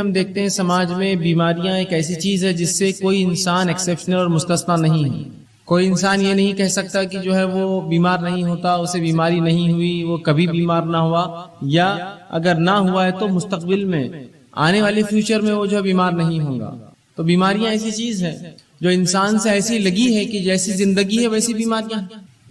ہم دیکھتے ہیں سماج میں بیماریاں ایک ایسی چیز ہے جس سے کوئی انسان ایکسیپشنل اور مستثنا نہیں ہے۔ کوئی انسان یہ نہیں کہہ سکتا کہ جو ہے وہ بیمار نہیں ہوتا، اسے بیماری نہیں ہوئی، وہ کبھی بیمار نہ ہوا، یا اگر نہ ہوا ہے تو مستقبل میں آنے والے فیوچر میں وہ جو بیمار نہیں ہوگا۔ تو بیماریاں ایسی چیز ہے جو انسان سے ایسی لگی ہے کہ جیسی زندگی ہے ویسی بیماریاں۔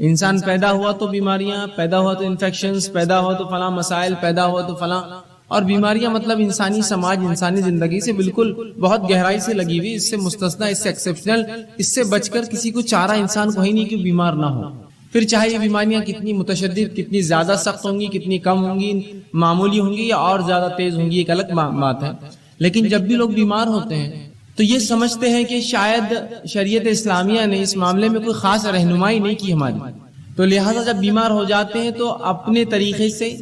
انسان پیدا ہوا تو بیماریاں، پیدا ہوا تو انفیکشنز، پیدا ہوا تو فلاں مسائل، پیدا ہوا تو فلاں، اور بیماریاں مطلب انسانی سماج، انسانی زندگی سے بالکل بہت گہرائی سے لگی ہوئی، اس سے مستثنا، اس سے ایکسیپشنل، اس سے بچ کر کسی کو چارہ انسان کو ہی نہیں کہ بیمار نہ ہو۔ پھر چاہے یہ بیماریاں کتنی متشدد، کتنی زیادہ سخت ہوں گی، کتنی کم ہوں گی، معمولی ہوں گی یا اور زیادہ تیز ہوں گی، ایک الگ بات ہے، لیکن جب بھی لوگ بیمار ہوتے ہیں تو یہ سمجھتے ہیں کہ شاید شریعت اسلامیہ نے اس معاملے میں کوئی خاص رہنمائی نہیں کی ہماری، تو لہٰذا جب بیمار ہو جاتے ہیں تو اپنے طریقے سے،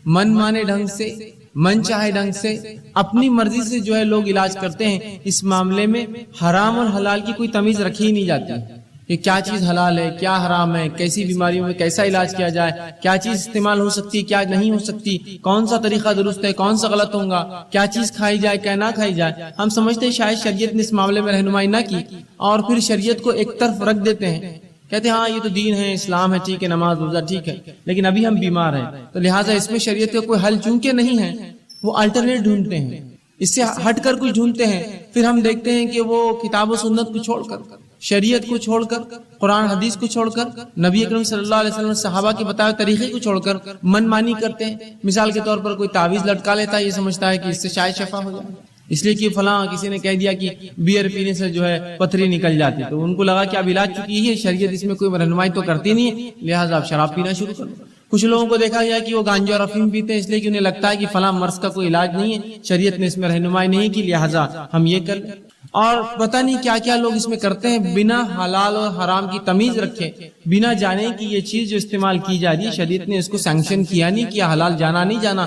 من مانے ڈھنگ سے، من چاہے ڈھنگ سے، اپنی مرضی سے جو ہے لوگ علاج کرتے ہیں۔ اس معاملے میں حرام اور حلال کی کوئی تمیز رکھی ہی نہیں جاتی کہ کیا چیز حلال ہے، کیا حرام ہے، کیسی بیماریوں میں کیسا علاج کیا جائے، کیا چیز استعمال ہو سکتی، کیا نہیں ہو سکتی، کون سا طریقہ درست ہے، کون سا غلط ہوگا، کیا چیز کھائی جائے، کیا نہ کھائی جائے۔ ہم سمجھتے ہیں شاید شریعت نے اس معاملے میں رہنمائی نہ کی، اور پھر شریعت کو ایک طرف رکھ دیتے ہیں، کہتے ہیں ہاں یہ تو دین ہے، اسلام ہے، ٹھیک ہے، نماز روزہ ٹھیک ہے، لیکن ابھی ہم بیمار ہیں تو لہٰذا اس میں شریعت کا کوئی حل چونکہ نہیں ہے، وہ الٹرنیٹ ڈھونڈتے ہیں، اس سے ہٹ کر کچھ ڈھونڈتے ہیں۔ پھر ہم دیکھتے ہیں کہ وہ کتاب و سنت کو چھوڑ کر، شریعت کو چھوڑ کر، قرآن حدیث کو چھوڑ کر، نبی اکرم صلی اللہ علیہ وسلم صحابہ کے بتائے طریقے کو چھوڑ کر من مانی کرتے ہیں۔ مثال کے طور پر کوئی تعویذ لٹکا لیتا ہے، یہ سمجھتا ہے کہ اس سے شاید شفا ہو جائے، اس لیے کہ فلاں کسی نے کہہ دیا کہ بیئر پینے سے جو ہے پتھری نکل جاتی، تو ان کو لگا کہ اب علاج چکی ہے، شریعت اس میں کوئی رہنمائی تو کرتی نہیں ہے، لہٰذا آپ شراب پینا شروع کر دو۔ کچھ لوگوں کو دیکھا گیا کہ وہ گانجا اور افیم پیتے ہیں، اس لیے کہ انہیں لگتا ہے کہ فلاں مرض کا کوئی علاج نہیں ہے، شریعت نے اس میں رہنمائی نہیں کی، لہٰذا ہم یہ کر لیں۔ اور پتہ نہیں کیا کیا لوگ اس میں کرتے ہیں، بنا حلال اور حرام کی تمیز رکھے، بنا جانے کہ یہ چیز جو استعمال کی جا رہی ہے شریعت نے اس کو سینکشن کیا نہیں کیا، حلال جانا نہیں جانا،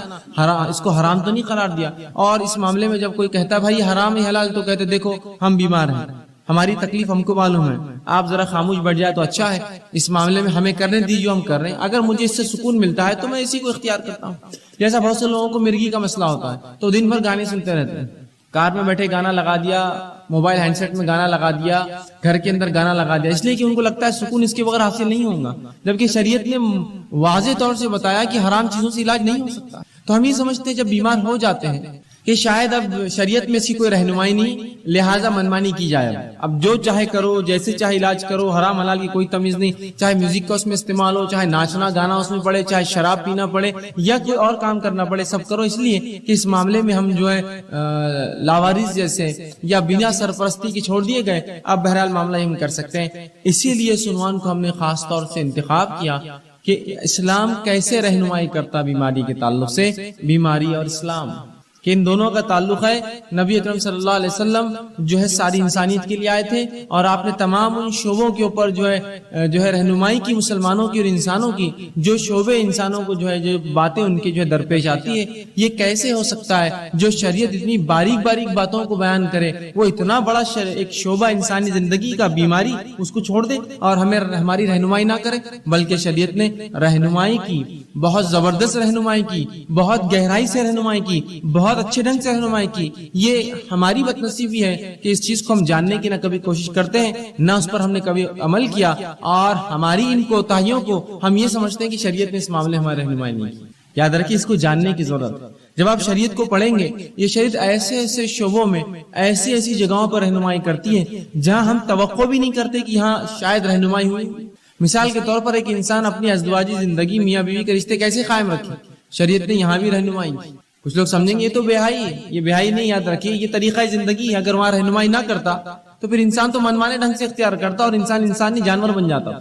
اس کو حرام تو نہیں قرار دیا۔ اور اس معاملے میں جب کوئی کہتا ہے بھائی حرام ہے حلال، تو کہتے دیکھو ہم بیمار ہیں، ہماری تکلیف ہم کو معلوم ہے، آپ ذرا خاموش بیٹھ جائے تو اچھا ہے، اس معاملے میں ہمیں کرنے دیجیے جو ہم کر رہے ہیں، اگر مجھے اس سے سکون ملتا ہے تو میں اسی کو اختیار کرتا ہوں۔ جیسا بہت سے لوگوں کو مرغی کا مسئلہ ہوتا ہے تو دن بھر گانے سنتے رہتے ہیں، کار میں بیٹھے گانا لگا دیا، موبائل ہینڈ سیٹ میں گانا لگا دیا، گھر کے اندر گانا لگا دیا، اس لیے کہ ان کو لگتا ہے سکون اس کے بغیر حاصل نہیں ہوگا، جبکہ شریعت نے واضح طور سے بتایا کہ حرام چیزوں سے علاج نہیں ہو سکتا۔ تو ہم یہ سمجھتے ہیں جب بیمار ہو جاتے ہیں کہ شاید اب شریعت میں ایسی کوئی رہنمائی نہیں، لہٰذا منمانی کی جائے، اب جو چاہے کرو، جیسے چاہے علاج کرو، حرام حلال کی کوئی تمیز نہیں، چاہے میوزک کا اس میں استعمال ہو، چاہے ناچنا گانا اس میں پڑے، چاہے شراب پینا پڑے یا کوئی اور کام کرنا پڑے، سب کرو، اس لیے کہ اس معاملے میں ہم جو ہے لاوارث جیسے یا بنا سرپرستی کے چھوڑ دیے گئے، اب بہرحال معاملہ ہم کر سکتے ہیں۔ اسی لیے اس عنوان کو ہم نے خاص طور سے انتخاب کیا کہ اسلام کیسے رہنمائی کرتا بیماری کے تعلق سے، بیماری اور اسلام کہ ان دونوں کا تعلق ہے۔ نبی اکرم صلی اللہ علیہ وسلم جو ہے ساری انسانیت کے لیے آئے تھے، اور آپ نے تمام ان شعبوں کے اوپر جو ہے رہنمائی کی، مسلمانوں کی اور انسانوں کی، جو شعبے انسانوں کو جو ہے جو باتیں ان کی جو ہے درپیش آتی ہے، یہ کیسے ہو سکتا ہے جو شریعت اتنی باریک باریک باتوں کو بیان کرے، وہ اتنا بڑا ایک شعبہ انسانی زندگی کا بیماری اس کو چھوڑ دے اور ہمیں ہماری رہنمائی نہ کرے، بلکہ شریعت نے رہنمائی کی، بہت زبردست رہنمائی کی، بہت گہرائی سے رہنمائی کی، بہت اچھے ڈھنگ سے رہنمائی کی۔ یہ ہماری بد نصیبی ہے کہ اس چیز کو ہم جاننے کی نہ کبھی کوشش کرتے ہیں، نہ اس پر ہم نے کبھی عمل کیا، اور ہماری ان کوتاہیوں کو ہم یہ سمجھتے ہیں کہ شریعت نے اس معاملے میں ہماری رہنمائی نہیں کی۔ یاد رکھیے اس کو جاننے کی ضرورت۔ جب آپ شریعت کو پڑھیں گے، یہ شریعت ایسے ایسے شعبوں میں، ایسی ایسی جگہوں پر رہنمائی کرتی ہے جہاں ہم توقع بھی نہیں کرتے کہ ہاں شاید رہنمائی ہوئی۔ مثال کے طور پر ایک انسان اپنی ازدواجی زندگی، میاں بیوی کے رشتے کیسے قائم رکھے، شریعت نے یہاں بھی رہنمائی کی۔ کچھ لوگ سمجھیں گے یہ تو بیاہی ہے، یہ بیاہی نہیں، یاد رکھیے یہ طریقہ زندگی ہے، اگر وہاں رہنمائی نہ کرتا تو پھر انسان تو منمانے ڈھنگ سے اختیار کرتا اور انسان نہیں جانور بن جاتا۔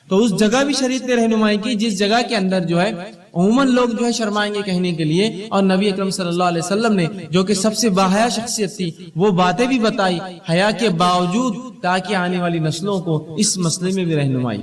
تو اس جگہ بھی شریعت نے رہنمائی کی جس جگہ کے اندر جو ہے عموماً لوگ جو ہے شرمائیں گے کہنے کے لیے، اور نبی اکرم صلی اللہ علیہ وسلم نے جو کہ سب سے باحیا شخصیت تھی، وہ باتیں بھی بتائی حیا کے باوجود، تاکہ آنے والی نسلوں کو اس مسئلے میں بھی رہنمائی۔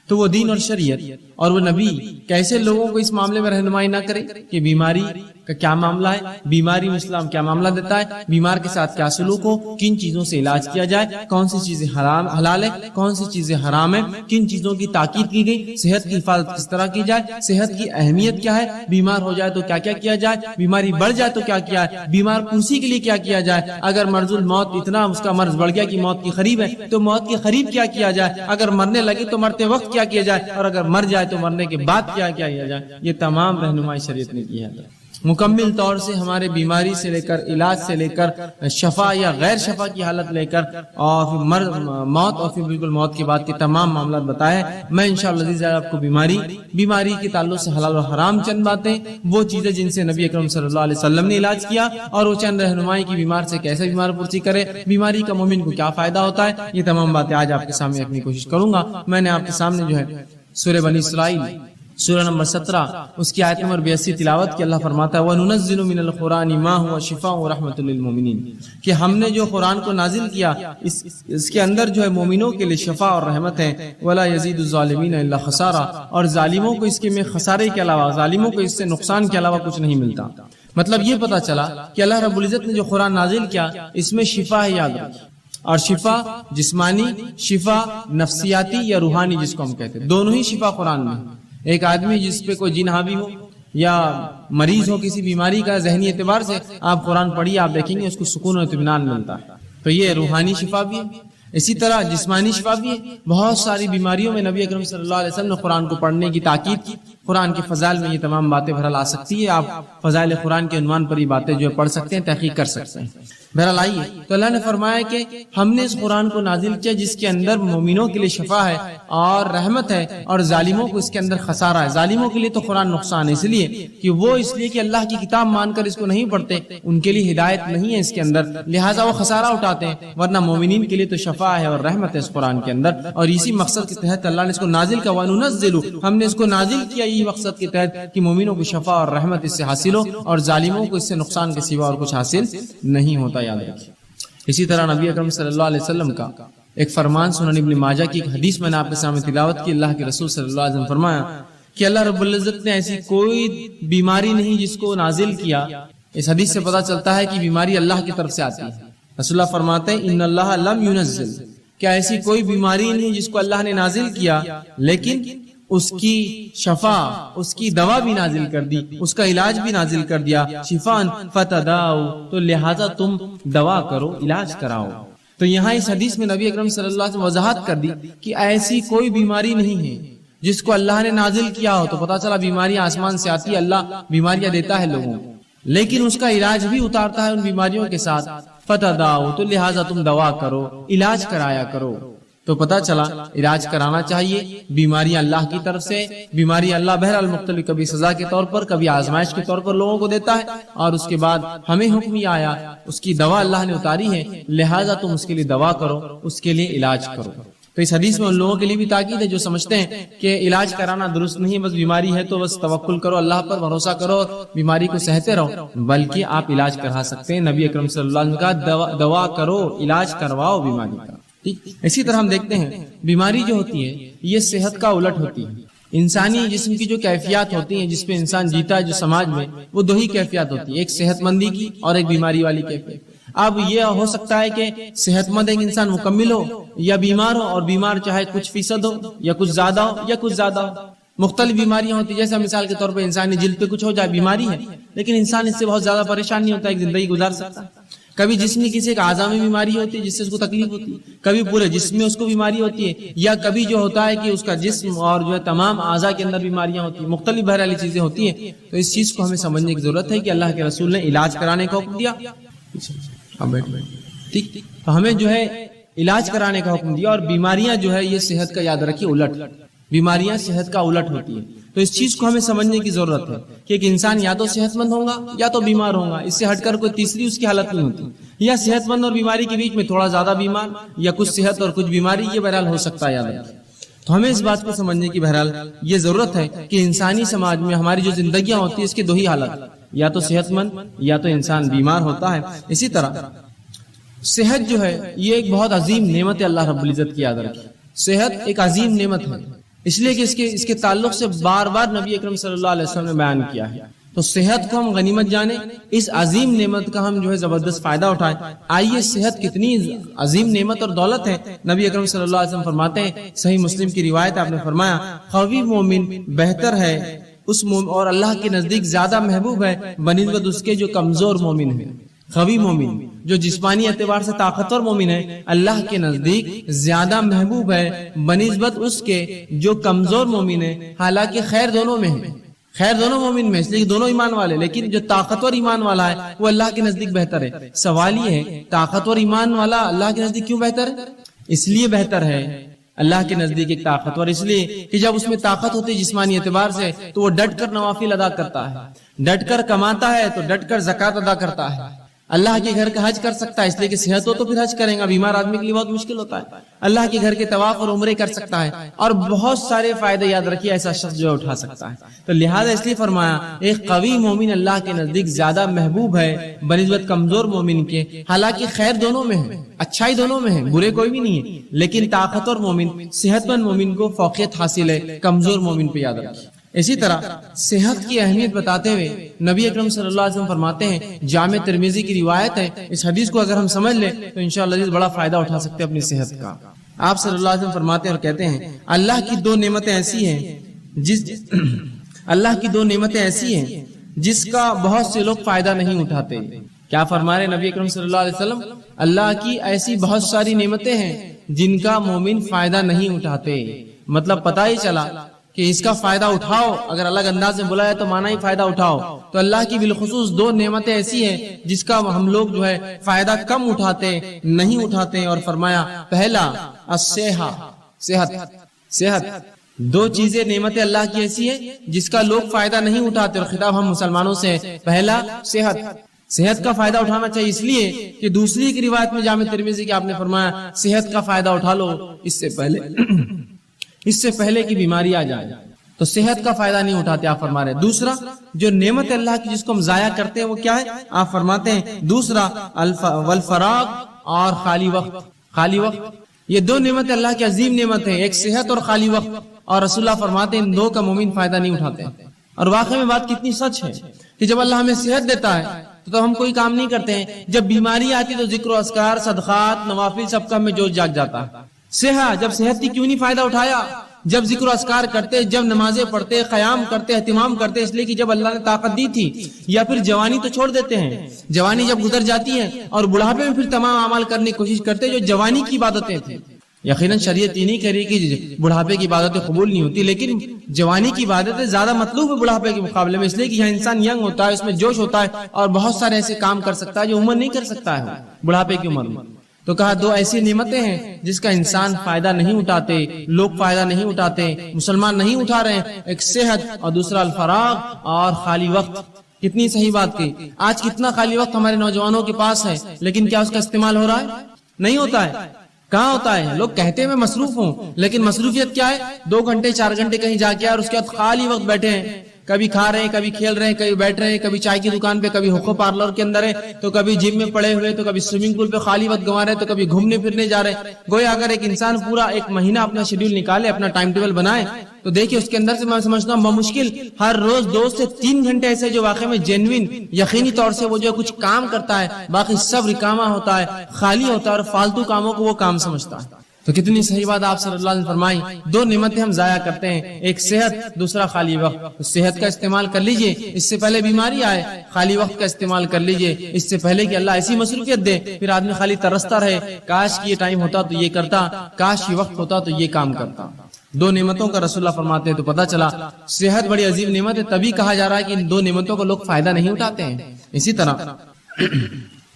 تو وہ دین اور شریعت اور وہ نبی کیسے لوگوں کو اس معاملے میں رہنمائی نہ کرے کہ بیماری کا کیا معاملہ ہے، بیماری میں اسلام کیا معاملہ دیتا ہے، بیمار کے ساتھ کیا سلوک ہو، کن چیزوں سے علاج کیا جائے، کون سی چیزیں حلال ہے، کون سی چیزیں حرام ہے، کن چیزوں کی تاکید کی گئی، صحت کی حفاظت کس طرح کی جائے، صحت کی اہمیت کیا ہے، بیمار ہو جائے تو کیا کیا کیا جائے، بیماری بڑھ جائے تو کیا کیا ہے، بیمار کرسی کے لیے کیا کیا جائے، اگر مرض الموت اتنا اس کا مرض بڑھ گیا کہ موت کی قریب ہے تو موت کے قریب کیا کیا جائے، اگر مرنے لگے تو مرتے وقت کیا کیا جائے، اور اگر مر جائے تو مرنے کے بعد کیا کیا جائے۔ یہ تمام رہنمائی شریعت نے کی ہے، مکمل طور سے ہمارے بیماری سے لے کر علاج سے لے کر شفا یا غیر شفا کی حالت لے کر اور پھر موت اور پھر بالکل موت کے بعد کے تمام معاملات بتائے۔ میں انشاءاللہ عزیز آپ کو بیماری کے تعلق سے حلال و حرام چند باتیں، وہ چیزیں جن سے نبی اکرم صلی اللہ علیہ وسلم نے علاج کیا، اور وہ چند رہنمائی کی بیمار سے کیسے بیمار پرسی کرے، بیماری کا مومن کو کیا فائدہ ہوتا ہے، یہ تمام باتیں آج آپ کے سامنے رکھنے کی کوشش کروں گا۔ میں نے آپ کے سامنے جو ہے سورہ بنی اسرائیل سورہ نمبر 17 اس کی آیت نمبر 82 تلاوت کی۔ اللہ فرماتا ہے وَنُنَزِّلُ مِنَ الْقُرْآنِ مَا هُوَ شِفَاءٌ وَرَحْمَةٌ لِّلْمُؤْمِنِينَ، کہ ہم نے جو قرآن کو نازل کیا اس کے اندر جو ہے مومنوں کے لیے شفا اور رحمت ہے، وَلَا يَزِيدُ الظَّالِمِينَ إِلَّا خَسَارًا، اور ظالموں کو اس کے میں خسارے کے علاوہ، ظالموں کو اس سے نقصان کے علاوہ کچھ نہیں ملتا۔ مطلب یہ پتا چلا کہ اللہ رب العزت نے جو قرآن نازل کیا اس میں شفا ہے، یاد رکھیں، اور شفا جسمانی، شفا نفسیاتی یا روحانی جس کو ہم کہتے ہیں، دونوں ہی شفا قرآن میں۔ ایک آدمی جس پہ کوئی جن حاوی ہو یا مریض ہو کسی بیماری کا، ذہنی اعتبار سے آپ قرآن پڑھیے، آپ دیکھیں گے اس کو سکون و اطمینان ملتا ہے، تو یہ روحانی شفا بھی ہے۔ اسی طرح جسمانی شفا بھی ہے، بہت ساری بیماریوں میں نبی اکرم صلی اللہ علیہ وسلم نے قرآن کو پڑھنے کی تاکید کی۔ قرآن کے فضائل میں یہ تمام باتیں بہرحال آ سکتی ہے، آپ فضائل قرآن کے عنوان پر یہ باتیں جو پڑھ سکتے ہیں، تحقیق کر سکتے ہیں۔ بہرحال آئیے، تو اللہ نے فرمایا کہ ہم نے اس قرآن کو نازل کیا جس کے اندر مومنوں کے لیے شفا ہے اور رحمت ہے، اور ظالموں کو اس کے اندر خسارہ ہے۔ ظالموں کے لیے تو قرآن نقصان ہے، اس لیے کہ اللہ کی کتاب مان کر اس کو نہیں پڑھتے، ان کے لیے ہدایت نہیں ہے اس کے اندر، لہٰذا وہ خسارہ اٹھاتے ہیں، ورنہ مومنین کے لیے تو شفا ہے اور رحمت ہے اس قرآن کے اندر۔ اور اسی مقصد کے تحت اللہ نے اس کو نازل کیا، وَنُنَزِّلُ، ہم نے اس کو نازل کیا یہی مقصد کے تحت کہ مومنوں کو شفا اور رحمت اس سے حاصل ہو، اور ظالموں کو اس سے نقصان کے سوا اور کچھ حاصل نہیں ہوتا، یاد رکھیں۔ اسی طرح نبی اکرم صلی اللہ علیہ وسلم کا ایک فرمان سنن ابن ماجہ کی ایک حدیث میں نے آپ کے سامنے تلاوت کی۔ اللہ کے رسول صلی اللہ علیہ وسلم فرمایا کہ اللہ رب العزت نے ایسی کوئی بیماری نہیں جس کو نازل کیا۔ اس حدیث سے پتہ چلتا ہے کہ بیماری اللہ کی طرف سے آتی ہے۔ رسول اللہ فرماتے ہیں ان اللہ لم ينزل، کہ ایسی کوئی بیماری نہیں جس کو اللہ نے نازل کیا لیکن اس کی شفا، اس کی دوا بھی نازل کر دی، اس کا علاج بھی نازل کر دیا، شفان فتداؤ، تو لہذا تم دوا کرو، علاج کراؤ۔ تو یہاں اس حدیث میں نبی اکرم صلی اللہ علیہ وسلم وضاحت کر دی کہ ایسی کوئی بیماری نہیں ہے جس کو اللہ نے نازل کیا ہو۔ تو پتا چلا بیماریاں آسمان سے آتی ہے، اللہ بیماریاں دیتا ہے لوگوں کو، لیکن اس کا علاج بھی اتارتا ہے ان بیماریوں کے ساتھ۔ فتداؤ، تو لہذا تم دوا کرو، علاج کرایا کرو۔ تو پتہ چلا علاج کرانا چاہیے، بیماریاں اللہ کی طرف سے، بیماری اللہ بہرحال مختلف، کبھی سزا کے طور پر، کبھی آزمائش کے طور پر لوگوں کو دیتا ہے، اور اس کے بعد ہمیں حکم یہ آیا، اس کی دوا اللہ نے اتاری ہے، لہٰذا تم اس کے لیے دوا کرو، اس کے لیے علاج کرو۔ تو اس حدیث میں ان لوگوں کے لیے بھی تاکید ہے جو سمجھتے ہیں کہ علاج کرانا درست نہیں ہے، بس بیماری ہے تو بس توکل کرو، اللہ پر بھروسہ کرو، بیماری کو سہتے رہو، بلکہ آپ علاج کرا سکتے ہیں۔ نبی اکرم صلی اللہ علیہ وسلم کا دوا کرو، علاج کرواؤ بیماری کا۔ اسی طرح ہم دیکھتے ہیں بیماری جو ہوتی ہے یہ صحت کا الٹ ہوتی ہے۔ انسانی جسم کی جو کیفیات ہوتی ہیں جس پہ انسان جیتا ہے جو سماج میں، وہ دو ہی کیفیات ہوتی ہے، ایک صحت مندی کی اور ایک بیماری والی کیفیت۔ اب یہ ہو سکتا ہے کہ صحت مند ایک انسان مکمل ہو یا بیمار ہو، اور بیمار چاہے کچھ فیصد ہو یا کچھ زیادہ ہو یا کچھ زیادہ ہو۔ مختلف بیماریاں ہوتی ہیں، جیسے مثال کے طور پر انسانی جلد پہ کچھ ہو جائے، بیماری ہے، لیکن انسان اس سے بہت زیادہ پریشان نہیں ہوتا، ایک زندگی گزار سکتا ہے۔ کبھی جسم میں کسی ایک اعضاء میں بیماری ہوتی ہے جس سے اس کو تکلیف ہوتی ہے، کبھی پورے جسم میں اس کو بیماری ہوتی ہے، یا کبھی جو ہوتا ہے کہ اس کا جسم اور جو ہے تمام اعضاء کے اندر بیماریاں ہوتی ہیں، مختلف بہرحال چیزیں ہوتی ہیں۔ تو اس چیز کو ہمیں سمجھنے کی ضرورت ہے کہ اللہ کے رسول نے علاج کرانے کا حکم دیا، ٹھیک، تو ہمیں جو ہے علاج کرانے کا حکم دیا، اور بیماریاں جو ہے یہ صحت کا یاد رکھیے الٹ، بیماریاں صحت کا الٹ ہوتی ہیں۔ تو اس چیز کو ہمیں سمجھنے کی ضرورت ہے کہ ایک انسان یا تو صحت مند ہوگا یا تو بیمار ہوگا، اس سے ہٹ کر کوئی تیسری اس کی حالت نہیں ہوتی، یا صحت مند اور بیماری کے بیچ میں تھوڑا زیادہ بیمار، یا کچھ صحت اور کچھ بیماری، یہ بہرحال ہو سکتا ہے، یاد رکھیں۔ تو ہمیں اس بات کو سمجھنے کی بہرحال یہ ضرورت ہے کہ انسانی سماج میں ہماری جو زندگیاں ہوتی ہیں اس کی دو ہی حالت، یا تو صحت مند یا تو انسان بیمار ہوتا ہے۔ اسی طرح صحت جو ہے یہ ایک بہت عظیم نعمت ہے اللہ رب العزت کی، یاد رکھیں، صحت ایک عظیم نعمت ہے، اس لیے کہ اس کے تعلق سے بار بار نبی اکرم صلی اللہ علیہ وسلم نے بیان کیا ہے تو صحت کو ہم غنیمت جانیں، اس عظیم نعمت کا ہم جو ہے زبردست فائدہ اٹھائیں۔ آئیے صحت کتنی عظیم نعمت اور دولت ہے، نبی اکرم صلی اللہ علیہ وسلم فرماتے ہیں، صحیح مسلم کی روایت آپ نے فرمایا، قوی مومن بہتر ہے اس مومن اور اللہ کے نزدیک زیادہ محبوب ہے بنسبت اس کے جو کمزور مومن ہے۔ قوی مومن جو جسمانی اعتبار سے طاقتور مومن ہے، اللہ کے نزدیک زیادہ محبوب ہے بنسبت اس کے جو کمزور مومن ہے۔ حالانکہ خیر دونوں میں ہے، خیر دونوں مومن میں، اس لیے دونوں ایمان والے، لیکن جو طاقتور ایمان والا ہے وہ اللہ کے نزدیک بہتر ہے۔ سوال یہ ہے، طاقتور ایمان والا اللہ کے نزدیک کیوں بہتر ہے؟ اس لیے بہتر ہے اللہ کے نزدیک ایک طاقتور، اس لیے کہ جب اس میں طاقت ہوتی ہے جسمانی اعتبار سے تو وہ ڈٹ کر نوافل ادا کرتا ہے، ڈٹ کر کماتا ہے تو ڈٹ کر زکوٰۃ ادا کرتا ہے، اللہ کے گھر کا حج کر سکتا ہے، اس لیے کہ صحت ہو تو پھر حج کریں گا، بیمار آدمی کے لیے بہت مشکل ہوتا ہے، اللہ کے گھر کے طواف اور عمرے کر سکتا ہے، اور بہت سارے فائدے یاد رکھیے ایسا شخص جو اٹھا سکتا ہے۔ تو لہٰذا اس لیے فرمایا ایک قوی مومن اللہ کے نزدیک زیادہ محبوب ہے بنسبت کمزور مومن کے۔ حالانکہ خیر دونوں میں ہے، اچھائی دونوں میں ہے، برے کوئی بھی نہیں ہے، لیکن طاقتور مومن، صحت مند مومن کو فوقیت حاصل ہے کمزور مومن پہ، یاد رکھیے۔ اسی طرح صحت کی اہمیت بتاتے ہوئے نبی اکرم صلی اللہ علیہ وسلم فرماتے ہیں، جامع ترمذی کی روایت ہے، اس حدیث کو اگر ہم سمجھ لیں تو انشاءاللہ بڑا فائدہ اٹھا سکتے ہیں اپنی صحت کا۔ آپ صلی اللہ علیہ وسلم فرماتے ہیں اور کہتے ہیں، اللہ کی دو نعمتیں ایسی ہیں اللہ کی دو نعمتیں ایسی ہیں جس کا بہت سے لوگ فائدہ نہیں اٹھاتے۔ کیا فرما رہے نبی اکرم صلی اللہ علیہ وسلم؟ اللہ کی ایسی بہت ساری نعمتیں ہیں جن کا مومن فائدہ نہیں اٹھاتے۔ مطلب پتہ ہی چلا کہ اس کا فائدہ اٹھاؤ، اگر الگ انداز میں بولا ہے تو مانا ہی فائدہ اٹھاؤ۔ تو اللہ کی بالخصوص دو نعمتیں ایسی ہیں جس کا ہم لوگ جو ہے فائدہ کم اٹھاتے، نہیں اٹھاتے، اور فرمایا پہلا صحت۔ دو چیزیں نعمتیں اللہ کی ایسی ہیں جس کا لوگ فائدہ نہیں اٹھاتے، اور خطاب ہم مسلمانوں سے پہلا صحت کا فائدہ اٹھانا چاہیے، اس لیے کہ دوسری کی روایت میں جامع ترمذی کی آپ نے فرمایا صحت کا فائدہ اٹھا لو اس سے پہلے کی بیماری آ جائے، تو صحت کا فائدہ نہیں اٹھاتے آپ فرما رہے۔ دوسرا جو نعمت اللہ کی جس کو ہم ضائع کرتے ہیں وہ کیا ہے؟ آپ فرماتے ہیں دوسرا والفراغ اور خالی وقت۔ یہ دو نعمت اللہ کی عظیم نعمت ہیں، ایک صحت اور خالی وقت، اور رسول اللہ فرماتے ہیں ان دو کا مومن فائدہ نہیں اٹھاتے۔ اور واقعی میں بات کتنی سچ ہے کہ جب اللہ ہمیں صحت دیتا ہے تو ہم کوئی کام نہیں کرتے ہیں، جب بیماری آتی تو ذکر و اذکار، صدقات، نوافل سب کا ہمیں جوش جاگ جاتا ہے۔ جب صحت کی کیوں نہیں فائدہ اٹھایا؟ جب ذکر و اذکار کرتے، جب نمازیں پڑھتے، قیام کرتے، اہتمام کرتے، اس لیے کہ جب اللہ نے طاقت دی تھی۔ یا پھر جوانی تو چھوڑ دیتے ہیں، جوانی جب گزر جاتی ہے اور بڑھاپے میں پھر تمام اعمال کرنے کی کوشش کرتے جو جوانی کی عبادتیں تھیں۔ یقیناً شریعت یہ نہیں کہہ رہی کہ بڑھاپے کی عبادتیں قبول نہیں ہوتی، لیکن جوانی کی عبادتیں زیادہ مطلوب ہے بڑھاپے کے مقابلے میں، اس لیے کہ یہاں انسان ینگ ہوتا ہے، اس میں جوش ہوتا ہے، اور بہت سارے ایسے کام کر سکتا ہے جو عمر نہیں کر سکتا ہے بڑھاپے کی عمر میں۔ تو کہا دو ایسی نعمتیں ہیں جس کا انسان فائدہ نہیں اٹھاتے، لوگ فائدہ نہیں اٹھاتے، مسلمان نہیں اٹھا رہے ہیں، ایک صحت اور دوسرا الفراغ اور خالی وقت۔ کتنی صحیح بات کی۔ آج کتنا خالی وقت ہمارے نوجوانوں کے پاس ہے، لیکن کیا اس کا استعمال ہو رہا ہے؟ نہیں ہوتا ہے۔ کہاں ہوتا ہے؟ لوگ کہتے ہیں میں مصروف ہوں، لیکن مصروفیت کیا ہے؟ 2 گھنٹے 4 گھنٹے کہیں جا کے اور اس کے بعد خالی وقت بیٹھے ہیں، کبھی کھا رہے ہیں، کبھی کھیل رہے ہیں، کبھی بیٹھ رہے ہیں، کبھی چائے کی دکان پہ، کبھی ہوکو پارلر کے اندر ہے، تو کبھی جم میں پڑے ہوئے، تو کبھی سوئمنگ پول پہ خالی وقت گنوا رہے ہیں، تو کبھی گھومنے پھرنے جا رہے ہیں۔ گویا اگر ایک انسان پورا 1 مہینہ اپنا شیڈیول نکالے، اپنا ٹائم ٹیبل بنائے، تو دیکھیں اس کے اندر سے میں سمجھتا ہوں بمشکل ہر روز 2 سے 3 گھنٹے ایسے جو واقعی میں جینوین یقینی طور سے وہ جو کچھ کام کرتا ہے، باقی سب رکامہ ہوتا ہے، خالی ہوتا ہے، اور فالتو کاموں کو وہ کام سمجھتا ہے۔ تو کتنی صحیح بات آپ صلی اللہ علیہ وسلم فرمائی، 2 نعمتیں ہم ضائع کرتے ہیں، ایک صحت، دوسرا خالی وقت۔ صحت کا استعمال کر لیجئے اس سے پہلے بیماری آئے، خالی وقت کا استعمال کر لیجئے اس سے پہلے کہ اللہ ایسی مصروفیت دے پھر آدمی خالی ترستا رہے، کاش کہ یہ ٹائم ہوتا تو یہ کرتا، کاش یہ وقت ہوتا تو یہ کام کرتا۔ 2 نعمتوں کا رسول اللہ فرماتے ہیں، تو پتہ چلا صحت بڑی عظیم نعمت ہے، تبھی کہا جا رہا ہے کہ ان 2 نعمتوں کو لوگ فائدہ نہیں اٹھاتے ہیں۔ اسی طرح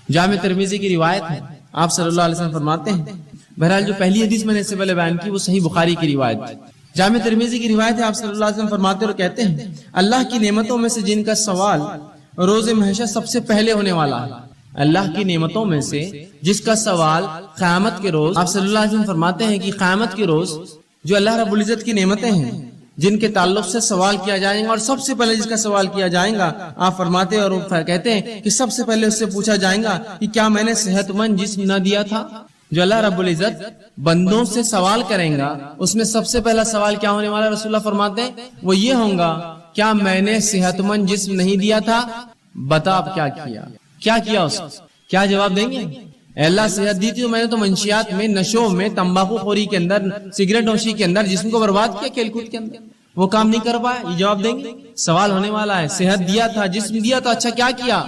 جامع ترمذی کی روایت ہے، آپ صلی اللہ علیہ وسلم فرماتے ہیں، بہرحال جو پہلی حدیث میں نے اس سے پہلے بیان کی وہ صحیح بخاری کی روایت ہے، جامع ترمذی کی روایت ہے، آپ صلی اللہ علیہ وسلم فرماتے اور کہتے ہیں، اللہ کی نعمتوں میں سے جن کا سوال روز محشر سب سے پہلے ہونے والا ہے، اللہ کی نعمتوں میں سے جس کا سوال قیامت کے روز، آپ صلی اللہ علیہ وسلم فرماتے ہیں کہ قیامت کے روز جو اللہ رب العزت کی نعمتیں ہیں جن کے تعلق سے سوال کیا جائے گا، اور سب سے پہلے جس کا سوال کیا جائے گا، آپ فرماتے اور کہتے ہیں کہ سب سے پہلے اس سے پوچھا جائے گا کہ کیا میں نے صحت مند جسم نہ دیا تھا؟ جو اللہ رب العزت بندوں سے سوال کریں گا اس میں سب سے پہلا سوال کیا ہونے والا ہے؟ رسول اللہ فرماتے ہیں وہ یہ ہوگا کیا میں نے صحت مند جسم نہیں دیا تھا؟ بتا اب کیا کیا، کیا کیا اس کو؟ کیا جواب دیں گے؟ اے اللہ صحت دی تھی تو میں نے تو منشیات میں، نشوں میں، تمباکو خوری کے اندر، سگریٹ نوشی کے اندر جسم کو برباد کیا، کھیل کود کے اندر وہ کام نہیں کر پایا. یہ جواب دیں گے؟ سوال ہونے والا ہے. صحت دیا تھا، جسم دیا تو اچھا کیا کیا،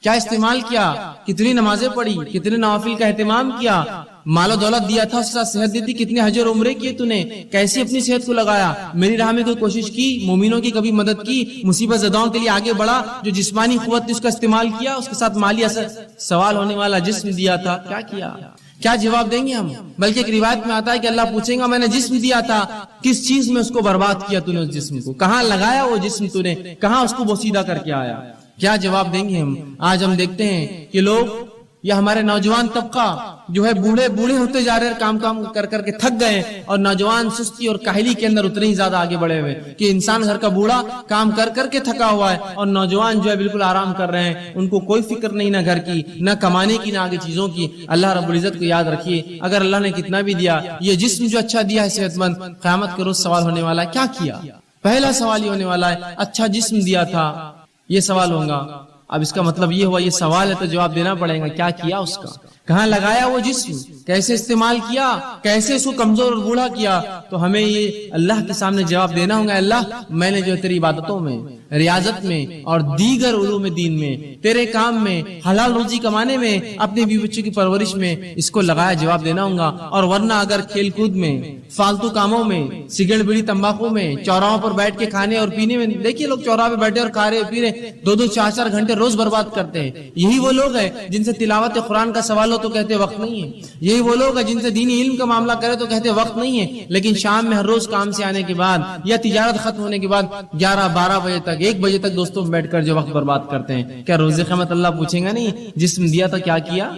کیا استعمال کیا، کتنی نمازیں پڑھی، کتنے نوافل کا اہتمام کیا، مال و دولت دیا تھا، اس کے ساتھ صحت دی تھی، کتنے حج اور عمرے کیے تو نے، کیسی اپنی صحت کو لگایا، میری راہ میں کوئی کوشش کی، مومنوں کی کبھی مدد کی، مصیبت زداؤں کے لیے آگے بڑھا، جو جسمانی قوت تھی اس کا استعمال کیا، اس کے ساتھ مالی اثر. سوال ہونے والا جسم دیا تھا کیا کیا، کیا جواب دیں گے ہم؟ بلکہ ایک روایت میں آتا ہے کہ اللہ پوچھیں گا میں نے جسم دیا تھا، کس چیز میں اس کو برباد کیا تو نے، اس جسم کو کہاں لگایا، وہ جسم تو نے کہاں اس کو بوسیدہ کر کے آیا. کیا جواب دیں گے ہم؟ آج ہم دیکھتے ہیں کہ لوگ یا ہمارے نوجوان طبقہ جو ہے بوڑھے ہوتے جا رہے ہیں، کام کر کے تھک گئے، اور نوجوان سستی اور کاہلی کے اندر اتنے ہی زیادہ آگے بڑھے ہوئے کہ انسان گھر کا بوڑھا کام کر کے تھکا ہوا ہے، اور نوجوان جو ہے بالکل آرام کر رہے ہیں، ان کو کوئی فکر نہیں، نہ گھر کی، نہ کمانے کی، نہ آگے چیزوں کی. اللہ رب العزت کو یاد رکھیے، اگر اللہ نے کتنا بھی دیا، یہ جسم جو اچھا دیا ہے صحت مند، قیامت کے روز سوال ہونے والا ہے کیا کیا. پہلا سوال یہ ہونے والا ہے اچھا جسم دیا تھا، یہ سوال ہوگا. اب اس کا مطلب یہ ہوا یہ سوال ہے تو جواب دینا پڑے گا، کیا کیا اس کا، کہاں لگایا وہ جسم، کیسے استعمال کیا، کیسے اس کو کمزور اور بوڑھا کیا. تو ہمیں یہ اللہ کے سامنے جواب دینا ہوگا، اللہ میں نے جو تیری عبادتوں میں، ریاضت میں اور دیگر علوم دین میں، تیرے کام میں، حلال روزی کمانے میں، اپنے بیوی بچوں کی پرورش میں اس کو لگایا، جواب دینا ہوگا. اور ورنہ اگر کھیل کود میں، فالتو کاموں میں، سگریٹ بیڑی تمباکو میں، چوراہوں پر بیٹھ کے کھانے اور پینے میں، دیکھیے لوگ چوراہے پہ بیٹھے اور کھا رہے پی رہے، 2-2 4-4 گھنٹے روز برباد کرتے ہیں. یہی وہ لوگ ہیں جن سے تلاوت قرآن کا سوال ہو تو کہتے وقت نہیں ہے. یہی وہ لوگ ہیں جن سے دینی علم کا معاملہ کرے تو کہتے وقت نہیں ہے. لیکن شام میں ہر روز کام سے آنے کے بعد یا تجارت ختم ہونے کے بعد 11-12 بجے تک، 1 بجے تک دوستوں میں بیٹھ کر جو وقت برباد کرتے ہیں، کیا روز قیامت اللہ پوچھیں گا نہیں جسم دیا تھا کیا کیا؟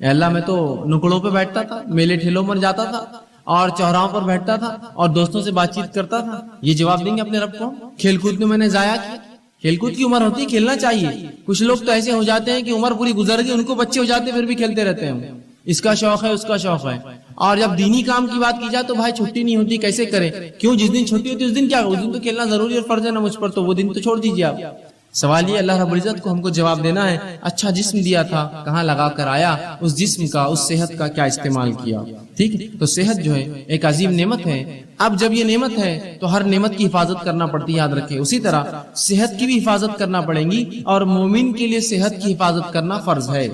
اے اللہ میں تو نکڑوں پہ بیٹھتا تھا، میلے ٹھیلوں پر جاتا تھا اور چوراہوں پر بیٹھتا تھا اور دوستوں سے بات چیت کرتا تھا. یہ جواب دیں گے اپنے رب کو؟ کھیل کود میں نے ضائع کیا. کھیل کود کی عمر ہوتی ہے، کھیلنا چاہیے. کچھ لوگ تو ایسے ہو جاتے ہیں کہ عمر پوری گزر گئی، ان کو بچے ہو جاتے پھر بھی کھیلتے رہتے ہیں، اس کا شوق ہے، اس کا شوق ہے. اور جب دینی کام کی بات کی جائے تو بھائی چھٹی نہیں ہوتی، کیسے کرے؟ کیوں؟ جس دن چھٹی ہوتی ہے اس دن کیا، اس دن تو کھیلنا ضروری اور فرض ہے نا مجھ پر، تو وہ دن تو چھوڑ دیجیے آپ. سوال یہ اللہ رب العزت کو ہم کو جواب دینا ہے اچھا جسم دیا تھا، کہاں لگا کر آیا، اس جسم کا، اس صحت کا کیا استعمال کیا. ٹھیک ہے، تو صحت جو ہے ایک عظیم نعمت ہے. اب جب یہ نعمت ہے تو ہر نعمت کی حفاظت کرنا پڑتی ہے، یاد رکھیں. اسی طرح صحت کی بھی حفاظت کرنا پڑے گی، اور مومن کے لیے صحت کی حفاظت کرنا فرض ہے.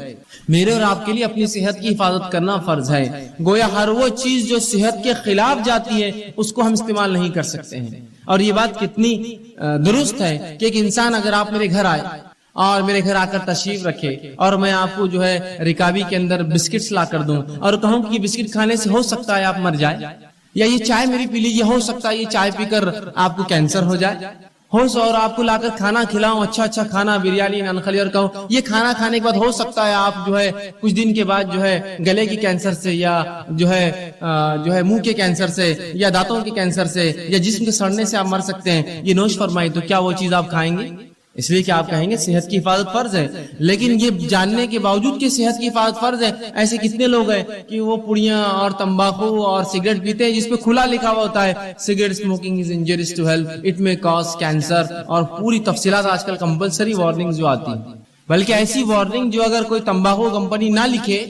میرے اور آپ کے لیے اپنی صحت کی حفاظت کرنا فرض ہے. گویا ہر وہ چیز جو صحت کے خلاف جاتی ہے اس کو ہم استعمال نہیں کر سکتے ہیں. اور یہ بات کتنی درست ہے کہ ایک انسان اگر آپ میرے گھر آئے اور میرے گھر آ کر تشریف رکھے اور میں آپ کو جو ہے رکابی کے اندر بسکٹس لا کر دوں اور کہوں کہ یہ بسکٹ کھانے سے ہو سکتا ہے آپ مر جائے، یا یہ چائے میری پی لیجیے، ہو سکتا ہے یہ چائے پی کر آپ کو کینسر ہو جائے، اور آپ کو لا کر کھانا کھلاؤں، اچھا کھانا، بریانی، نان خلی، اور کہوں یہ کھانا کھانے کے بعد ہو سکتا ہے آپ جو ہے کچھ دن کے بعد جو ہے گلے کی کینسر سے، یا جو ہے منہ کے کینسر سے، یا دانتوں کے کینسر سے، یا جسم کے سڑنے سے آپ مر سکتے ہیں، یہ نوش فرمائی، تو کیا وہ چیز آپ کھائیں گے؟ اس لیے کہ آپ کہیں گے صحت کی حفاظت فرض ہے. لیکن یہ جاننے کے باوجود کہ صحت کی حفاظت فرض ہے، ایسے کتنے لوگ ہیں کہ وہ پڑیاں اور تمباکو اور سگریٹ پیتے ہیں جس پہ کھلا لکھا ہوا ہوتا ہے cigarette smoking is injurious to health, it may cause cancer, اور پوری تفصیلات آج کل کمپلسری وارننگ جو آتی ہے. بلکہ ایسی وارننگ جو اگر کوئی تمباکو کمپنی نہ لکھے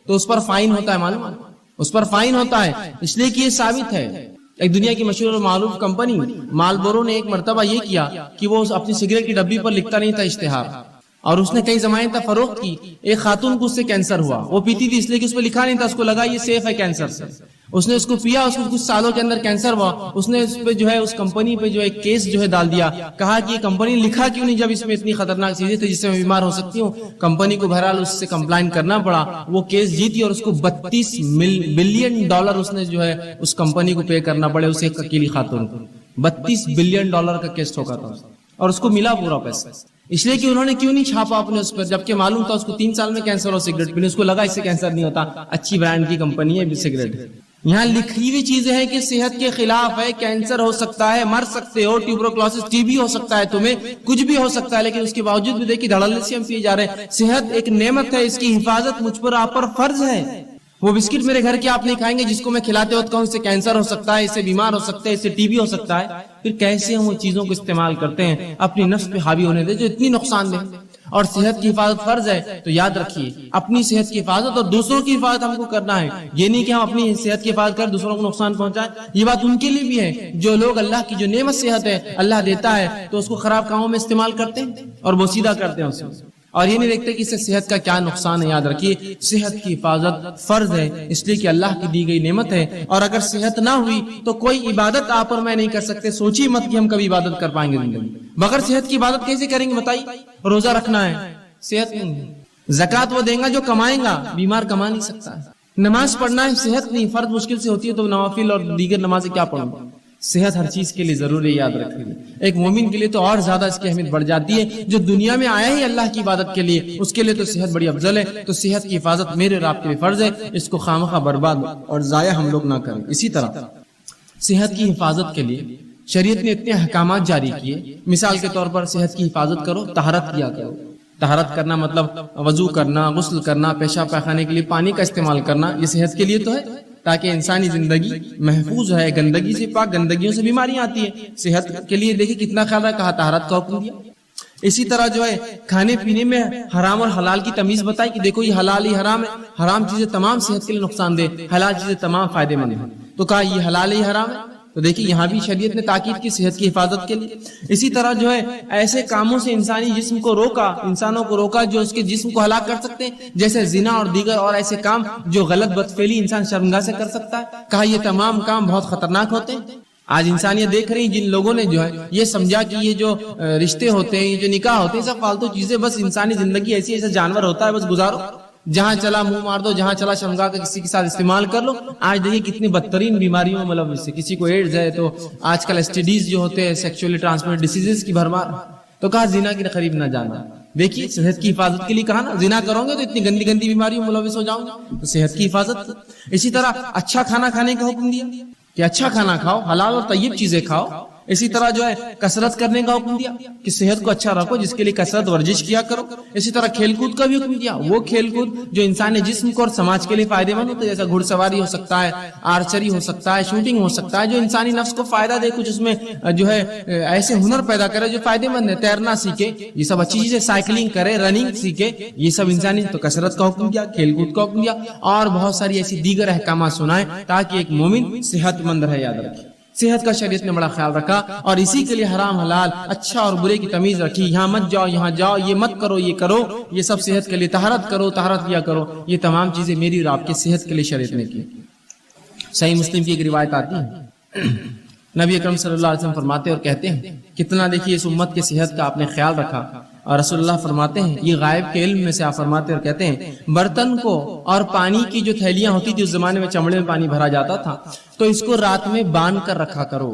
تو اس پر فائن ہوتا ہے، معلوم ہے اس پر فائن ہوتا ہے. اس لیے کہ یہ ثابت ہے. ایک دنیا کی مشہور اور معروف کمپنی مالبورو نے ایک مرتبہ یہ کیا کہ وہ اپنی سگریٹ کی ڈبی پر لکھتا نہیں تھا اشتہار، اور اس نے کئی زمانے تک فروخت کی. ایک خاتون کو اس سے کینسر ہوا، وہ پیتی تھی اس لیے کہ اس پہ لکھا نہیں تھا، اس کو لگا یہ سیف ہے کینسر سے، اس نے اس کو پیا، اس کو کچھ سالوں کے اندر کینسر ہوا. اس نے اس پہ جو ہے اس کمپنی پہ جو ایک کیس جو ہے ڈال دیا، کہا کہ یہ کمپنی لکھا کیوں نہیں جب اس میں اتنی خطرناک چیزیں تھی جس سے میں بیمار ہو سکتی ہوں. کمپنی کو بہرحال اس سے کمپلائن کرنا پڑا، وہ کیس جیتی اور اس کو $32 بلین اس نے جو ہے اس کمپنی کو پے کرنا پڑے، اسے ایک اکیلی خاتون کو $32 بلین کا کیس ٹھوکا تھا اور اس کو ملا پورا پیسہ. اس لیے کہ انہوں نے کیوں نہیں چھاپا اپنے اس پر، جبکہ معلوم تھا اس کو 3 سال میں کینسر ہو سگریٹ پینے، اس کو لگا اس سے کینسر نہیں ہوتا، اچھی برانڈ کی کمپنی ہے سگریٹ. یہاں لکھی ہوئی چیزیں ہیں کہ صحت کے خلاف ہے، کینسر ہو سکتا ہے، مر سکتے ہو، ٹیوبروکلوسس ٹی بی ہو سکتا ہے، تمہیں کچھ بھی ہو سکتا ہے، لیکن اس کے باوجود بھی دیکھیے دھڑلے سے ہم پیے جا رہے ہیں. صحت ایک نعمت ہے، اس کی حفاظت مجھ پر آپ پر فرض ہے. وہ بسکٹ میرے گھر کے آپ نہیں کھائیں گے جس کو میں کھلاتے وقت کہوں اس سے کینسر ہو سکتا ہے، اس سے بیمار ہو سکتا ہے، اس سے ٹی بی ہو سکتا ہے. پھر کیسے ہم ان چیزوں کو استعمال کرتے ہیں اپنی نفس پہ حاوی ہونے دے جو اتنی نقصان دہ. اور صحت کی حفاظت فرض ہے، تو یاد رکھیے اپنی صحت کی حفاظت اور دوسروں کی حفاظت ہم کو کرنا ہے. یہ نہیں کہ ہم اپنی صحت کی حفاظت کر دوسروں کو نقصان پہنچائیں. یہ بات ان کے لیے بھی ہے جو لوگ اللہ کی جو نعمت صحت ہے اللہ دیتا ہے تو اس کو خراب کاموں میں استعمال کرتے ہیں اور بوسیدہ کرتے ہیں اسے، اور یہ نہیں دیکھتے کہ اس سے صحت کا کیا نقصان ہے. یاد رکھیے صحت کی حفاظت فرض ہے، اس لیے کہ اللہ کی دی گئی نعمت ہے، اور اگر صحت نہ ہوئی تو کوئی عبادت آپ اور میں نہیں کر سکتے. سوچیے مت کہ ہم کبھی عبادت کر پائیں گے زندگی میں. بغیر صحت کی عبادت کیسے کریں گے بتائیے؟ روزہ رکھنا ہے، صحت نہیں ہے. زکوٰۃ وہ دیں گا جو کمائیں گا، بیمار کما نہیں سکتا ہے. نماز پڑھنا ہے، صحت نہیں، فرض مشکل سے ہوتی ہے تو نوافل اور دیگر نمازیں کیا پڑھوں گا. صحت ہر چیز کے لیے ضروری ہے، یاد رکھیے. ایک مومن کے لیے تو اور زیادہ اس کی اہمیت بڑھ جاتی ہے، جو دنیا میں آیا ہی اللہ کی عبادت کے لیے، اس کے لیے تو صحت بڑی افضل ہے. تو صحت کی حفاظت میرے اور آپ کے لیے فرض ہے، اس کو خامخواہ برباد اور ضائع ہم لوگ نہ کریں. اسی طرح صحت کی حفاظت کے لیے شریعت نے اتنے احکامات جاری کیے. مثال کے طور پر صحت کی حفاظت کرو، طہارت کیا کرو. طہارت کرنا مطلب وضو کرنا، غسل کرنا، پیشاب پاخانے کے لیے پانی کا استعمال کرنا. یہ صحت کے لیے تو ہے تاکہ انسانی زندگی محفوظ ہے. گندگی سے پاک، گندگیوں سے بیماریاں آتی ہیں. صحت کے لیے دیکھیں کتنا خیال ہے، کہا طہارت کا حکم دیا. اسی طرح جو ہے کھانے پینے میں حرام اور حلال کی تمیز بتائی کہ دیکھو یہ حلال ہی حرام ہے. حرام چیزیں تمام صحت کے لیے نقصان دہ، حلال چیزیں تمام فائدے مند ہیں. تو کہا یہ حلال ہی حرام ہے. تو دیکھیے یہاں بھی شریعت نے تاکید کی صحت کی حفاظت کے لیے. اسی طرح جو ہے ایسے کاموں سے انسانی جسم کو روکا، انسانوں کو روکا جو اس کے جسم کو ہلاک کر سکتے ہیں، جیسے زنا اور دیگر اور ایسے کام جو غلط بدفعلی انسان شرمگاہ سے کر سکتا ہے. کہا یہ تمام کام بہت خطرناک ہوتے ہیں. آج انسانیت دیکھ رہی جن لوگوں نے جو ہے یہ سمجھا کہ یہ جو رشتے ہوتے ہیں، یہ جو نکاح ہوتے ہیں، سب فالتو چیزیں، بس انسانی زندگی ایسی ایسا جانور ہوتا ہے، بس گزارو، جہاں چلا منہ مار دو، جہاں چلا شرمگاہ کا کسی کے ساتھ استعمال کر لو. آج دیکھیے کتنی بدترین بیماریوں میں ملوث ہے. کسی کو ایڈز ہے تو آج کل STDs جو ہوتے ہیں، سیکچولی ٹرانسمیٹڈ ڈیزیزز کی بھرمار. تو کہا زنا کے قریب نہ جانا. دیکھیے صحت کی حفاظت کے لیے کہا نا، زنا کرو گے تو اتنی گندی گندی بیماریوں میں ملوث ہو جاؤں گے. تو صحت کی حفاظت. اسی طرح اچھا کھانا کھانے کا حکم دیا کہ اچھا کھانا کھاؤ، حلال اور طیب چیزیں کھاؤ. اسی طرح جو ہے کثرت کرنے کا حکم دیا کہ صحت کو اچھا رکھو، جس کے لیے کثرت ورزش کیا کرو. اسی طرح کھیل کود کا بھی حکم دیا، وہ کھیل کود جو انسانی جسم کو اور سماج کے لیے فائدے مند ہوتا ہے، جیسا گھڑ سواری ہو سکتا ہے، آرچری ہو سکتا ہے، شوٹنگ ہو سکتا ہے، جو انسانی نفس کو فائدہ دے، کچھ اس میں جو ہے ایسے ہنر پیدا کرے جو فائدے مند ہے. تیرنا سیکھے، یہ سب اچھی چیزیں، سائیکلنگ کرے، رننگ سیکھے، یہ سب انسانی. تو کثرت کا حکم دیا، کھیل کود کا حکم دیا، اور بہت ساری ایسی دیگر احکامات سنائے تاکہ ایک مومن صحت مند رہے. یاد رکھے صحت کا شریعت نے بڑا خیال رکھا، اور اسی کے لیے حرام حلال، اچھا اور برے کی تمیز رکھی. یہاں مت جاؤ، یہاں جاؤ، یہ مت کرو، یہ کرو. یہ سب صحت کے لیے. طہارت کرو، طہارت کیا کرو. یہ تمام چیزیں میری اور آپ کی صحت کے لیے شریعت نے کی. صحیح مسلم کی ایک روایت آتی ہے، نبی اکرم صلی اللہ علیہ وسلم فرماتے اور کہتے ہیں کتنا دیکھیے اس امت کی صحت کا آپ نے خیال رکھا. اور رسول اللہ فرماتے ہیں، یہ غائب کے علم میں سے آپ فرماتے اور کہتے ہیں، برتن کو اور پانی کی جو تھیلیاں ہوتی تھی اس زمانے میں چمڑے میں پانی بھرا جاتا تھا، تو اس کو رات میں باندھ کر رکھا کرو.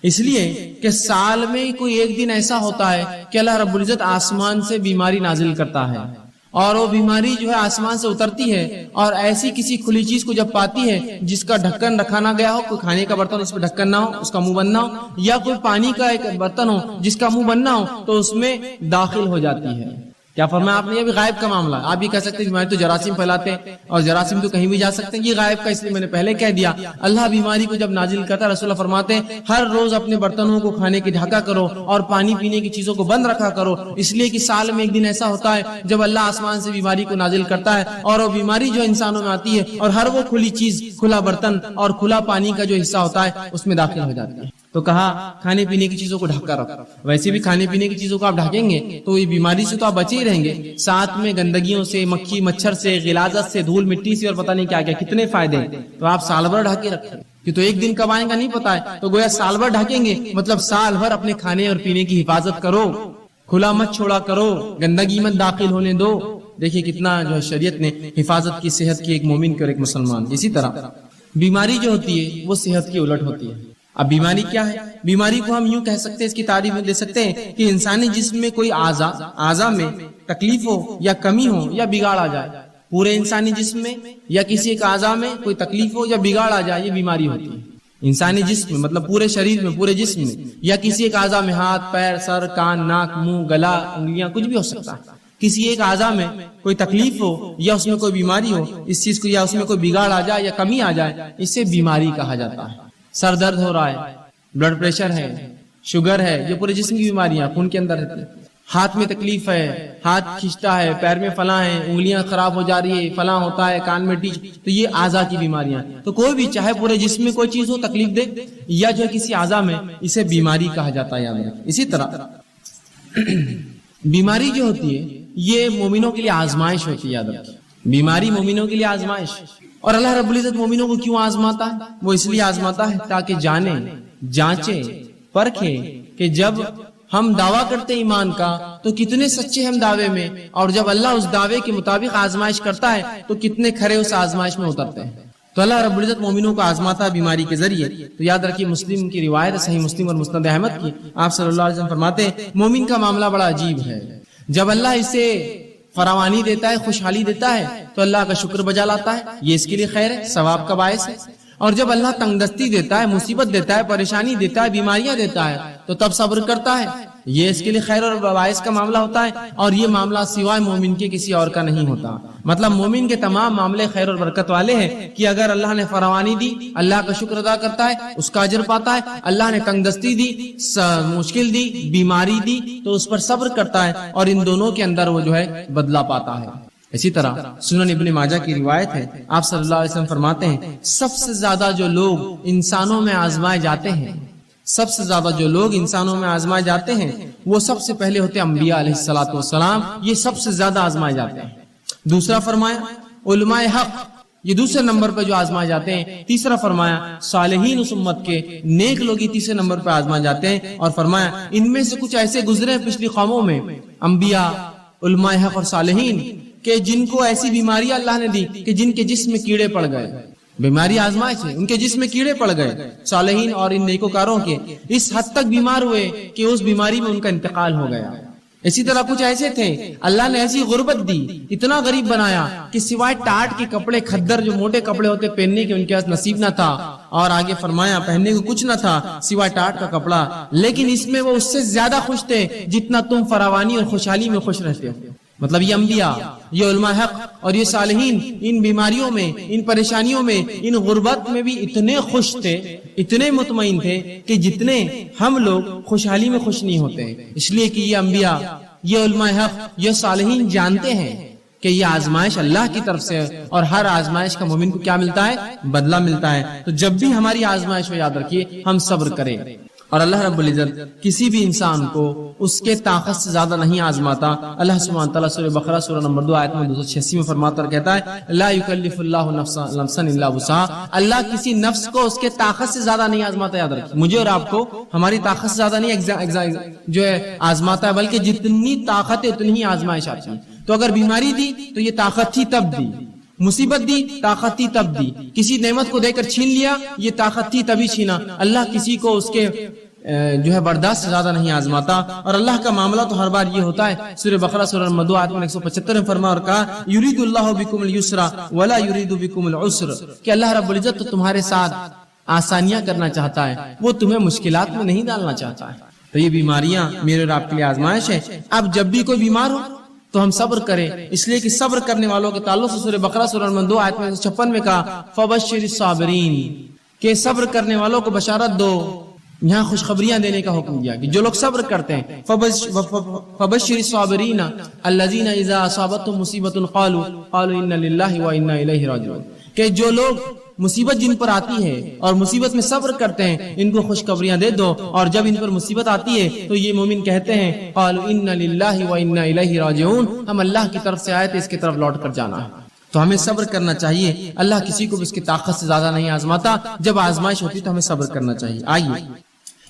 اس لیے کہ سال میں کوئی ایک دن ایسا ہوتا ہے کہ اللہ رب العزت آسمان سے بیماری نازل کرتا ہے، اور وہ بیماری جو ہے آسمان سے اترتی ہے، اور ایسی کسی کھلی چیز کو جب پاتی ہے جس کا ڈھکن رکھا نہ گیا ہو، کوئی کھانے کا برتن اس پہ ڈھکن نہ ہو، اس کا منہ بند نہ ہو، یا کوئی پانی کا ایک برتن ہو جس کا منہ بند نہ ہو، تو اس میں داخل ہو جاتی ہے. کیا فرمایا آپ نے؟ یہ بھی غائب کا معاملہ. آپ بھی کہہ سکتے ہیں بیماری تو جراثیم پھیلاتے ہیں، اور جراثیم تو کہیں بھی جا سکتے ہیں. یہ غائب کا اس لیے میں نے پہلے کہہ دیا. اللہ بیماری کو جب نازل کرتا ہے، رسول اللہ فرماتے ہیں ہر روز اپنے برتنوں کو کھانے کی ڈھکا کرو اور پانی پینے کی چیزوں کو بند رکھا کرو. اس لیے کہ سال میں ایک دن ایسا ہوتا ہے جب اللہ آسمان سے بیماری کو نازل کرتا ہے، اور وہ بیماری جو انسانوں میں آتی ہے، اور ہر وہ کھلی چیز، کھلا برتن اور کھلا پانی کا جو حصہ ہوتا ہے اس میں داخل ہو جاتی ہے. تو کہا کھانے پینے کی چیزوں کو ڈھک کر رکھو. ویسے بھی کھانے پینے کی چیزوں کو آپ ڈھکیں گے تو یہ بیماری سے تو آپ بچے ہی رہیں گے، ساتھ میں گندگیوں سے، مکھی مچھر سے، غلاظت سے، دھول مٹی سے، اور پتہ نہیں کیا کیا کتنے فائدے ہیں. تو آپ سال بھر ڈھکے رکھیں، کہ تو ایک دن کب آئیں گا نہیں پتا ہے، تو گویا سال بھر ڈھکیں گے، مطلب سال بھر اپنے کھانے اور پینے کی حفاظت کرو، کھلا مت چھوڑا کرو، گندگی مت داخل ہونے دو. دیکھیے کتنا جو ہے شریعت نے حفاظت کی صحت کی ایک مومن کی اور ایک مسلمان. اسی طرح بیماری جو ہوتی ہے وہ صحت کی الٹ ہوتی ہے. اب بیماری کیا ہے؟ بیماری کو ہم یوں کہہ سکتے ہیں، اس کی تعریف میں دے سکتے ہیں کہ انسانی جسم میں کوئی اعضاء میں تکلیف ہو یا کمی ہو یا بگاڑ آ جائے. پورے انسانی جسم میں یا کسی ایک اعضاء میں کوئی تکلیف ہو یا بگاڑ آ جائے، یہ بیماری ہوتی ہے. انسانی جسم میں مطلب پورے شریر میں، پورے جسم میں، یا کسی ایک اعضاء میں، ہاتھ، پیر، سر، کان، ناک، منہ، گلا، انگلیاں، کچھ بھی ہو سکتا ہے. کسی ایک اعضا میں کوئی تکلیف ہو یا اس میں کوئی بیماری ہو، اس چیز کو یا اس میں کوئی بگاڑ آ جائے یا کمی آ جائے، اسے بیماری کہا جاتا ہے۔ سر درد ہو رہا ہے، بلڈ پریشر ہے، شوگر ہے، یہ پورے جسم کی بیماریاں خون کے اندر رہتی ہیں۔ ہاتھ میں تکلیف ہے، ہاتھ کھینچتا ہے، پیر میں فلاں ہے، انگلیاں خراب ہو جا رہی ہے، فلاں ہوتا ہے، کان میں ٹیچ، تو یہ اعضا کی بیماریاں۔ تو کوئی بھی چاہے پورے جسم میں کوئی چیز ہو تکلیف دے یا جو ہے کسی اعضا میں، اسے بیماری کہا جاتا ہے، یاد رکھیں۔ اسی طرح بیماری جو ہوتی ہے یہ مومنوں کے لیے آزمائش ہوتی ہے، یاد رکھیں۔ بیماری مومنوں کے لیے آزمائش، اور اللہ رب العزت مومنوں کو کیوں آزماتا ہے؟ وہ اس لیے آزماتا ہے تاکہ جانے، جانچے، پرکھے کہ جب ہم دعویٰ کرتے ایمان کا تو کتنے سچے ہم دعوے میں، اور جب اللہ اس دعوے کے مطابق آزمائش کرتا ہے تو کتنے کھرے اس آزمائش میں اترتے ہیں۔ تو اللہ رب العزت مومنوں کو آزماتا ہے بیماری کے ذریعے۔ تو یاد رکھیے مسلم کی روایت، صحیح مسلم اور مسند احمد کی، آپ صلی اللہ علیہ وسلم فرماتے ہیں مومن کا معاملہ بڑا عجیب ہے، جب اللہ اسے فراوانی دیتا ہے، خوشحالی دیتا ہے تو اللہ کا شکر بجا لاتا ہے، یہ اس کے لیے خیر ہے، ثواب کا باعث ہے۔ اور جب اللہ تنگ دستی دیتا ہے، مصیبت دیتا ہے، پریشانی دیتا ہے، بیماریاں دیتا ہے تو تب صبر کرتا ہے، یہ اس کے لیے خیر اور باعث کا معاملہ ہوتا ہے۔ اور یہ معاملہ سوائے مومن کے کسی اور کا نہیں ہوتا۔ مطلب مومن کے تمام معاملے خیر اور برکت والے ہیں کہ اگر اللہ نے فراوانی دی اللہ کا شکر ادا کرتا ہے، اس کا اجر پاتا ہے۔ اللہ نے تنگ دستی دی، مشکل دی، بیماری دی تو اس پر صبر کرتا ہے، اور ان دونوں کے اندر وہ جو ہے بدلہ پاتا ہے۔ اسی طرح سنن ابن ماجہ کی روایت ہے، آپ صلی اللہ علیہ وسلم فرماتے ہیں سب سے زیادہ جو لوگ انسانوں میں آزمائے جاتے ہیں، سب سے زیادہ جو لوگ انسانوں میں آزمائے جاتے ہیں وہ سب سے پہلے ہوتے ہیں انبیاء علیہ الصلوۃ والسلام، یہ سب سے زیادہ آزمائے جاتے ہیں۔ دوسرا فرمایا علماء حق، یہ دوسرے نمبر پہ جو آزمائے جاتے ہیں۔ تیسرا فرمایا صالحین اس امت کے نیک لوگ تیسرے نمبر پہ آزمائے جاتے ہیں، اور فرمایا ان میں سے کچھ ایسے گزرے پچھلی قوموں میں، انبیاء، علماء حق اور صالحین، کہ جن کو ایسی بیماریاں اللہ نے دی کہ جن کے جسم میں کیڑے پڑ گئے، بیماری آزمائش ہے، ان کے جسم میں کیڑے پڑ گئے، صالحین اور ان نیکوکاروں کے اس حد تک بیمار ہوئے کہ اس بیماری میں ان کا انتقال ہو گیا۔ اسی طرح کچھ ایسے تھے اللہ نے ایسی غربت دی، اتنا غریب بنایا کہ سوائے ٹاٹ کے کپڑے، کھدر جو موٹے کپڑے ہوتے پہننے کے ان کے پاس نصیب نہ تھا، اور آگے فرمایا پہننے کو کچھ نہ تھا سوائے ٹاٹ کا کپڑا، لیکن اس میں وہ اس سے زیادہ خوش تھے جتنا تم فراوانی اور خوشحالی میں خوش رہتے ہو۔ مطلب یہ انبیاء، یہ علماء حق اور یہ صالحین ان بیماریوں میں، ان پریشانیوں میں، ان غربت میں بھی اتنے خوش تھے، اتنے مطمئن تھے کہ جتنے ہم لوگ خوشحالی میں خوش نہیں ہوتے، اس لیے کہ یہ انبیاء، یہ علماء حق، یہ صالحین جانتے ہیں کہ یہ آزمائش اللہ کی طرف سے ہے، اور ہر آزمائش کا مومن کو کیا ملتا ہے؟ بدلہ ملتا ہے۔ تو جب بھی ہماری آزمائش ہو یاد رکھیے ہم صبر کریں، اور اللہ رب العزت کسی بھی انسان کو اس کے طاقت سے زیادہ نہیں آزماتا۔ اللہ سبحانہ تعالیٰ سورہ بقرہ سورہ نمبر 2 آیت نمبر 286 میں فرماتا اور کہتا ہے لا یکلف اللہ نفسا الا وسعها، اللہ کسی نفس کو اس کے طاقت سے زیادہ نہیں آزماتا۔ یاد رکھیں مجھے اور آپ کو ہماری طاقت سے زیادہ نہیں جو ہے آزماتا ہے، بلکہ جتنی طاقت ہے اتنی ہی آزمائش آتی ہے۔ تو اگر بیماری دی تو یہ طاقت تھی تب دی، مصیبت دی طاقت تھی تب دی، کسی نعمت کو دے کر چھین لیا یہ طاقت تھی تبھی چھینا۔ اللہ کسی کو اس کے جو ہے برداشت سے زیادہ نہیں آزماتا، اور اللہ کا معاملہ تو ہر بار یہ ہوتا ہے۔ سورہ بقرہ سورہ نمبر 2 آیت 175 میں فرمایا اور کہا یرید اللہ بکم اليسر ولا یرید بکم العسر، کہ اللہ رب العزت تو تمہارے ساتھ آسانیاں کرنا چاہتا ہے، وہ تمہیں مشکلات میں نہیں ڈالنا چاہتا ہے۔ تو یہ بیماریاں میرے اور آپ کے لیے آزمائش ہے۔ اب جب بھی کوئی بیمار ہو تو ہم صبر کریں، اس لیے کہ صبر کرنے والوں کے تعلق سے سورہ بقرہ سورہ نمبر 2 آیت 156 میں کہا فبشر الصابرین، کہ صبر کرنے والوں کو بشارت دو۔ یہاں خوشخبریاں دینے کا حکم دیا کہ جو لوگ صبر کرتے ہیں فبشر الصابرین الذین اذا اصابتهم مصیبۃ قالوا انا للہ وانا الیہ راجعون، کہ جو لوگ مصیبت جن پر آتی ہے اور مصیبت میں صبر کرتے ہیں ان کو خوشخبریاں دے دو، اور جب ان پر مصیبت آتی ہے تو یہ مومن کہتے ہیں قالوا انا للہ وانا الیہ راجعون، ہم اللہ کی طرف سے آئے تھے، اس کی طرف لوٹ کر جانا ہے۔ تو ہمیں صبر کرنا چاہیے، اللہ کسی کو بھی اس کی طاقت سے زیادہ نہیں آزماتا، جب آزمائش ہوتی تو ہمیں صبر کرنا چاہیے۔ آئیے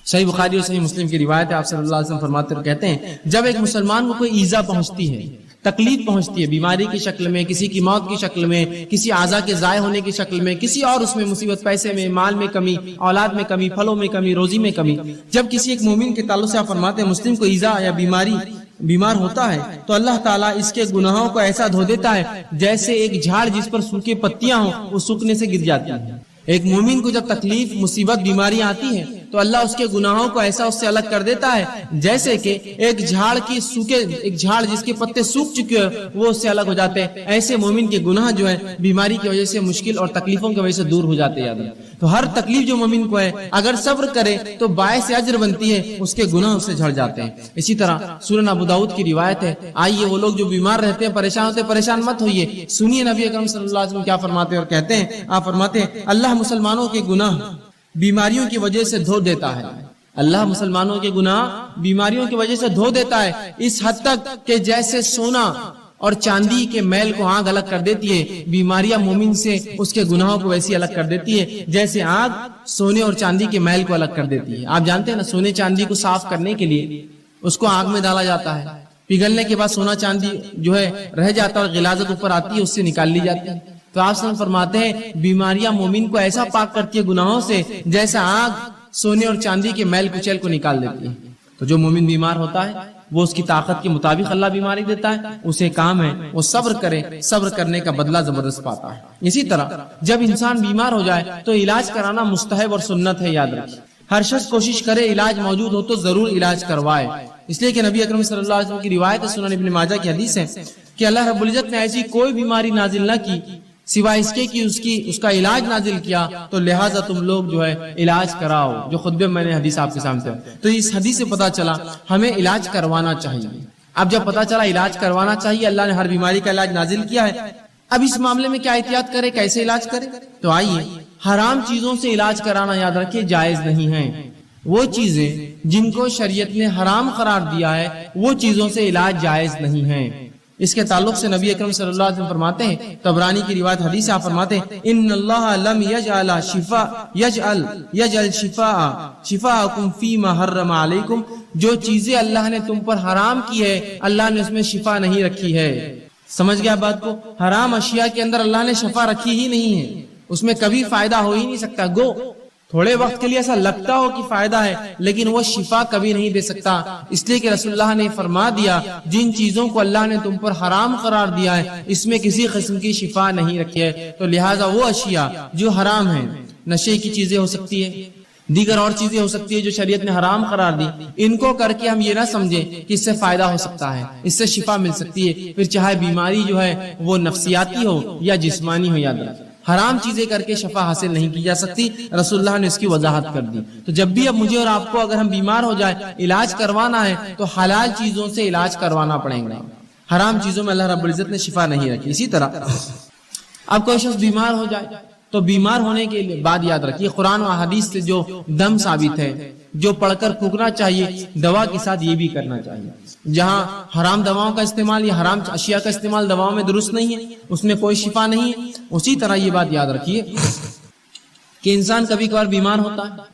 صحیح بخاری اور صحیح مسلم کی روایت ہے، آپ صلی اللہ علیہ وسلم فرماتے اور کہتے ہیں جب ایک مسلمان کو کوئی ایذا پہنچتی ہے، تکلیف پہنچتی ہے، بیماری کی شکل میں، کسی کی موت کی شکل میں، کسی اعضاء کے ضائع ہونے کی شکل میں، کسی اور اس میں مصیبت، پیسے میں، مال میں کمی، اولاد میں کمی، پھلوں میں کمی، روزی میں کمی، جب کسی ایک مومن کے تعلق سے آپ فرماتے ہیں مسلم کو ایذا یا بیمار ہوتا ہے تو اللہ تعالیٰ اس کے گناہوں کو ایسا دھو دیتا ہے جیسے ایک جھاڑ جس پر سوکھی پتیاں ہوں وہ سوکھنے سے گر جاتی ہیں۔ ایک مومن کو جب تکلیف، مصیبت، بیماری آتی ہے تو اللہ اس کے گناہوں کو ایسا اس سے الگ کر دیتا ہے جیسے کہ ایک جھاڑ جس کے پتے سوکھ چکے ہیں وہ اس سے الگ ہو جاتے ہیں. ایسے مومن کے گناہ جو ہے بیماری کی وجہ سے، مشکل اور تکلیفوں کی وجہ سے دور ہو جاتے ہیں. تو ہر تکلیف جو مومن کو ہے اگر صبر کرے تو باعث اجر بنتی ہے، اس کے گناہ اس سے جھڑ جاتے ہیں. اسی طرح سنن ابو داؤد کی روایت ہے، آئیے وہ لوگ جو بیمار رہتے ہیں، پریشان ہوتے ہیں، پریشان مت ہوئیے. سنیے نبی اکرم صلی اللہ علیہ وسلم کیا فرماتے ہیں اور کہتے ہیں. آپ فرماتے ہیں اللہ مسلمانوں کے گناہ بیماریوں کی وجہ سے دھو دیتا ہے. اللہ مسلمانوں کے گناہ بیماریوں کی وجہ سے دھو دیتا ہے، اس حد تک کہ جیسے سونا اور چاندی کے میل کو آگ الگ کر دیتی ہے، بیماریاں مومن سے اس کے گناہوں کو ویسی الگ کر دیتی ہے جیسے آگ سونے اور چاندی کے میل کو الگ کر دیتی ہے. آپ جانتے ہیں نا، سونے چاندی کو صاف کرنے کے لیے اس کو آگ میں ڈالا جاتا ہے، پگھلنے کے بعد سونا چاندی جو ہے رہ جاتا ہے اور غلاظت اوپر آتی ہے، اس سے نکال لی جاتی ہے. تو آپ سن فرماتے ہیں بیماریاں مومن کو ایسا پاک کرتی ہے گناہوں سے جیسا آگ سونے اور چاندی کے میل کچیل کو نکال دیتی ہے. تو جو مومن بیمار ہوتا ہے وہ اس کی طاقت کے مطابق اللہ بیماری دیتا ہے، اسے کام ہے وہ صبر کرے، صبر کرنے کا بدلہ زبردست پاتا ہے. اسی طرح جب انسان بیمار ہو جائے تو علاج کرانا مستحب اور سنت ہے. یاد رکھیں ہر شخص کوشش کرے علاج موجود ہو تو ضرور علاج کروائے، اس لیے کہ نبی اکرم صلی اللہ علیہ وسلم کی روایت سنن ابن ماجہ کی حدیث ہے کہ اللہ رب العزت نے ایسی کوئی بیماری نازل نہ کی سوائے اس کے کہ اس کا علاج نازل کیا، تو لہٰذا تم لوگ جو ہے علاج کراؤ. جو خطبے میں نے حدیث آپ کے سامنے، تو اس حدیث سے پتا چلا ہمیں علاج کروانا چاہیے. اب جب پتا چلا علاج کروانا چاہیے، اللہ نے ہر بیماری کا علاج نازل کیا ہے، اب اس معاملے میں کیا احتیاط کرے، کیسے علاج کرے؟ تو آئیے حرام چیزوں سے علاج کرانا یاد رکھے جائز نہیں ہے. وہ چیزیں جن کو شریعت نے حرام قرار دیا ہے وہ چیزوں سے علاج جائز نہیں ہے. اس کے تعلق سے نبی اکرم صلی اللہ علیہ وسلم فرماتے ہیں، طبرانی کی روایت حدیث آپ فرماتے ہیں ان اللہ لم یجعل شفاءکم فیما حرم علیکم. جو چیزیں اللہ نے تم پر حرام کی ہے اللہ نے اس میں شفا نہیں رکھی ہے. سمجھ گیا بات کو؟ حرام اشیاء کے اندر اللہ نے شفا رکھی ہی نہیں ہے، اس میں کبھی فائدہ ہو ہی نہیں سکتا. گو تھوڑے وقت کے لیے ایسا لگتا ہو کہ فائدہ ہے لیکن وہ شفا کبھی نہیں دے سکتا. اس لیے کہ رسول اللہ نے فرما دیا جن چیزوں کو اللہ نے تم پر حرام قرار دیا ہے اس میں کسی قسم کی شفا نہیں رکھی ہے. تو لہٰذا وہ اشیاء جو حرام ہیں، نشے کی چیزیں ہو سکتی ہے، دیگر اور چیزیں ہو سکتی ہے جو شریعت نے حرام قرار دی، ان کو کر کے ہم یہ نہ سمجھیں کہ اس سے فائدہ ہو سکتا ہے، اس سے شفا مل سکتی ہے، پھر چاہے بیماری جو ہے وہ نفسیاتی ہو یا جسمانی ہو. یاد رکھیں حرام چیزیں کر کے شفا حاصل نہیں کی جا سکتی، رسول اللہ نے اس کی وضاحت کر دی. تو جب بھی اب مجھے اور آپ کو اگر ہم بیمار ہو جائے علاج کروانا ہے تو حلال چیزوں سے علاج کروانا پڑے گا، حرام چیزوں میں اللہ رب العزت نے شفا نہیں رکھی. اسی طرح اب کوئی شخص بیمار ہو جائے تو بیمار ہونے کے بعد یاد رکھیے قرآن و حدیث سے جو دم ثابت ہے، جو پڑھ کر پھونکنا چاہیے، دوا کے ساتھ یہ بھی کرنا چاہیے. جہاں حرام دواؤں کا استعمال یا حرام اشیاء کا استعمال دواؤں میں درست نہیں ہے، اس میں کوئی شفا نہیں ہے. اسی طرح یہ بات یاد رکھیے کہ انسان کبھی کبھار بیمار ہوتا ہے،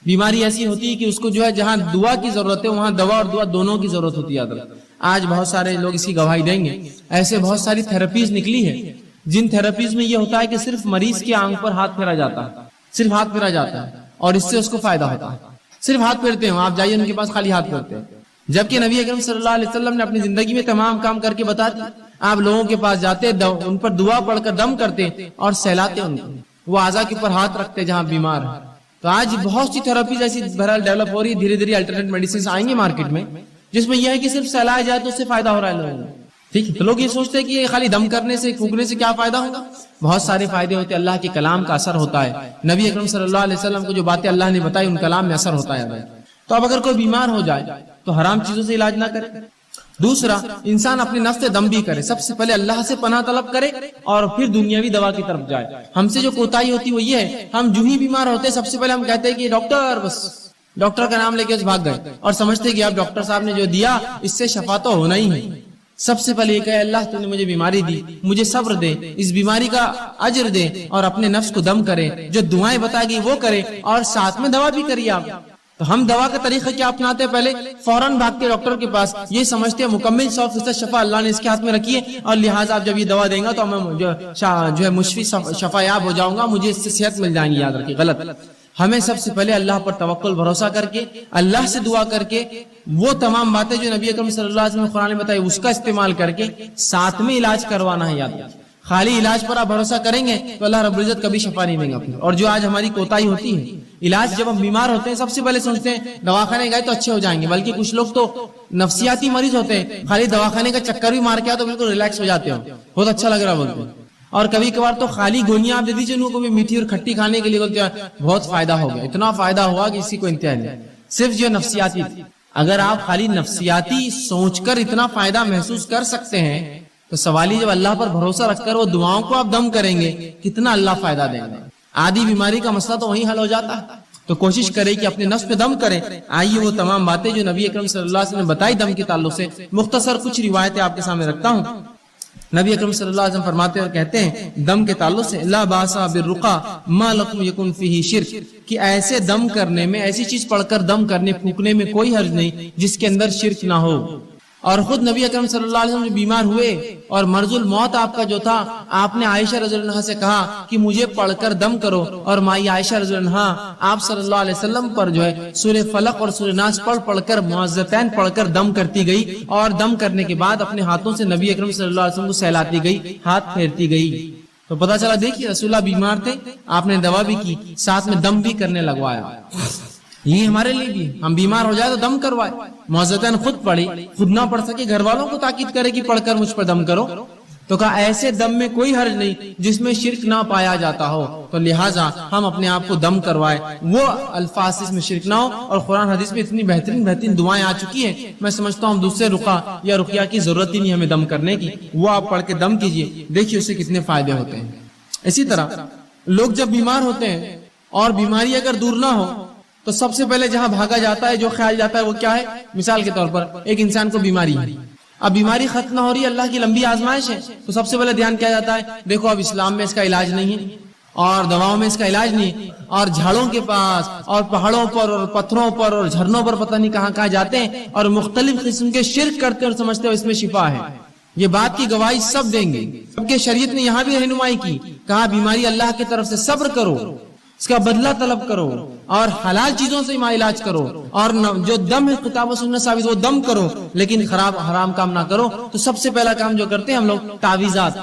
بیماری ایسی ہوتی ہے کہ اس کو جو ہے جہاں دعا کی ضرورت ہے وہاں دوا اور دعا دونوں کی ضرورت ہوتی ہے. یاد رکھیں آج بہت سارے لوگ اس کی گواہی دیں گے، ایسے بہت ساری تھراپیز نکلی ہے جن تھراپیز میں یہ ہوتا ہے کہ صرف مریض کی آنکھ پر ہاتھ پھیرا جاتا ہے، صرف ہاتھ پھیرا جاتا ہے اور اس سے اس کو فائدہ ہوتا ہے. صرف ہاتھ پھیرتے ہیں، آپ جائیے ان کے پاس خالی ہاتھ پھیرتے ہیں، جبکہ نبی اکرم صلی اللہ علیہ وسلم نے اپنی زندگی میں تمام کام کر کے بتا دیا. آپ لوگوں کے پاس جاتے، ان پر دعا پڑھ کر دم کرتے اور سہلاتے ان کو، وہ اعضاء کے اوپر ہاتھ رکھتے جہاں بیمار ہے. تو آج بہت سی تھراپیز ایسی بہرحال ڈیولپ ہو رہی ہے، دھیرے دھیرے الٹرنیٹ میڈیسنز آئیں گے مارکیٹ میں جس میں یہ ہے کہ صرف سہلایا جائے تو اس سے فائدہ ہو رہا ہے لوگوں کو. ٹھیک ہے، تو لوگ یہ سوچتے ہیں کہ یہ خالی دم کرنے سے پھونکنے سے کیا فائدہ ہوگا. بہت سارے فائدے ہوتے ہیں، اللہ کے کلام کا اثر ہوتا ہے، نبی اکرم صلی اللہ علیہ وسلم کو جو باتیں اللہ نے بتائی ان کلام میں اثر ہوتا ہے. تو اب اگر کوئی بیمار ہو جائے تو حرام چیزوں سے علاج نہ کرے. دوسرا، انسان اپنے نفس سے دم بھی کرے، سب سے پہلے اللہ سے پناہ طلب کرے اور پھر دنیاوی دوا کی طرف جائے. ہم سے جو کوتاہی ہوتی وہ یہ ہے، ہم جو ہی بیمار ہوتے سب سے پہلے ہم کہتے ہیں کہ ڈاکٹر، بس ڈاکٹر کا نام لے کے بھاگ گئے اور سمجھتے کہ اب ڈاکٹر صاحب نے جو دیا اس سے شفا تو ہونا ہی ہے. سب سے پہلے یہ کہے اللہ تو نے مجھے بیماری دی، مجھے صبر دے، اس بیماری کا اجر دے، اور اپنے نفس کو دم کرے، جو دعائیں بتائے گی وہ کرے اور ساتھ میں دوا بھی کریے. آپ تو ہم دوا کا طریقہ کیا اپناتے ہیں؟ پہلے فوراً بھاگتے ڈاکٹر کے پاس، یہ سمجھتے ہیں مکمل 100% شفا اللہ نے اس کے ہاتھ میں رکھی ہے اور لہٰذا آپ جب یہ دوا دیں گا تو میں جو ہے مشفی شفا یاب ہو جاؤں گا، مجھے اس سے صحت مل جائیں گی. یاد رکھیے غلط. ہمیں سب سے پہلے اللہ پر توکل بھروسہ کر کے، اللہ سے دعا کر کے، وہ تمام باتیں جو نبی اکرم صلی اللہ علیہ وسلم نے قرآن میں بتائی اس کا استعمال کر کے ساتھ میں علاج کروانا ہے. یاد رکھیے خالی علاج پر آپ بھروسہ کریں گے تو اللہ رب العزت کبھی شفا نہیں دیں گا اپنی. اور جو آج ہماری کوتاہی ہوتی ہے، علاج جب ہم بیمار ہوتے ہیں سب سے پہلے سوچتے ہیں دواخانے گئے تو اچھے ہو جائیں گے، بلکہ کچھ لوگ تو نفسیاتی مریض ہوتے ہیں، خالی دواخانے کا چکر بھی مار کے آئے تو بالکل ریلیکس ہو جاتے ہو، بہت اچھا لگ رہا بولتے ہیں. اور کبھی کبھار تو خالی گولیاں آپ دے دیجیے ان کو بھی میٹھی اور کھٹی کھانے کے لیے، بولتے ہیں بہت فائدہ ہو گیا، اتنا فائدہ ہوا کہ اسی کو انتہا نہیں. صرف جو نفسیاتی، اگر آپ خالی نفسیاتی سوچ کر اتنا فائدہ محسوس کر سکتے ہیں تو سوال ہی جب اللہ پر بھروسہ رکھ کر وہ دعاؤں کو آپ دم کریں گے کتنا اللہ فائدہ دیں گے. آدھی بیماری کا مسئلہ تو وہیں حل ہو جاتا ہے. تو کوشش کریں کہ اپنے نفس پہ دم کریں. آئیے وہ تمام باتیں جو نبی اکرم صلی اللہ علیہ وسلم نے بتائی دم کے تعلق سے، مختصر کچھ روایتیں آپ کے سامنے رکھتا ہوں. نبی اکرم صلی اللہ علیہ وسلم فرماتے اور کہتے ہیں دم کے تعلق سے لا باسا بالرقا ما لکم یکن فیہ شرک، کہ ایسے دم کرنے میں، ایسی چیز پڑھ کر دم کرنے پھونکنے میں کوئی حرج نہیں جس کے اندر شرک نہ ہو. اور خود نبی اکرم صلی اللہ علیہ وسلم جو بیمار ہوئے اور مرض الموت آپ کا جو تھا، آپ نے عائشہ رضی اللہ عنہا سے کہا کہ مجھے پڑھ کر دم کرو، اور مائی عائشہ رضی اللہ عنہا آپ صلی اللہ علیہ وسلم پر جو ہے سورہ فلق اور سورہ ناس پڑھ کر معوذتین پڑھ کر دم کرتی گئی، اور دم کرنے کے بعد اپنے ہاتھوں سے نبی اکرم صلی اللہ علیہ وسلم کو سہلاتی گئی، ہاتھ پھیرتی گئی. تو پتہ چلا دیکھیے رسول اللہ بیمار تھے، آپ نے دوا بھی کی، ساتھ میں دم بھی کرنے لگوایا. یہ ہمارے لیے بھی، ہم بیمار ہو جائے تو دم کروائے. معوذتین خود پڑھی، خود نہ پڑھ سکے گھر والوں کو تاکید کرے کہ پڑھ کر مجھ پر دم کرو. تو کہا ایسے دم میں کوئی حرج نہیں جس میں شرک نہ پایا جاتا ہو، تو لہٰذا ہم اپنے آپ کو دم کروائے. وہ الفاظ اس میں شرک نہ ہو. اور قرآن حدیث میں اتنی بہترین دعائیں آ چکی ہیں، میں سمجھتا ہوں دوسرے رقیہ یا رقیہ کی ضرورت ہی نہیں ہمیں دم کرنے کی. وہ آپ پڑھ کے دم کیجئے، دیکھیے اس سے کتنے فائدے ہوتے ہیں. اسی طرح لوگ جب بیمار ہوتے ہیں اور بیماری اگر دور نہ ہو تو سب سے پہلے جہاں بھاگا جاتا ہے، جو خیال جاتا ہے وہ کیا ہے؟ مثال کے طور پر ایک انسان کو بیماری ہے، اب بیماری ختم نہ ہو رہی ہے، اللہ کی لمبی آزمائش ہے، تو سب سے پہلے دھیان کیا جاتا ہے؟ دیکھو اب اسلام میں اس کا علاج نہیں ہے، اور دواؤں میں اس کا علاج نہیں، اور جھاڑوں کے پاس اور پہاڑوں پر اور پتھروں پر اور جھرنوں پر پتہ نہیں کہاں کہاں جاتے ہیں اور مختلف قسم کے شرک کرتے اور سمجھتے ہو اس میں شفا ہے. یہ بات کی گواہی سب دیں گے، سب کے شریعت نے یہاں بھی رہنمائی کی، کہا بیماری اللہ کی طرف سے صبر کرو، اس کا بدلہ طلب کرو، اور حلال چیزوں سے علاج کرو، اور جو دم ہے کتاب و سنت ثابت وہ دم کرو، لیکن حرام کام نہ کرو. تو سب سے پہلا کام جو کرتے ہیں ہم لوگ تعویذات،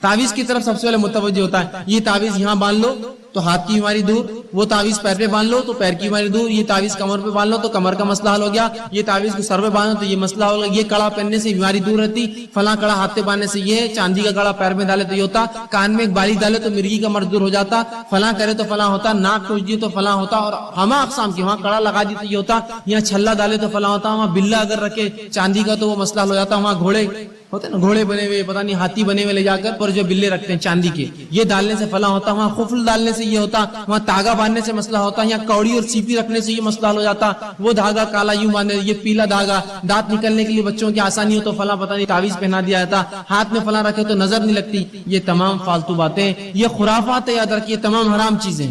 تعویذ کی طرف سب سے پہلے متوجہ ہوتا ہے. یہ تعویذ یہاں باندھ لو تو ہاتھ کی بیماری دور، وہ تعویذ پیر پہ باندھ لو تو پیر کی بیماری دور، یہ تعویذ کمر پہ باندھ لو تو کمر کا مسئلہ حل ہو گیا، یہ تعویذ کو سر پہ باندھو تو یہ مسئلہ ہو گیا، یہ کڑا پہننے سے بیماری دور رہتی، فلاں کڑا ہاتھ پہ باندھنے سے یہ، چاندی کا کڑا پیر میں ڈالے تو یہ ہوتا، کان میں ایک بالی ڈالے تو مرغی کا مرض دور ہو جاتا، فلاں کرے تو فلاں ہوتا، ناک ٹوچ دی تو فلاں ہوتا، اور ہما اقسام کی، وہاں کڑا لگا دی تو یہ ہوتا، یہاں چھلا ڈالے تو فلاں ہوتا، وہاں بلا اگر رکھے چاندی کا تو وہ مسئلہ حل ہو جاتا، وہاں گھوڑے ہوتے نا، گھوڑے بنے ہوئے پتہ نہیں ہاتھی بنے ہوئے لے جا کر پر جو بلے رکھتے ہیں چاندی کے، یہ ڈالنے سے فلاں ہوتا، وہاں خفل ڈالنے سے یہ ہوتا، وہاں تاگا باندھنے سے مسئلہ ہوتا، یا کوڑی اور سیپی رکھنے سے یہ مسئلہ حل ہو جاتا، وہ دھاگا کالا یوں باندھنے، یہ پیلا دھاگا، دانت نکلنے کے لیے بچوں کی آسانی ہو تو فلاں پتہ نہیں تعویذ پہنا دیا جاتا، ہاتھ میں فلاں رکھے تو نظر نہیں لگتی. یہ تمام فالتو باتیں، یہ خرافات، یاد رکھیے تمام حرام چیزیں.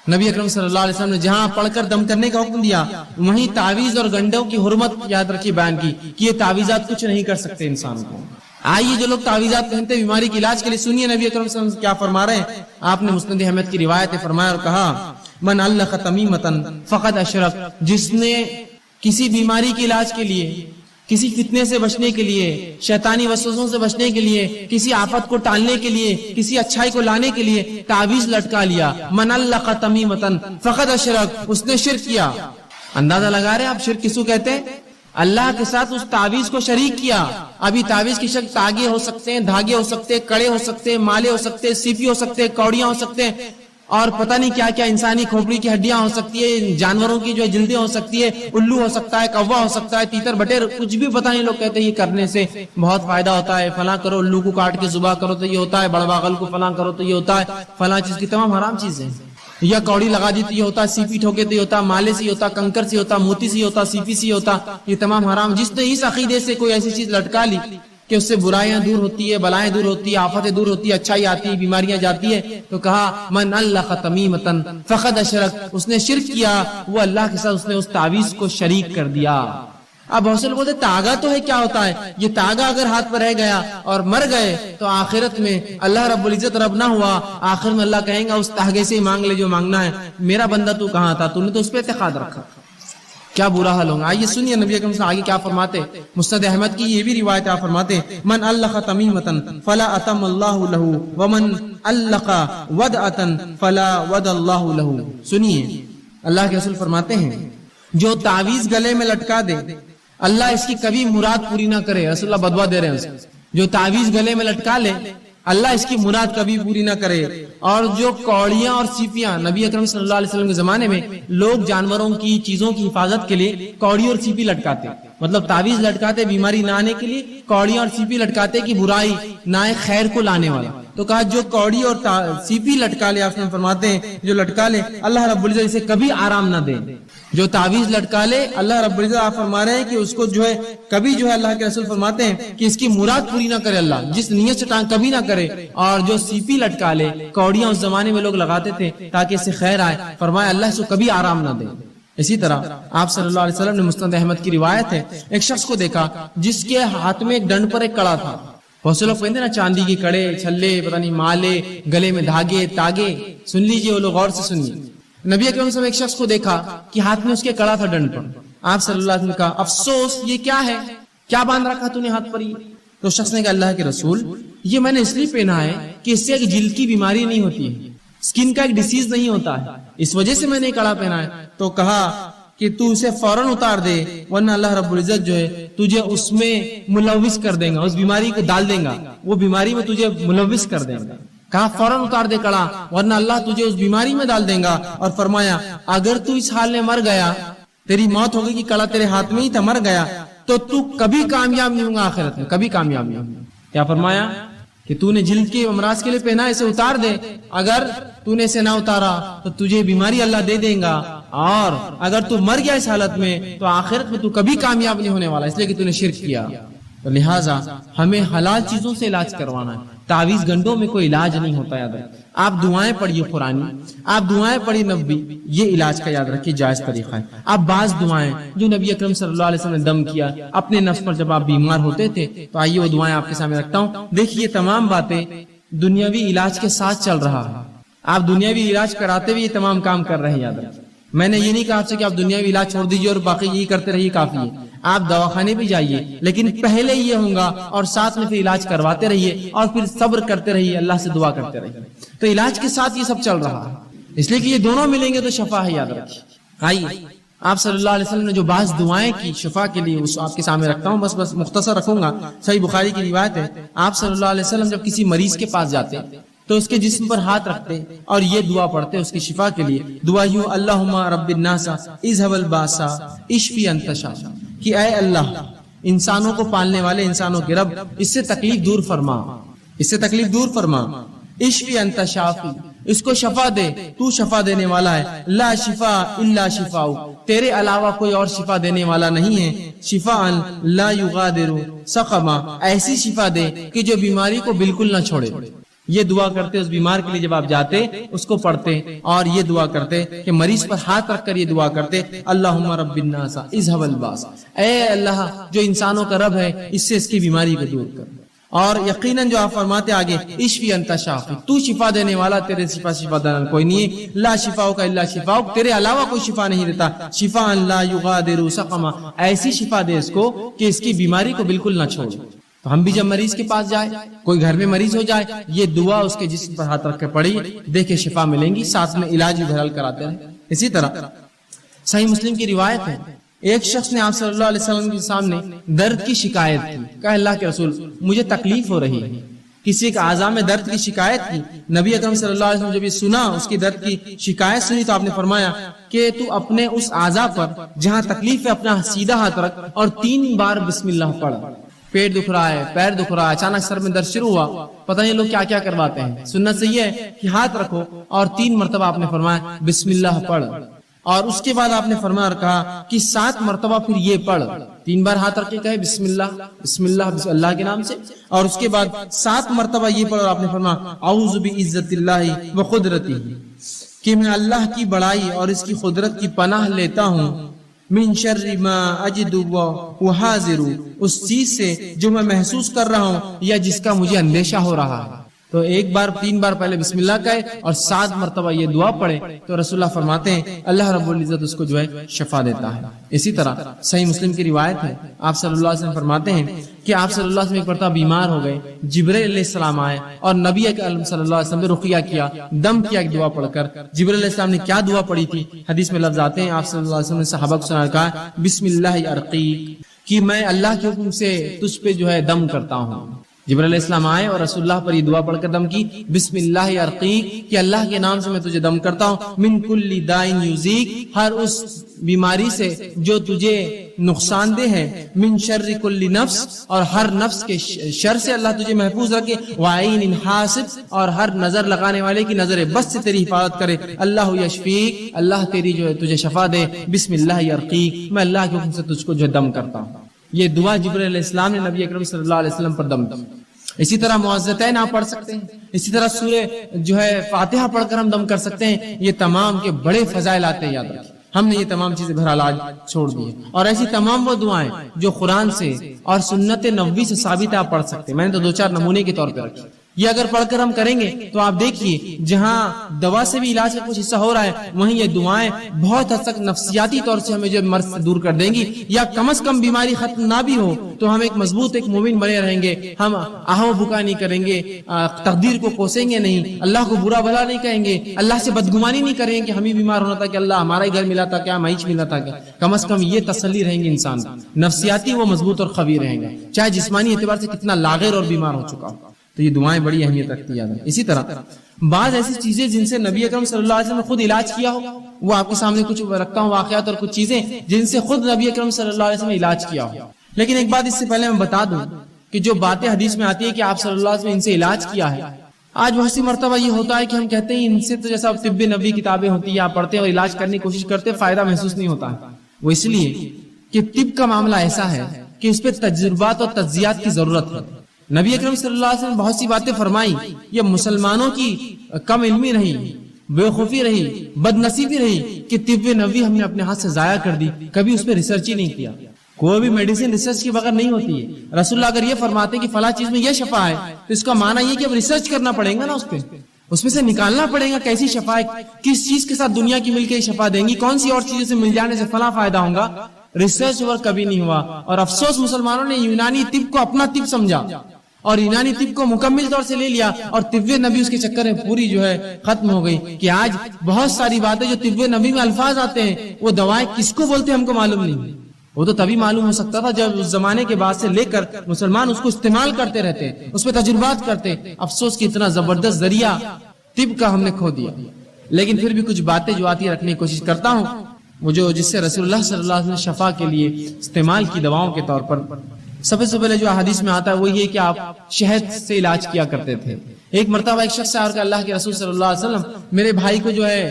نبی اکرم صلی اللہ علیہ وسلم نے جہاں پڑھ کر دم کرنے کا حکم دیا وہیں تعویذ اور گنڈوں کی حرمت یاد رکھیے بیان کی کہ یہ تعویذات کچھ نہیں کر سکتے انسان کو. آئیے جو لوگ تعویذات پہنتے بیماری کے علاج کے لیے، سنیے نبی اکرم صلی اللہ علیہ وسلم کیا فرما رہے ہیں. آپ نے مسند احمد کی روایت فرمایا اور کہا من علق تمیمتن فقد اشرک، جس نے کسی بیماری کے علاج کے لیے، کسی فتنے سے بچنے کے لیے، شیطانی وسوسوں سے بچنے کے لیے، کسی آفت کو ٹالنے کے لیے، کسی اچھائی کو لانے کے لیے تعویذ لٹکا لیا، من علق تمیمتن فقد اشرک، اس نے شرک کیا. اندازہ لگا رہے آپ شرک کسو کہتے ہیں؟ اللہ کے ساتھ اس تعویذ کو شریک کیا. ابھی تعویذ کی شکل تاگے ہو سکتے ہیں، دھاگے ہو سکتے ہیں، کڑے ہو سکتے ہیں، مالے ہو سکتے ہیں، سیپی ہو سکتے ہیں، کوڑیاں ہو سکتے ہیں، اور پتہ نہیں کیا کیا، انسانی کھوپڑی کی ہڈیاں ہو سکتی ہے، جانوروں کی جو جلدیں ہو سکتی ہے، الو ہو سکتا ہے، کوا ہو سکتا ہے، تیتر بٹیر، کچھ بھی پتہ نہیں. لوگ کہتے ہیں یہ کرنے سے بہت فائدہ ہوتا ہے، فلاں کرو، الو کو کاٹ کے ذبح کرو تو یہ ہوتا ہے، بڑباغل کو فلاں کرو تو یہ ہوتا ہے، فلاں چیز کی تمام حرام چیزیں. یا کوڑی لگا دی تو یہ ہوتا، سیپی ٹھوکے تو یہ ہوتا، مالے سے ہوتا، کنکر سے ہوتا، موتی سے ہوتا، سیپی سے ہوتا، یہ تمام حرام. جس نے اس عقیدے سے کوئی ایسی چیز لٹکا لی کہ اس سے برائیاں دور ہوتی ہے، بلائیں دور ہوتی ہے، آفتیں دور ہوتی ہے، اچھائی آتی ہے، بیماریاں جاتی ہے، تو کہا من علق تمیمتن فقد اشرک، اس نے شرک کیا، وہ اللہ کے ساتھ اس نے اس تعویذ کو شریک کر دیا. اب بہت سے لوگ بولتے تاگا تو ہے، کیا ہوتا ہے یہ تاگا؟ اگر ہاتھ پر رہ گیا اور مر گئے تو آخرت میں اللہ رب العزت رب نہ ہوا، آخر میں اللہ کہیں گا اس تاگے سے ہی مانگ لے جو مانگنا ہے، میرا بندہ تو کہاں تھا، تو نے تو اس پہ اعتقاد رکھا. کیا برا حال ہوگا. آئیے سنیے نبی اکرم صلی اللہ علیہ وسلم آگے کیا فرماتے. مسند احمد کی یہ بھی روایت آپ فرماتے من علق تمیمۃ فلا اتم اللہ له ومن علق ودعۃ فلا ودع اللہ له. سنیے اللہ کے رسول فرماتے ہیں جو تعویذ گلے میں لٹکا دے اللہ اس کی کبھی مراد پوری نہ کرے. رسول اللہ بدوا دے رہے ہیں اسے. جو تعویذ گلے میں لٹکا لے اللہ اس کی مراد کبھی پوری نہ کرے. اور جو کوڑیاں اور سیپیاں, نبی اکرم صلی اللہ علیہ وسلم کے زمانے میں لوگ جانوروں کی چیزوں کی حفاظت کے لیے کوڑی اور سیپی لٹکاتے, مطلب تعویذ لٹکاتے بیماری نہ آنے کے لیے, کوڑیاں اور سیپی لٹکاتے کہ برائی نہ آئے خیر کو لانے والا. تو کہا جو کوڑی اور سیپی لٹکا لے, آپ نے فرماتے ہیں جو لٹکا لے اللہ رب العزت اسے کبھی آرام نہ دے. جو تعویذ لٹکا لے اللہ رب العزت آپ فرما رہے ہیں کہ اس کو جو ہے کبھی جو ہے اللہ کے رسول فرماتے ہیں کہ اس کی مراد پوری نہ کرے اللہ, جس نیت سے ٹانگ کبھی نہ کرے. اور جو سیپی لٹکا لے, کوڑیاں اس زمانے میں لوگ لگاتے تھے تاکہ اس سے خیر آئے, فرمایا اللہ اس کو کبھی آرام نہ دے. اسی طرح آپ صلی اللہ علیہ وسلم نے مسند احمد کی روایت ہے ایک شخص کو دیکھا جس کے ہاتھ میں ایک ڈنڈ پر ایک کڑا تھا. بہت سے لوگ کہتے ہیں نا چاندی کی کڑے, چھلے, پتہ نہیں مالے, گلے میں دھاگے تاگے. سن لیجئے وہ لوگ غور سے سنیے. نبی اکرم صلی اللہ علیہ وسلم ایک شخص کو دیکھا کہ ہاتھ میں اس کے کڑا تھا ڈنڈ پر. آپ صلی اللہ علیہ وسلم نے کہا افسوس یہ کیا ہے, کیا باندھ رکھا تو نے ہاتھ پر یہ؟ تو شخص نے کہا اللہ کے رسول یہ میں نے اس لیے پہنا ہے کہ اس سے ایک جلد کی بیماری نہیں ہوتی ہے, سکن کا ایک ڈیزیز نہیں ہوتا ہے, اس وجہ سے میں نے کڑا پہنا ہے. تو کہا کہ تو اسے فوراً اتار دے ورنہ اللہ رب العزت جو ہے تجھے اس میں ملوث کر دے گا, اس بیماری کو ڈال دے گا, وہ بیماری میں تجھے ملوث کر دے گا. کہا فوراً اتار دے کڑا ورنہ اللہ تجھے اس بیماری میں ڈال دے گا. اور فرمایا اگر تو اس حال میں مر گیا, تیری موت ہوگی کہ کڑا تیرے ہاتھ میں ہی تھا, مر گیا تو تو کبھی کامیاب نہیں ہوگا آخرت میں, کبھی کامیاب نہیں ہوگا. کیا فرمایا کہ تو نے جلد کے امراض کے لیے پہنا, اسے اتار دے, اگر تو نے اسے نہ اتارا تو تجھے بیماری اللہ دے دے گا, اور اگر تو مر گیا اس حالت میں تو آخرت میں تو کبھی کامیاب نہیں ہونے والا, اس لیے کہ تو نے شرک کیا. تو لہٰذا ہمیں حلال چیزوں سے علاج کروانا ہے. تعویذ گنڈوں میں کوئی علاج نہیں ہوتا, یاد رکھیں. آپ دعائیں پڑھیے قرآنی, آپ دعائیں پڑھیے نبی, یہ علاج کا یاد رکھیے جائز طریقہ ہے. آپ بعض دعائیں جو نبی اکرم صلی اللہ علیہ وسلم نے دم کیا اپنے نفس پر جب آپ بیمار ہوتے تھے, تو آئیے وہ دعائیں آپ کے سامنے رکھتا ہوں. دیکھیے تمام باتیں دنیاوی علاج کے ساتھ چل رہا ہے, آپ دنیاوی علاج کراتے ہوئے یہ تمام کام کر رہے ہیں. یاد رکھیں میں نے یہ نہیں کہا آپ سے کہ آپ دنیاوی علاج چھوڑ دیجیے اور باقی یہی کرتے رہیے, کافی ہے. آپ دواخانے بھی جائیے لیکن پہلے یہ ہوگا, اور ساتھ میں پھر علاج کرواتے رہیے, اور پھر صبر کرتے رہیے, اللہ سے دعا کرتے رہیے. تو علاج کے ساتھ یہ سب چل رہا ہے, اس لیے کہ یہ دونوں ملیں گے تو شفا ہے. یاد رکھیے. آئیے آپ صلی اللہ علیہ وسلم نے جو بعض دعائیں کی شفا کے لیے اس آپ کے سامنے رکھتا ہوں, بس مختصر رکھوں گا. صحیح بخاری کی روایت ہے آپ صلی اللہ علیہ وسلم جب کسی مریض کے پاس جاتے تو اس کے جسم پر ہاتھ رکھتے اور یہ دعا پڑھتے اس کی شفا کے لیے. دعا یوں اللہم رب الناس اذهب الباس اشفی انت شافی, کہ اے اللہ انسانوں کو پالنے والے, انسانوں کے رب, اس سے تکلیف دور فرما, اس سے تکلیف دور فرما. اشفی انت شافی, اس کو شفا دے, تو شفا دینے والا ہے. لا شفا الا شفاؤ, تیرے علاوہ کوئی اور شفا دینے والا نہیں ہے. شفاء لا یغادر سقما, ایسی شفا دے کہ جو بیماری کو بالکل نہ چھوڑے. یہ دعا کرتے اس بیمار کے لیے, جب آپ جاتے اس کو پڑھتے اور یہ دعا کرتے کہ مریض پر ہاتھ رکھ کر یہ دعا کرتے اللہم رب الناس اذهب الباس, اے اللہ جو انسانوں کا رب ہے اس سے اس کی بیماری کو دور کر. اور یقیناً جو آپ فرماتے آگے اشفی انت شافی, تو شفا دینے والا, تیرے شفا دینے کوئی نہیں ہے. لا شفاؤ کا الا شفاؤ, تیرے علاوہ کوئی شفا نہیں دیتا. شفاء لا یغادر سقما, ایسی شفا دے اس کو کہ اس کی بیماری کو بالکل نہ چھوڑے. تو ہم بھی جب مریض کے پاس جائے, کوئی گھر میں مریض ہو جائے, یہ دعا اس کے جسم پر ہاتھ رکھ کے پڑھی, دیکھے شفا ملیں گی, ساتھ میں علاج بھی حل کراتے رہے. اسی طرح صحیح مسلم کی روایت ہے ایک شخص نے آپ صلی اللہ علیہ وسلم کے سامنے درد کی شکایت کی. کہا اللہ کے رسول مجھے تکلیف ہو رہی ہے, کسی ایک اعضاء میں درد کی شکایت کی. نبی اکرم صلی اللہ علیہ وسلم جب یہ سنا, اس کی درد کی شکایت سنی, تو آپ نے فرمایا کہ تو اپنے اس اعضاء پر جہاں تکلیف ہے اپنا سیدھا ہاتھ رکھ اور 3 بار بسم اللہ پڑھ. پیٹ دکھ رہا ہے, پیر دکھ رہا ہے, اچانک سر میں درد شروع ہوا, پتہ نہیں لوگ کیا کیا کرواتے ہیں. سنت سے یہ ہے کہ ہاتھ رکھو اور 3 مرتبہ آپ نے فرمایا بسم اللہ پڑھ, اور اس کے بعد آپ نے فرمایا کہا کہ 7 مرتبہ پھر یہ پڑھ. 3 بار ہاتھ رکھ کے کہے بسم اللہ بسم اللہ بسم اللہ کے نام سے, اور اس کے بعد 7 مرتبہ یہ پڑھ, اور آپ نے فرمایا اعوذ بعزت اللہ و قدرتہ, کہ میں اللہ کی بڑائی اور اس کی قدرت کی پناہ لیتا ہوں. من شر ما اجد و حاضر, اس چیز سے جو میں محسوس کر رہا ہوں یا جس کا مجھے اندیشہ ہو رہا ہے. تو ایک بار 3 بار پہلے بسم اللہ کہے اور 7 مرتبہ یہ دعا پڑھے تو رسول اللہ فرماتے ہیں اللہ رب العزت اس کو جو ہے شفا دیتا ہے۔ اسی طرح صحیح مسلم کی روایت ہے، آپ صلی اللہ علیہ وسلم فرماتے ہیں کہ آپ صلی اللہ علیہ وسلم ایک مرتبہ بیمار ہو گئے، جبرائیل علیہ السلام آئے اور نبی اکرم صلی اللہ علیہ وسلم نے رقیہ کیا، دم کیا ایک دعا پڑھ کر۔ جبرائیل علیہ السلام نے کیا دعا پڑھی تھی؟ حدیث میں لفظ آتے ہیں، آپ صلی اللہ علیہ وسلم نے صحابہ کو سنا کہا بسم اللہ ارقیک، کہ میں اللہ کے حکم سے تجھ پہ جو ہے دم کرتا ہوں۔ جبرائیل علیہ السلام آئے اور رسول اللہ پر یہ دعا پڑھ کر دم کی، بسم اللہ ارقیک، کہ اللہ کے نام سے میں تجھے دم کرتا ہوں، من کل دائن یوزیک، ہر اس بیماری سے جو تجھے نقصان دہ ہے، من شر کل نفس، اور ہر نفس کے شر سے اللہ تجھے محفوظ رکھے، وعین حاسد، اور ہر نظر لگانے والے کی نظر بس سے تیری حفاظت کرے، اللہ یشفیک، اللہ تیری جو ہے تجھے شفا دے، بسم اللہ ارقیک، میں اللہ کے حکم سے تجھ کو جو ہے دم کرتا ہوں۔ یہ دعا جبرائیل علیہ السلام نے نبی اکرم صلی اللہ علیہ وسلم پر دم کی۔ اسی طرح معوذتین آپ پڑھ سکتے ہیں، اسی طرح سورہ جو ہے فاتحہ پڑھ کر ہم دم کر سکتے ہیں۔ یہ تمام کے بڑے فضائل آتے ہیں، یاد رکھیں۔ ہم نے یہ تمام چیزیں بہرحال آج چھوڑ دی ہیں، اور ایسی تمام وہ دعائیں جو قرآن سے اور سنت نبوی سے ثابت ہے آپ پڑھ سکتے ہیں۔ میں نے تو 2-4 نمونے کے طور پہ رکھی، یہ اگر پڑھ کر ہم کریں گے تو آپ دیکھیے جہاں دوا سے بھی علاج کا کچھ حصہ ہو رہا ہے، وہیں یہ دعائیں بہت حد تک نفسیاتی طور سے ہمیں جو مرض سے دور کر دیں گی، یا کم از کم بیماری ختم نہ بھی ہو تو ہم ایک مضبوط ایک مومن بنے رہیں گے۔ ہم آہو بکا نہیں کریں گے، تقدیر کو کوسیں گے نہیں، اللہ کو برا بھلا نہیں کہیں گے، اللہ سے بدگمانی نہیں کریں گے کہ ہم ہی بیمار ہونا تھا کہ اللہ ہمارا ہی گھر ملا تھا کیا مائچ ملا تھا کیا۔ کم از کم یہ تسلی رہیں گے انسان کو، نفسیاتی وہ مضبوط اور قوی رہیں گا، چاہے جسمانی اعتبار سے کتنا لاغر اور بیمار ہو چکا ہو۔ تو یہ دعائیں بڑی اہمیت رکھتی ہیں۔ اسی طرح بعض ایسی چیزیں جن سے نبی اکرم صلی اللہ علیہ وسلم نے خود علاج کیا ہو، وہ آپ کے سامنے کچھ رکھتا ہوں واقعات اور کچھ چیزیں جن سے خود نبی اکرم صلی اللہ علیہ وسلم نے علاج کیا ہو۔ لیکن ایک بات اس سے پہلے میں بتا دوں کہ جو باتیں حدیث میں آتی ہے کہ آپ صلی اللہ علیہ وسلم نے ان سے علاج کیا ہے، آج بہت سی مرتبہ یہ ہوتا ہے کہ ہم کہتے ہیں ان سے تو جیسا طب نبی کتابیں ہوتی ہیں آپ پڑھتے ہیں اور علاج کرنے کی کوشش کرتے ہیں، فائدہ محسوس نہیں ہوتا ہے۔ وہ اس لیے کہ طب کا معاملہ ایسا ہے کہ اس پہ تجربات اور تجزیات کی ضرورت ہے۔ نبی اکرم صلی اللہ علیہ وسلم بہت سی باتیں فرمائی، یہ مسلمانوں کی کم علمی رہی، بے خوفی رہی، بد نصیبی رہی کہ طب نبوی ہم نے اپنے ہاتھ سے ضائع کر دی، کبھی اس پہ ریسرچ ہی نہیں کیا۔ کوئی بھی میڈیسن ریسرچ کے بغیر نہیں ہوتی ہے۔ رسول اللہ اگر یہ فرماتے کہ فلاں چیز میں یہ شفا ہے تو اس کا معنی یہ کہ اب ریسرچ کرنا پڑے گا نا، اس میں سے نکالنا پڑے گا کیسی شفا ہے، کس چیز کے ساتھ دنیا کی مل کے شفا دیں گی، کون سی اور چیزوں سے مل جانے سے فلاں فائدہ ہوگا۔ ریسرچ ورک کبھی نہیں ہوا، اور افسوس مسلمانوں نے یونانی طب کو اپنا طب سمجھا اور یونانی طب کو مکمل طور سے لے لیا، اور طب نبی اس کے چکر میں پوری جو ہے ختم ہو گئی کہ آج بہت ساری باتیں جو طب نبی میں الفاظ آتے ہیں وہ دوائیں کس کو بولتے ہیں ہم کو معلوم نہیں۔ وہ تو تبھی معلوم ہو سکتا تھا جب اس زمانے کے بعد سے لے کر مسلمان اس کو استعمال کرتے رہتے، اس پہ تجربات کرتے۔ افسوس کہ اتنا زبردست ذریعہ طب کا ہم نے کھو دیا۔ لیکن پھر بھی کچھ باتیں جو آتی رکھنے کی کوشش کرتا ہوں، وہ جو جس سے رسول اللہ صلی اللہ علیہ وسلم نے شفا کے لیے استعمال کی دواؤں کے طور پر، سب سے پہلے جو حدیث میں آتا ہے وہ یہ کہ آپ شہد سے علاج کیا کرتے تھے۔ ایک مرتبہ ایک شخص آیا کہ اللہ کے رسول صلی اللہ علیہ وسلم، میرے بھائی کو جو ہے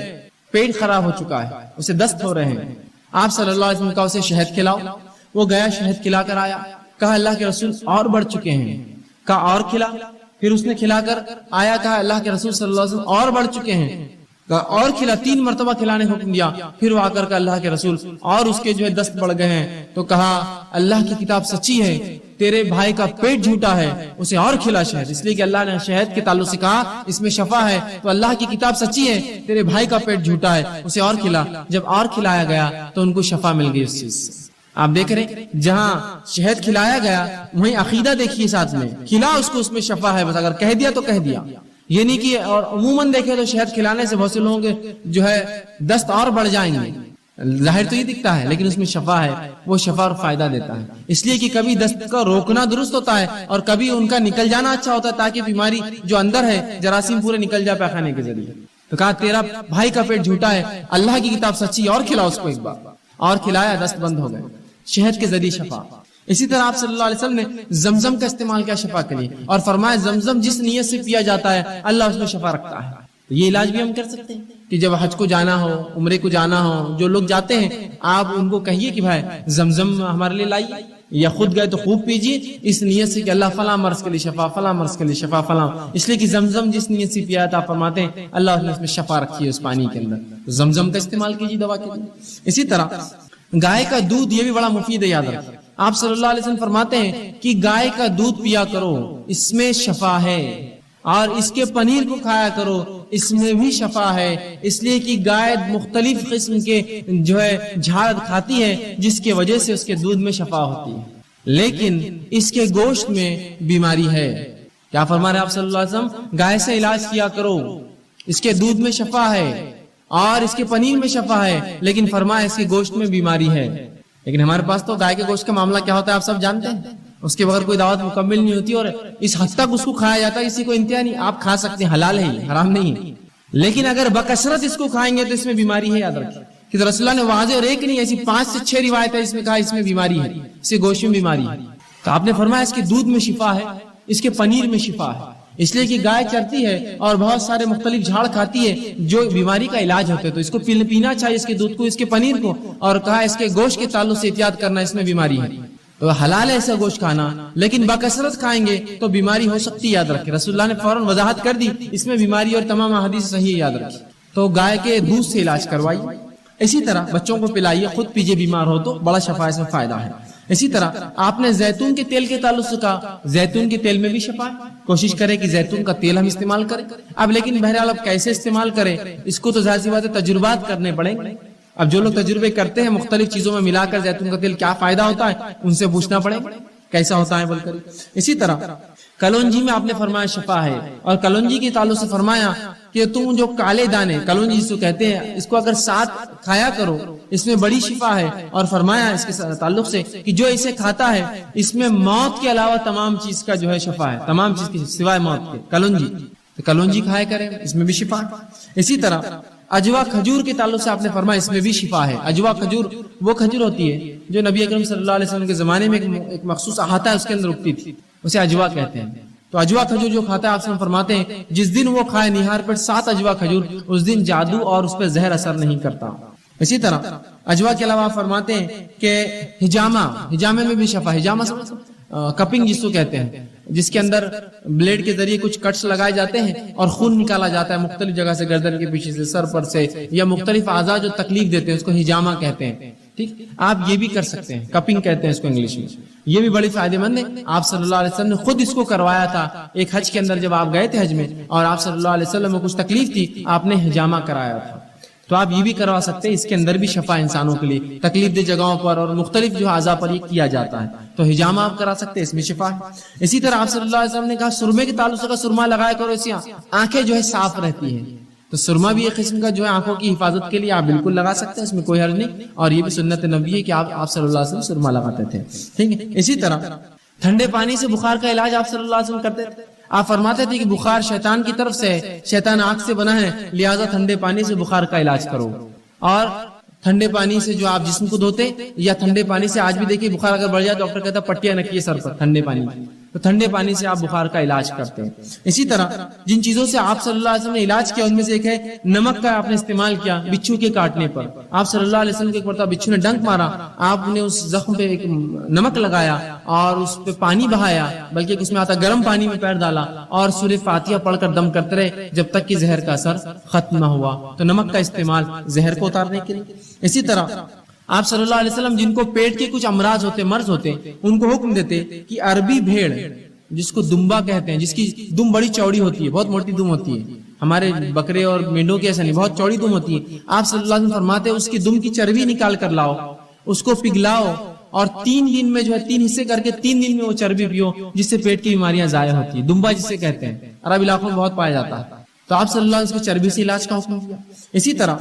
پیٹ خراب ہو چکا ہے، اسے دست ہو رہے ہیں، آپ صلی اللہ علیہ وسلم کا اسے شہد کھلاؤ۔ وہ گیا شہد کھلا کر آیا، کہا اللہ کے رسول اور بڑھ چکے ہیں، کہا اور کھلا، پھر اس نے کھلا کر آیا، کہا اللہ کے رسول صلی اللہ علیہ وسلم اور بڑھ چکے ہیں، کہا اور کھلا، 3 مرتبہ کھلانے کا حکم دیا۔ پھر وہ آ کر کہا اللہ کے رسول اور اس کے جو ہے دست بڑھ گئے ہیں، تو کہا اللہ کی کتاب سچی ہے، تیرے بھائی کا پیٹ جھوٹا ہے، اسے اور کھلا شہد، اس لیے کہ اللہ نے شہد کے تعلق سے کہا اس میں شفا ہے، تو اللہ کی کتاب سچی ہے، تیرے بھائی کا پیٹ جھوٹا ہے، اسے اور کھلا۔ جب اور کھلایا گیا تو ان کو شفا مل گئی اس چیز سے۔ آپ دیکھ رہے جہاں شہد کھلایا گیا وہیں عقیدہ دیکھیے ساتھ میں، کھلا اس کو، اس میں شفا ہے، بس اگر کہہ دیا تو کہہ دیا، یہ نہیں کہ اور عموماً دیکھے تو شہد کھلانے سے بہت سے لوگوں کے جو ہے دست اور بڑھ جائیں گے، ظاہر تو یہ دکھتا ہے لیکن اس میں شفا ہے، وہ شفا اور فائدہ دیتا ہے۔ اس لیے کہ کبھی دست کا روکنا درست ہوتا ہے اور کبھی ان کا نکل جانا اچھا ہوتا ہے، تاکہ بیماری جو اندر ہے جراثیم پورے نکل جائے پیخانے کے ذریعے۔ تو کہا تیرا بھائی کا پیٹ جھوٹا ہے، اللہ کی کتاب سچی، اور کھلا اس کو ایک بار، اور کھلایا، دست بند ہو گئے، شہد کے ذریعے شفا۔ اسی طرح آپ صلی اللہ علیہ وسلم نے زمزم کا استعمال کیا شفا کے لیے، اور فرمایا زمزم جس نیت سے پیا جاتا ہے اللہ اس میں شفا رکھتا ہے۔ تو یہ علاج بھی ہم کر سکتے ہیں کہ جب حج کو جانا ہو، عمرے کو جانا ہو، جو لوگ جاتے ہیں آپ ان کو کہیے کہ بھائی زمزم ہمارے لیے لائیے، یا خود گئے تو خوب پیجیے، اس نیت سے کہ اللہ فلاں مرض کے لیے شفا، فلاں مرض کے لیے شفا، فلاں، اس لیے کہ زمزم جس نیت سے پیا تھا، آپ فرماتے ہیں اللہ نے اس میں شفا رکھی ہے اس پانی کے اندر، تو زمزم کا استعمال کیجیے دوا کے لیے۔ اسی طرح گائے کا دودھ یہ بھی بڑا مفید ہے، یاد رکھیں آپ صلی اللہ علیہ وسلم فرماتے ہیں کہ گائے کا دودھ پیا کرو، اس میں شفا ہے، اور اس کے پنیر کو کھایا کرو، اس میں بھی شفا ہے، اس لیے کہ گائے مختلف قسم کے جو ہے جھاڑ کھاتی ہے جس کی وجہ سے اس کے دودھ میں شفا ہوتی ہے، لیکن اس کے گوشت میں بیماری ہے۔ کیا فرما رہے آپ صلی اللہ علیہ وسلم؟ گائے سے علاج کیا کرو، اس کے دودھ میں شفا ہے اور اس کے پنیر میں شفا ہے، لیکن فرمایا اس کے گوشت میں بیماری ہے۔ لیکن ہمارے پاس تو گائے کے گوشت کا معاملہ کیا ہوتا ہے آپ سب جانتے ہیں، اس کے بغیر کوئی دعوت مکمل نہیں ہوتی، اور اس حد تک اس کو کھایا جاتا ہے کسی کو انتہا نہیں۔ آپ کھا سکتے ہیں، حلال ہے، حرام نہیں ہے، لیکن اگر بکثرت اس کو کھائیں گے تو اس میں بیماری ہے۔ یاد رکھیں کہ رسول اللہ نے واضح اور ایک نہیں، ایسی 5 سے 6 روایت ہے اس میں کہا اس میں بیماری ہے، اس کے گوشت میں بیماری ہے۔ تو آپ نے فرمایا اس کے دودھ میں شفا ہے، اس کے پنیر میں شفا ہے، اس لیے کہ گائے چرتی ہے اور بہت سارے مختلف جھاڑ کھاتی ہے جو بیماری کا علاج ہوتے، تو اس کو پینا چاہیے، اس کے دودھ کو، اس کے پنیر کو، اور کہا اس کے گوشت کے تعلق سے احتیاط کرنا، اس میں بیماری ہے۔ تو حلال ہے ایسا گوشت کھانا، لیکن بکثرت کھائیں گے تو بیماری ہو سکتی ہے، یاد رکھیں۔ رسول اللہ نے فوراً وضاحت کر دی اس میں بیماری، اور تمام احادیث صحیح ہے، یاد رکھیں۔ تو گائے کے دودھ سے علاج کروائی، اسی طرح بچوں کو پلائیے، خود پیجیے، بیمار ہو تو بڑا شفا اس میں فائدہ ہے۔ اسی طرح آپ نے زیتون کے تیل کے تعلق سے کہا، زیتون کے تیل میں بھی شفا ہے، کوشش کریں کہ زیتون کا تیل ہم استعمال کریں۔ اب لیکن بہرحال اب کیسے استعمال کریں اس کو تو ظاہر سی بات ہے تجربات کرنے پڑیں گے۔ اب جو لوگ تجربے کرتے ہیں مختلف چیزوں میں ملا کر زیتون کا تیل کیا فائدہ ہوتا ہے ان سے پوچھنا پڑے کیسا ہوتا ہے بول کر۔ اسی طرح کلونجی میں آپ نے فرمایا شفا ہے، اور کلونجی کے تعلق سے فرمایا کہ تم جو کالے دانے کلونجی جس کو کہتے ہیں اس کو اگر ساتھ کھایا کرو اس میں بڑی شفا ہے، اور فرمایا اس کے تعلق سے کہ جو اسے کھاتا ہے اس میں موت کے علاوہ تمام چیز کا جو ہے شفا ہے، تمام چیز کی سوائے موت کے۔ کلونجی کھایا کریں، اس میں بھی شفا ہے۔ اسی طرح اجوا کھجور کے تعلق سے آپ نے فرمایا اس میں بھی شفا ہے۔ اجوا کھجور وہ کھجور ہوتی ہے جو نبی اکرم صلی اللہ علیہ وسلم کے زمانے میں ایک مخصوص احاطہ ہے اس کے اندر اگتی تھی، اسے اجوا کہتے ہیں۔ تو اجوا کھجور جو کھاتا ہے آپ سے فرماتے ہیں جس دن وہ کھائے نہار پر 7 اجوا کھجور، اس دن جادو اور اس پہ زہر اثر نہیں کرتا۔ اسی طرح اجوا کے علاوہ فرماتے ہیں کہ ہجامے میں بھی شفا، ہجامہ کپنگ جس کو کہتے ہیں، جس کے اندر بلیڈ کے ذریعے کچھ کٹس لگائے جاتے ہیں اور خون نکالا جاتا ہے مختلف جگہ سے، گردن کے پیچھے سے، سر پر سے، یا مختلف اعضاء جو تکلیف دیتے ہیں اس کو ہجامہ کہتے ہیں۔ ٹھیک، آپ یہ بھی کر سکتے ہیں، کپنگ کہتے ہیں اس کو انگلش میں، یہ بھی بڑی فائدہ مند ہے۔ آپ صلی اللہ علیہ وسلم نے خود اس کو کروایا تھا ایک حج کے اندر، جب آپ گئے تھے حج میں اور آپ صلی اللہ علیہ وسلم کو کچھ تکلیف تھی، آپ نے ہجامہ کرایا تھا۔ تو آپ یہ بھی کروا سکتے ہیں، اس کے اندر بھی شفا انسانوں کے لیے، تکلیف دہ جگہوں پر اور مختلف جو اعضاء پر یہ کیا جاتا ہے، تو ہجامہ آپ کرا سکتے ہیں، اس میں شفا ہے۔ اسی طرح آپ صلی اللہ علیہ وسلم نے کہا سرمے کے تعلق سے سرما لگایا کرو، اس سے آنکھیں جو ہے صاف رہتی ہیں، تو سرما بھی ایک قسم کا جو ہے آنکھوں کی حفاظت کے لیے آپ بالکل لگا سکتے ہیں، اس میں کوئی حرج نہیں، اور یہ بھی سنت نبی ہے کہ آپ صلی اللہ علیہ وسلم سرما لگاتے تھے۔ ٹھیک ہے، اسی طرح ٹھنڈے پانی سے بخار کا علاج آپ صلی اللہ علیہ وسلم کرتے تھے۔ آپ فرماتے تھے کہ بخار شیطان کی طرف سے ہے، شیطان آنکھ سے بنا ہے، لہذا ٹھنڈے پانی سے بخار کا علاج کرو۔ اور ٹھنڈے پانی سے جو آپ جسم کو دھوتے، یا ٹھنڈے پانی سے آج بھی دیکھیے بخار اگر بڑھ جائے ڈاکٹر کہتا ہے پٹیاں رکھیے سر پر ٹھنڈے پانی کی، تو ٹھنڈے پانی سے آپ بخار کا علاج کرتے ہیں۔ اسی طرح جن چیزوں سے آپ صلی اللہ علیہ وسلم نے علاج کیا ان میں سے ایک ہے نمک کا آپ نے استعمال کیا بچھو کے کاٹنے پر۔ آپ صلی اللہ علیہ وسلم کے ایک مرتبہ بچھو نے ڈنک مارا، آپ نے اس زخم پہ ایک نمک لگایا اور اس پہ پانی بہایا، بلکہ اس میں آتا گرم پانی میں پیر ڈالا اور سورہ فاتحہ پڑھ کر دم کرتے رہے جب تک کہ زہر کا اثر ختم نہ ہوا۔ تو نمک کا استعمال زہر کو اتارنے کے لیے۔ اسی طرح آپ صلی اللہ علیہ وسلم جن کو پیٹ کے کچھ امراض ہوتے، مرض ہوتے، ان کو حکم دیتے کہ عربی بھیڑ جس کو دمبا کہتے ہیں، جس کی دم بڑی چوڑی ہوتی ہے، بہت موٹی دم ہوتی ہے، ہمارے بکرے اور مینڈوں کی ایسا نہیں، بہت چوڑی دم ہوتی ہے، آپ صلی اللہ علیہ وسلم فرماتے اس کی دم کی چربی نکال کر لاؤ، اس کو پگھلاؤ اور 3 دن میں جو ہے 3 حصے کر کے 3 دن میں وہ چربی پیو، جس سے پیٹ کی بیماریاں ضائع ہوتی ہیں۔ دمبا جسے کہتے ہیں عرب علاقوں میں بہت پایا جاتا ہے، تو آپ صلی اللہ علیہ وسلم چربی سے علاج کا حکم دیا۔ اسی طرح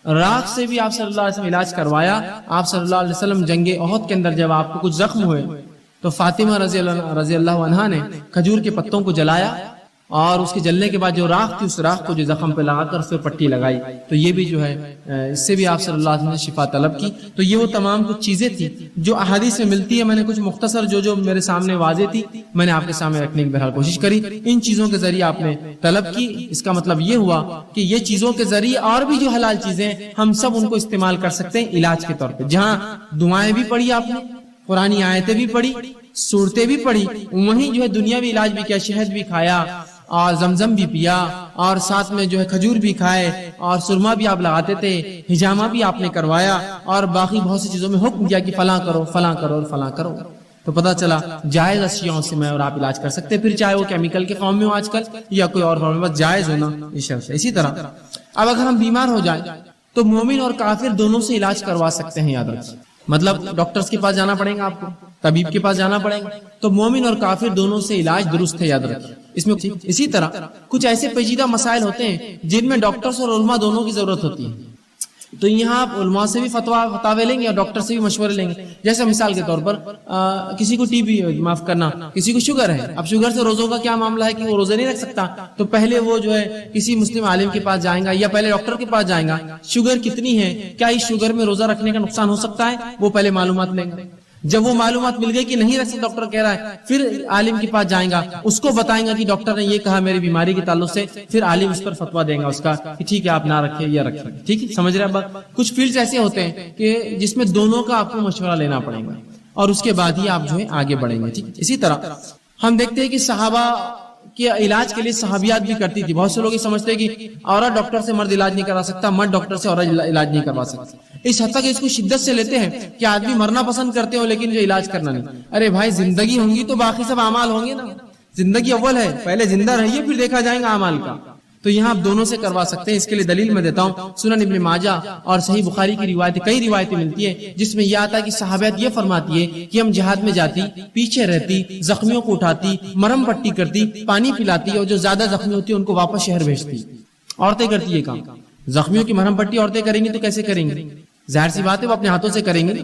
راکھ سے بھی آپ صلی اللہ علیہ وسلم علاج کروایا۔ آپ صلی اللہ علیہ وسلم جنگ احد کے اندر جب آپ کو کچھ زخم ہوئے تو فاطمہ رضی اللہ عنہا نے کھجور کے پتوں کو جلایا، اور اس کے جلنے کے بعد جو راکھ تھی اس راکھ کو جو زخم پہ لگا کر اس پہ پٹی لگائی، تو یہ بھی جو ہے اس سے بھی آپ صلی اللہ علیہ وسلم نے شفا طلب کی۔ تو یہ وہ تمام کچھ چیزیں تھی جو احادیث میں ملتی ہے، میں نے کچھ مختصر جو میرے سامنے واضح تھی میں نے آپ کے سامنے رکھنے کی بہرحال کوشش کری۔ ان چیزوں کے ذریعے آپ نے طلب کی، اس کا مطلب یہ ہوا کہ یہ چیزوں کے ذریعے اور بھی جو حلال چیزیں ہم سب ان کو استعمال کر سکتے ہیں علاج کے طور پہ۔ جہاں دعائیں بھی پڑھی آپ نے، قرآنی آیتیں بھی پڑھی، صورتیں بھی پڑھی، وہیں جو ہے دنیاوی علاج بھی کیا، شہد بھی کھایا اور زمزم بھی پیا، اور ساتھ میں جو ہے کھجور بھی کھائے، اور سرما بھی آپ لگاتے تھے، ہجامہ بھی آپ نے کروایا، اور باقی بہت سی چیزوں میں حکم دیا کہ فلاں کرو فلاں کرو اور فلاں کرو۔ تو پتہ چلا جائز اشیاء سے میں اور آپ علاج کر سکتے ہیں، پھر چاہے وہ کیمیکل کے فارم میں ہو آج کل یا کوئی اور فارم میں، بس جائز ہونا یہ شرط ہے۔ اسی طرح اب اگر ہم بیمار ہو جائیں تو مومن اور کافر دونوں سے علاج کروا سکتے ہیں، یاد رکھیے، مطلب ڈاکٹرز کے پاس جانا پڑے گا آپ کو، طبیب کے پاس جانا پڑے گا، تو مومن اور کافر دونوں سے علاج درست ہے، یاد رکھیے اس میں۔ اسی طرح کچھ ایسے پیچیدہ مسائل ہوتے ہیں جن میں ڈاکٹرز اور علماء دونوں کی ضرورت ہوتی ہے، تو یہاں آپ علماء سے بھی فتوے لیں گے اور ڈاکٹر سے بھی مشورے لیں گے۔ جیسے مثال کے طور پر کسی کو ٹی بی، معاف کرنا، کسی کو شوگر ہے، اب شوگر سے روزوں کا کیا معاملہ ہے کہ وہ روزے نہیں رکھ سکتا، تو پہلے وہ جو ہے کسی مسلم عالم کے پاس جائیں گا یا پہلے ڈاکٹر کے پاس جائیں گا، شوگر کتنی ہے، کیا اس شوگر میں روزہ رکھنے کا نقصان ہو سکتا ہے، وہ پہلے معلومات لیں گا۔ جب وہ معلومات مل گئی کہ نہیں رکھ سکتا، ڈاکٹر کہہ رہا ہے، پھر عالم کے پاس جائیں گا، اس کو بتائیں گا کہ ڈاکٹر نے یہ کہا میری بیماری کے تعلق سے، پھر عالم اس پر فتویٰ دیں گا اس کا کہ ٹھیک ہے آپ نہ رکھیں یا رکھیں، ٹھیک ہے، سمجھ رہے ہیں اب؟ کچھ فیلڈز ایسے ہوتے ہیں کہ جس میں دونوں کا آپ کو مشورہ لینا پڑے گا اور اس کے بعد ہی آپ جو ہے آگے بڑھیں گے، ٹھیک۔ اسی طرح ہم دیکھتے ہیں کہ صحابہ کہ علاج کے لیے صحابیات بھی کرتی تھی۔ بہت سے لوگ یہ سمجھتے ہیں کہ عورت ڈاکٹر سے مرد علاج نہیں کروا سکتا، مرد ڈاکٹر سے عورت علاج نہیں کروا سکتا، اس حد تک اس کو شدت سے لیتے ہیں کہ آدمی مرنا پسند کرتے ہو لیکن جو علاج کرنا نہیں۔ ارے بھائی زندگی ہوں گی تو باقی سب اعمال ہوں گے نا، زندگی اول ہے، پہلے زندہ رہیے پھر دیکھا جائے گا اعمال کا۔ تو یہاں آپ دونوں سے کروا سکتے ہیں۔ اس کے لیے دلیل میں دیتا ہوں، سنن ابن ماجہ اور صحیح بخاری کی روایتیں، کئی روایتیں ملتی ہیں جس میں یہ آتا ہے کہ صحابیات یہ فرماتی ہے کہ ہم جہاد میں جاتی، پیچھے رہتی، زخمیوں کو اٹھاتی، مرہم پٹی کرتی، پانی پلاتی، اور جو زیادہ زخمی ہوتی ان کو واپس شہر بھیجتی۔ عورتیں کرتی یہ کام، زخمیوں کی مرہم پٹی عورتیں کریں گی تو کیسے کریں گی؟ ظاہر سی بات ہے وہ اپنے ہاتھوں سے کریں گی،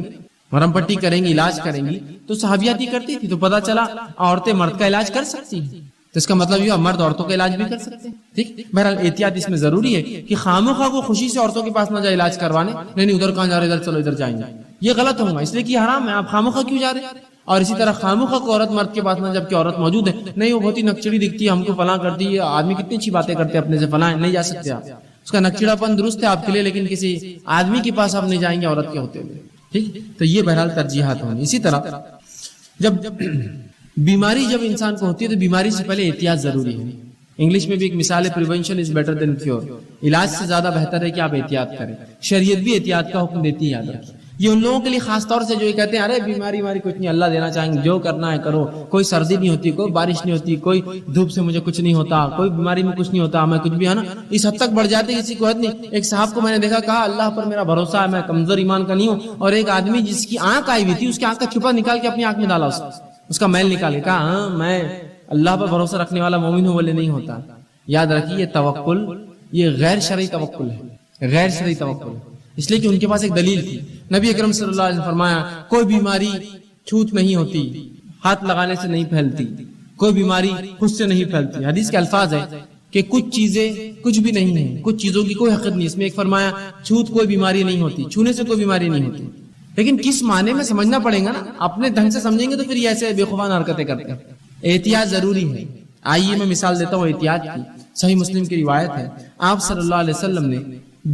مرہم پٹی کریں گی، علاج کریں گی، تو صحابیات یہ کرتی تھی۔ تو پتہ چلا عورتیں مرد کا علاج کر سکتی ہیں، تو اس کا مطلب یہ مرد عورتوں کا علاج بھی کر سکتے ہیں، ٹھیک۔ بہرحال احتیاط اس میں ضروری ہے کہ خواہ کو خوشی سے عورتوں کے پاس نہ جائے علاج کروانے، نہیں ادھر کہاں جا رہے، ادھر چلو ادھر جائیں گے، یہ غلط ہوگا، اس لیے کہ حرام ہے، آپ خواہ کیوں جا رہے ہیں۔ اور اسی طرح خواہ کو عورت مرد کے پاس نہ، جبکہ عورت موجود ہے، نہیں وہ بہت ہی نکچڑی دکھتی ہے، ہم کو فلاں کرتی ہے، آدمی کتنی اچھی باتیں کرتے ہیں اپنے سے، فلاں نہیں جا سکتے آپ، اس کا نکچڑا پن درست ہے آپ کے لیے، لیکن کسی آدمی کے پاس آپ نہیں جائیں گے عورت کے ہوتے ہوئے، ٹھیک۔ تو یہ بہرحال ترجیحات ہوں گی۔ اسی طرح جب بیماری جب انسان کو ہوتی ہے تو بیماری سے پہلے احتیاط ضروری ہے۔ انگلش میں بھی ایک مثال ہے، prevention is better than cure, علاج سے زیادہ بہتر ہے کہ آپ احتیاط کریں۔ شریعت بھی احتیاط کا حکم دیتی ہے، یاد رکھیں۔ یہ ان لوگوں کے لیے خاص طور سے جو یہ کہتے ہیں ارے بیماری کچھ نہیں، اللہ دینا چاہیں گے، جو کرنا ہے کرو، کوئی سردی نہیں ہوتی، کوئی بارش نہیں ہوتی، کوئی دھوپ سے مجھے کچھ نہیں ہوتا، کوئی بیماری میں کچھ نہیں ہوتا، میں کچھ بھی ہے نا، اس حد تک بڑھ جاتے کسی کو حد نہیں۔ ایک صاحب کو میں نے دیکھا، کہا اللہ پر میرا بھروسہ ہے، میں کمزور ایمان کا نہیں ہوں، اور ایک آدمی جس کی آنکھ آئی ہوئی تھی اس کی آنکھ کا چھپا نکال کے اپنی آنکھ میں ڈالا، اس کا میل نکال کے کہا ہاں میں اللہ پر بھروسہ رکھنے والا مومن ہوں، بولے نہیں ہوتا۔ یاد رکھیے یہ توکل، یہ غیر شرعی توکل ہے، غیر شرعی توکل ہے، اس لیے کہ ان کے پاس ایک دلیل تھی۔ نبی اکرم صلی اللہ علیہ وسلم فرمایا کوئی بیماری چھوت نہیں ہوتی، ہاتھ لگانے سے نہیں پھیلتی، کوئی بیماری خود سے نہیں پھیلتی۔ حدیث کے الفاظ ہے کہ کچھ چیزیں کچھ بھی نہیں ہیں، کچھ چیزوں کی کوئی حقیقت نہیں۔ اس میں ایک فرمایا چھوت کوئی بیماری نہیں ہوتی، چھونے سے کوئی بیماری نہیں ہوتی، لیکن کس معنی میں سمجھنا پڑے گا نا، اپنے ڈھنگ سے سمجھیں گے تو پھر یہ ایسے بے خوفانہ حرکتیں کرتے ہیں۔ احتیاط ضروری ہے۔ آئیے میں مثال دیتا ہوں احتیاط کی۔ صحیح مسلم کی روایت ہے، آپ صلی اللہ علیہ وسلم نے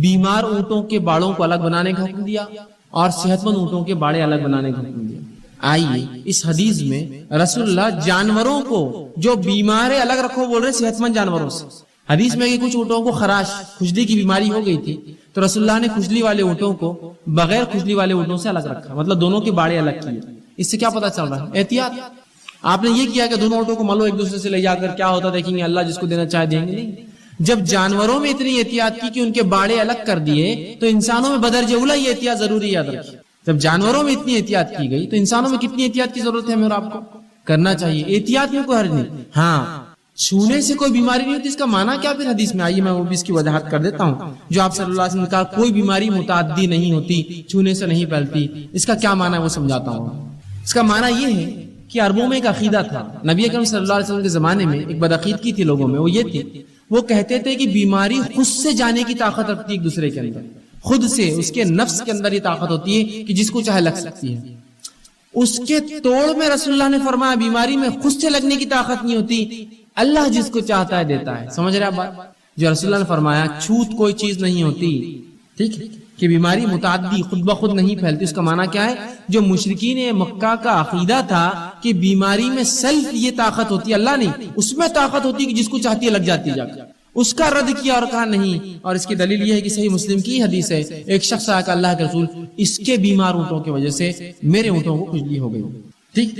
بیمار اونٹوں کے باڑوں کو الگ بنانے کا حکم دیا اور صحت مند اونٹوں کے باڑے الگ بنانے کا حکم دیا۔ آئیے اس حدیث میں رسول اللہ جانوروں کو جو بیمار ہے الگ رکھو بول رہے صحت مند جانوروں سے۔ حدیث میں کہ کچھ اونٹوں کو خراش کھجلی کی بیماری ہو گئی تھی تو رسول اللہ نے کھجلی والے اونٹوں کو بغیر کھجلی والے اونٹوں سے الگ رکھا، مطلب دونوں کے باڑے الگ کیے۔ اس سے کیا پتا چل رہا ہے؟ احتیاط۔ آپ نے یہ کیا کہ دونوں اونٹوں کو ملو ایک دوسرے سے لے جا کر، کیا ہوتا دیکھیں گے، اللہ جس کو دینا چاہے دیں گے۔ نہیں، جب جانوروں میں اتنی احتیاط کی کہ ان کے باڑے الگ کر دیے تو انسانوں میں بدرجہ اولا یہ احتیاط ضروری یاد رکھیے۔ جب جانوروں میں اتنی احتیاط کی گئی تو انسانوں میں کتنی احتیاط کی ضرورت ہے ہمیں اور آپ کو؟ کرنا چاہیے۔ احتیاط میں کوئی حرج نہیں۔ ہاں چھونے سے کوئی بیماری نہیں ہوتی، اس کا معنی کیا پھر حدیث میں؟ آئیے میں وہ بھی اس کی وضاحت کر دیتا ہوں۔ جو آپ صلی اللہ علیہ وسلم نے کہا کوئی بیماری متعدی نہیں ہوتی، چھونے سے نہیں پھیلتی، اس کا کیا معنی ہے وہ سمجھاتا ہوں۔ اس کا معنی یہ ہے کہ عربوں میں ایک عقیدہ تھا، نبی اکرم صلی اللہ علیہ وسلم کے زمانے میں ایک بدعقیدگی تھی لوگوں میں، وہ یہ تھی، وہ کہتے تھے کہ بیماری خود سے جانے کی طاقت رکھتی ہے ایک دوسرے کے اندر، خود سے اس کے نفس کے اندر یہ طاقت ہوتی ہے کہ جس کو چاہے لگ سکتی ہے۔ اس کے توڑ میں رسول اللہ نے فرمایا بیماری میں خود سے لگنے کی طاقت نہیں ہوتی، اللہ جس کو چاہتا ہے دیتا ہے۔ سمجھ رہے آپ بات؟ جو رسول اللہ نے فرمایا چھوت کوئی چیز نہیں ہوتی، ٹھیک ہے، کہ بیماری متعدی خود بخود نہیں پھیلتی، اس کا معنی کیا ہے؟ جو مشرکین مکہ کا عقیدہ تھا کہ بیماری میں سیلف یہ طاقت ہوتی ہے، اللہ نہیں، اس میں طاقت ہوتی ہے کہ جس کو چاہتی ہے لگ جاتی ہے جا کر، اس کا رد کیا اور کہا نہیں۔ اور اس کی دلیل یہ ہے کہ صحیح مسلم کی حدیث ہے، ایک شخص آیا کہ اللہ کے رسول اس کے بیمار اونٹوں کی وجہ سے میرے اونٹوں کو کھجلی ہو گئی، ٹھیک،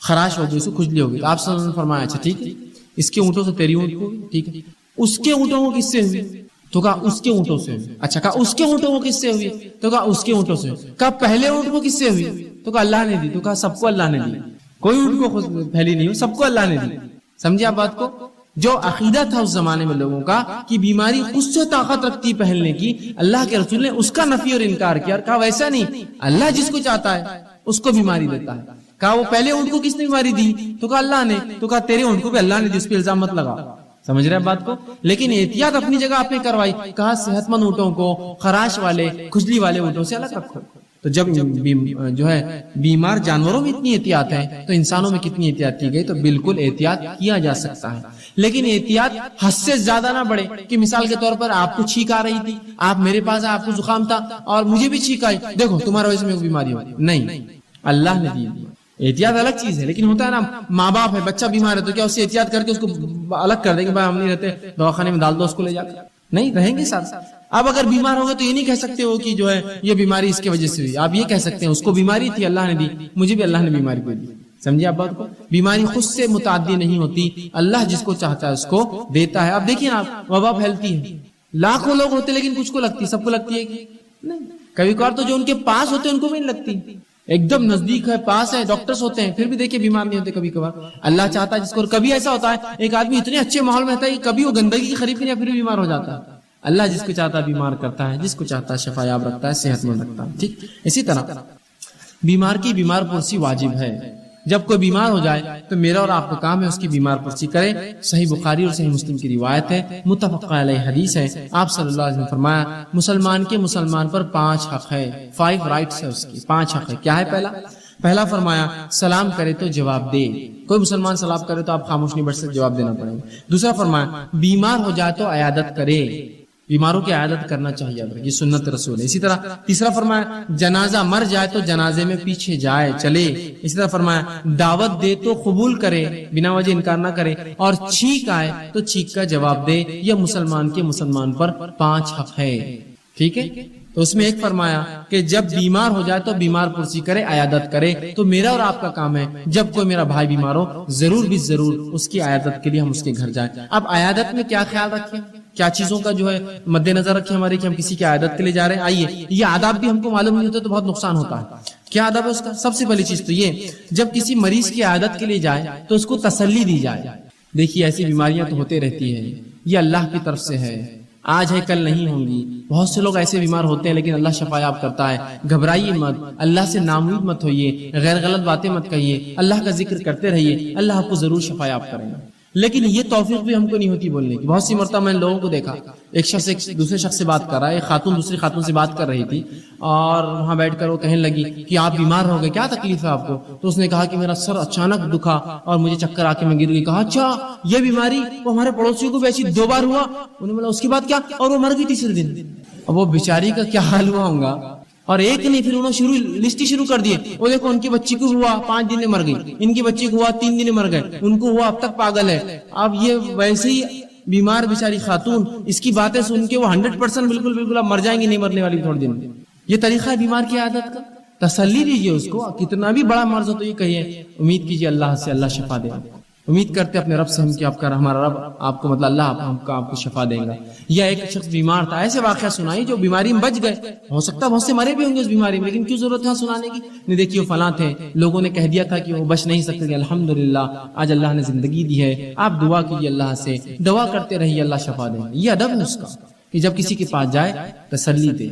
خراش ہو گئی، اس کو کھجلی ہو گئی، آپ صلی اللہ علیہ وسلم نے فرمایا اچھا ٹھیک ہے، اس کے اونٹوں سے تیری اونٹ کو، ٹھیک ہے، اس کے اونٹوں کو کس سے ہوئی؟ تو کہا اس کے اونٹوں سے ہوئی۔ اچھا کہا اس کے اونٹوں کو کس سے ہوئی؟ تو کہا اس کے اونٹوں سے ہوئی۔ کہا پہلے اونٹ کو کس سے ہوئی؟ تو کہا اللہ نے دی۔ تو کہا سب کو اللہ نے دی، کوئی اونٹ کو خود پھیلی نہیں ہوئی، سب کو اللہ نے دی۔ سمجھے آپ بات کو؟ جو عقیدہ تھا اس زمانے میں لوگوں کا کہ بیماری خود سے طاقت رکھتی پھیلنے کی، اللہ کے رسول نے اس کا نفی اور انکار کیا اور کہا ویسا نہیں، اللہ جس کو چاہتا ہے اس کو بیماری دیتا ہے۔ کہا وہ پہلے اونٹ کو کس نے بیماری دی؟ تو کہا اللہ نے۔ تو کہا تیرے اونٹ کو بھی اللہ نے دی، اس پہ الزام مت لگا۔ سمجھ رہے ہیں بات کو؟ لیکن احتیاط اپنی جگہ آپ نے کروائی، کہا صحت مند اونٹوں کو خراش والے کھجلی والے اونٹوں سے الگ رکھو۔ تو جب جو ہے بیمار جانوروں میں اتنی احتیاط ہے تو انسانوں میں کتنی احتیاط کی گئی؟ تو بالکل احتیاط کیا جا سکتا ہے، لیکن احتیاط حد سے زیادہ نہ بڑھے کہ مثال کے طور پر آپ کو چھینک آ رہی تھی، آپ میرے پاس آپ کو زکام تھا اور مجھے بھی چھینک آئی، دیکھو تمہارے وجہ سے میرے کو بیماری ہوئی۔ نہیں، اللہ نے دی۔ احتیاط الگ چیز ہے، لیکن ہوتا ہے نا ماں باپ ہے، بچہ بیمار ہے تو کیا اس سے احتیاط کر کے اس کو الگ کر دیں گے، بھائی ہم نہیں رہتے، دواخانے میں ڈال دو اس کو لے جا کے؟ نہیں، رہیں گے ساتھ۔ اب اگر بیمار ہوگا تو یہ نہیں کہہ سکتے ہو کہ جو ہے یہ بیماری اس کی وجہ سے ہوئی، آپ یہ کہہ سکتے ہیں اس کو بیماری تھی اللہ نے دی، مجھے بھی اللہ نے بیماری کو دی۔ سمجھے آپ بات کو؟ بیماری خود سے متعدی نہیں ہوتی، اللہ جس کو چاہتا ہے اس کو دیتا ہے۔ اب دیکھیے نا وبا پھیلتی ہے، لاکھوں لوگ ہوتے لیکن کچھ کو لگتی، سب کو لگتی ہے کہ نہیں؟ کبھی کبھار تو جو ان کے پاس ہوتے ہیں ان کو بھی نہیں لگتی، ایک دم نزدیک ہے، پاس ہے، ڈاکٹرز ہوتے ہیں، پھر بھی دیکھیے بیمار نہیں ہوتے کبھی کبھار۔ اللہ چاہتا ہے جس کو، اور کبھی ایسا ہوتا ہے ایک آدمی اتنے اچھے ماحول میں رہتا ہے کہ کبھی وہ گندگی کی خریف نہیں، پھر بھی بیمار ہو جاتا ہے۔ اللہ جس کو چاہتا ہے بیمار کرتا ہے، جس کو چاہتا ہے شفا یاب رکھتا ہے، صحت مند رکھتا ہے۔ ٹھیک اسی طرح بیمار کی بیمار پرسی واجب ہے۔ جب کوئی بیمار ہو جائے تو میرا اور آپ کا کام ہے اس کی بیمار پرسی کرے۔ صحیح بخاری اور صحیح مسلم کی روایت ہے، متفق علیہ حدیث ہے، آپ صلی اللہ علیہ وسلم نے فرمایا مسلمان کے مسلمان پر 5 حق ہے، 5 رائٹس ہے اس کی، 5 حق ہے۔ کیا ہے؟ پہلا فرمایا سلام کرے تو جواب دے، کوئی مسلمان سلام کرے تو آپ خاموش نہیں بیٹھ سکتے، جواب دینا پڑے گا۔ دوسرا فرمایا بیمار ہو جائے تو عیادت کرے، بیماروں کی عیادت کرنا چاہیے، یہ سنت رسول ہے۔ اسی طرح تیسرا فرمایا جنازہ مر جائے تو جنازے میں پیچھے جائے چلے۔ اسی طرح فرمایا دعوت دے تو قبول کرے، بنا وجہ انکار نہ کرے، اور چھینک آئے تو چھینک کا جواب دے۔ یہ مسلمان کے مسلمان پر 5 حق ہے۔ ٹھیک ہے، تو اس میں ایک فرمایا کہ جب بیمار ہو جائے تو بیمار پرسی کرے، عیادت کرے۔ تو میرا اور آپ کا کام ہے جب کوئی میرا بھائی بیمار ہو ضرور بھی ضرور اس کی عیادت کے لیے ہم اس کے گھر جائیں۔ اب عیادت میں کیا خیال رکھیں، کیا چیزوں کا جو ہے مد نظر رکھیں ہمارے کہ ہم کسی کی عیادت کے لیے جا رہے ہیں؟ آئیے یہ آداب بھی ہم کو معلوم نہیں ہوتا تو بہت نقصان ہوتا ہے۔ کیا آداب ہے اس کا؟ سب سے پہلی چیز تو یہ، جب کسی مریض کی عیادت کے لیے جائے تو اس کو تسلی دی جائے۔ دیکھیے ایسی بیماریاں تو ہوتے رہتی ہیں، یہ اللہ کی طرف سے ہے، آج ہے کل نہیں ہوں گی۔ بہت سے لوگ ایسے بیمار ہوتے ہیں لیکن اللہ شفا یاب کرتا ہے۔ گھبرائیے مت، اللہ سے ناامید مت ہوئیے، غیر غلط باتیں مت کہیے، اللہ کا ذکر کرتے رہیے، اللہ آپ کو ضرور شفا یاب کرے گا۔ لیکن یہ توفیق بھی ہم کو نہیں ہوتی بولنے کی۔ بہت سی مرتبہ میں نے لوگوں کو دیکھا، ایک شخص ایک دوسرے شخص سے بات کر رہا ہے، ایک خاتون دوسری خاتون سے بات کر رہی تھی اور وہاں بیٹھ کر وہ کہنے لگی کہ آپ بیمار ہو گئے، کیا تکلیف ہے آپ کو؟ تو اس نے کہا کہ میرا سر اچانک دکھا اور مجھے چکر آ کے میں گر گئی۔ کہا اچھا یہ بیماری وہ ہمارے پڑوسیوں کو بھی ایسی 2 بار ہوا؟ انہوں نے بولا اس کے بعد کیا؟ اور وہ مر گئی تیسرے دن۔ اب وہ بیچاری کا کیا حال ہوا ہوگا؟ اور ایک نہیں، پھر انہوں نے لسٹ شروع کر دیے، وہ دیکھو ان کی بچی کو ہوا 5 دن میں مر گئی، ان کی بچی کو ہوا 3 دن میں مر گئے، ان کو ہوا اب تک پاگل ہے۔ اب یہ ویسے ہی بیمار بیچاری خاتون، اس کی باتیں سن کے وہ 100% بالکل اب مر جائیں گی، نہیں مرنے والی تھوڑے دن۔ یہ طریقہ ہے بیمار کی عادت کا۔ تسلی دیجیے اس کو، کتنا بھی بڑا مرض ہو تو یہ کہیے امید کیجیے اللہ سے، اللہ شفا دے۔ امید کرتے اپنے رب سے ہم کہ ہمارا رب آپ کو مطلب اللہ آپ کو شفا دے گا۔ یا ایک شخص بیمار تھا، ایسے واقعہ سنائی جو بیماری میں بچ گئے، ہو سکتا ہے بہت سے مرے بھی ہوں گے اس بیماری میں، لیکن کیوں ضرورت ہے سنانے کی؟ نہیں دیکھیے وہ فلاں تھے، لوگوں نے کہہ دیا تھا کہ وہ بچ نہیں سکتے تھے، الحمدللہ آج اللہ نے زندگی دی ہے، آپ دعا کیجیے اللہ سے، دعا کرتے رہیے، اللہ شفا دے گا۔ یہ ادب ہے اس کا کہ جب کسی کے پاس جائے تسلی دے،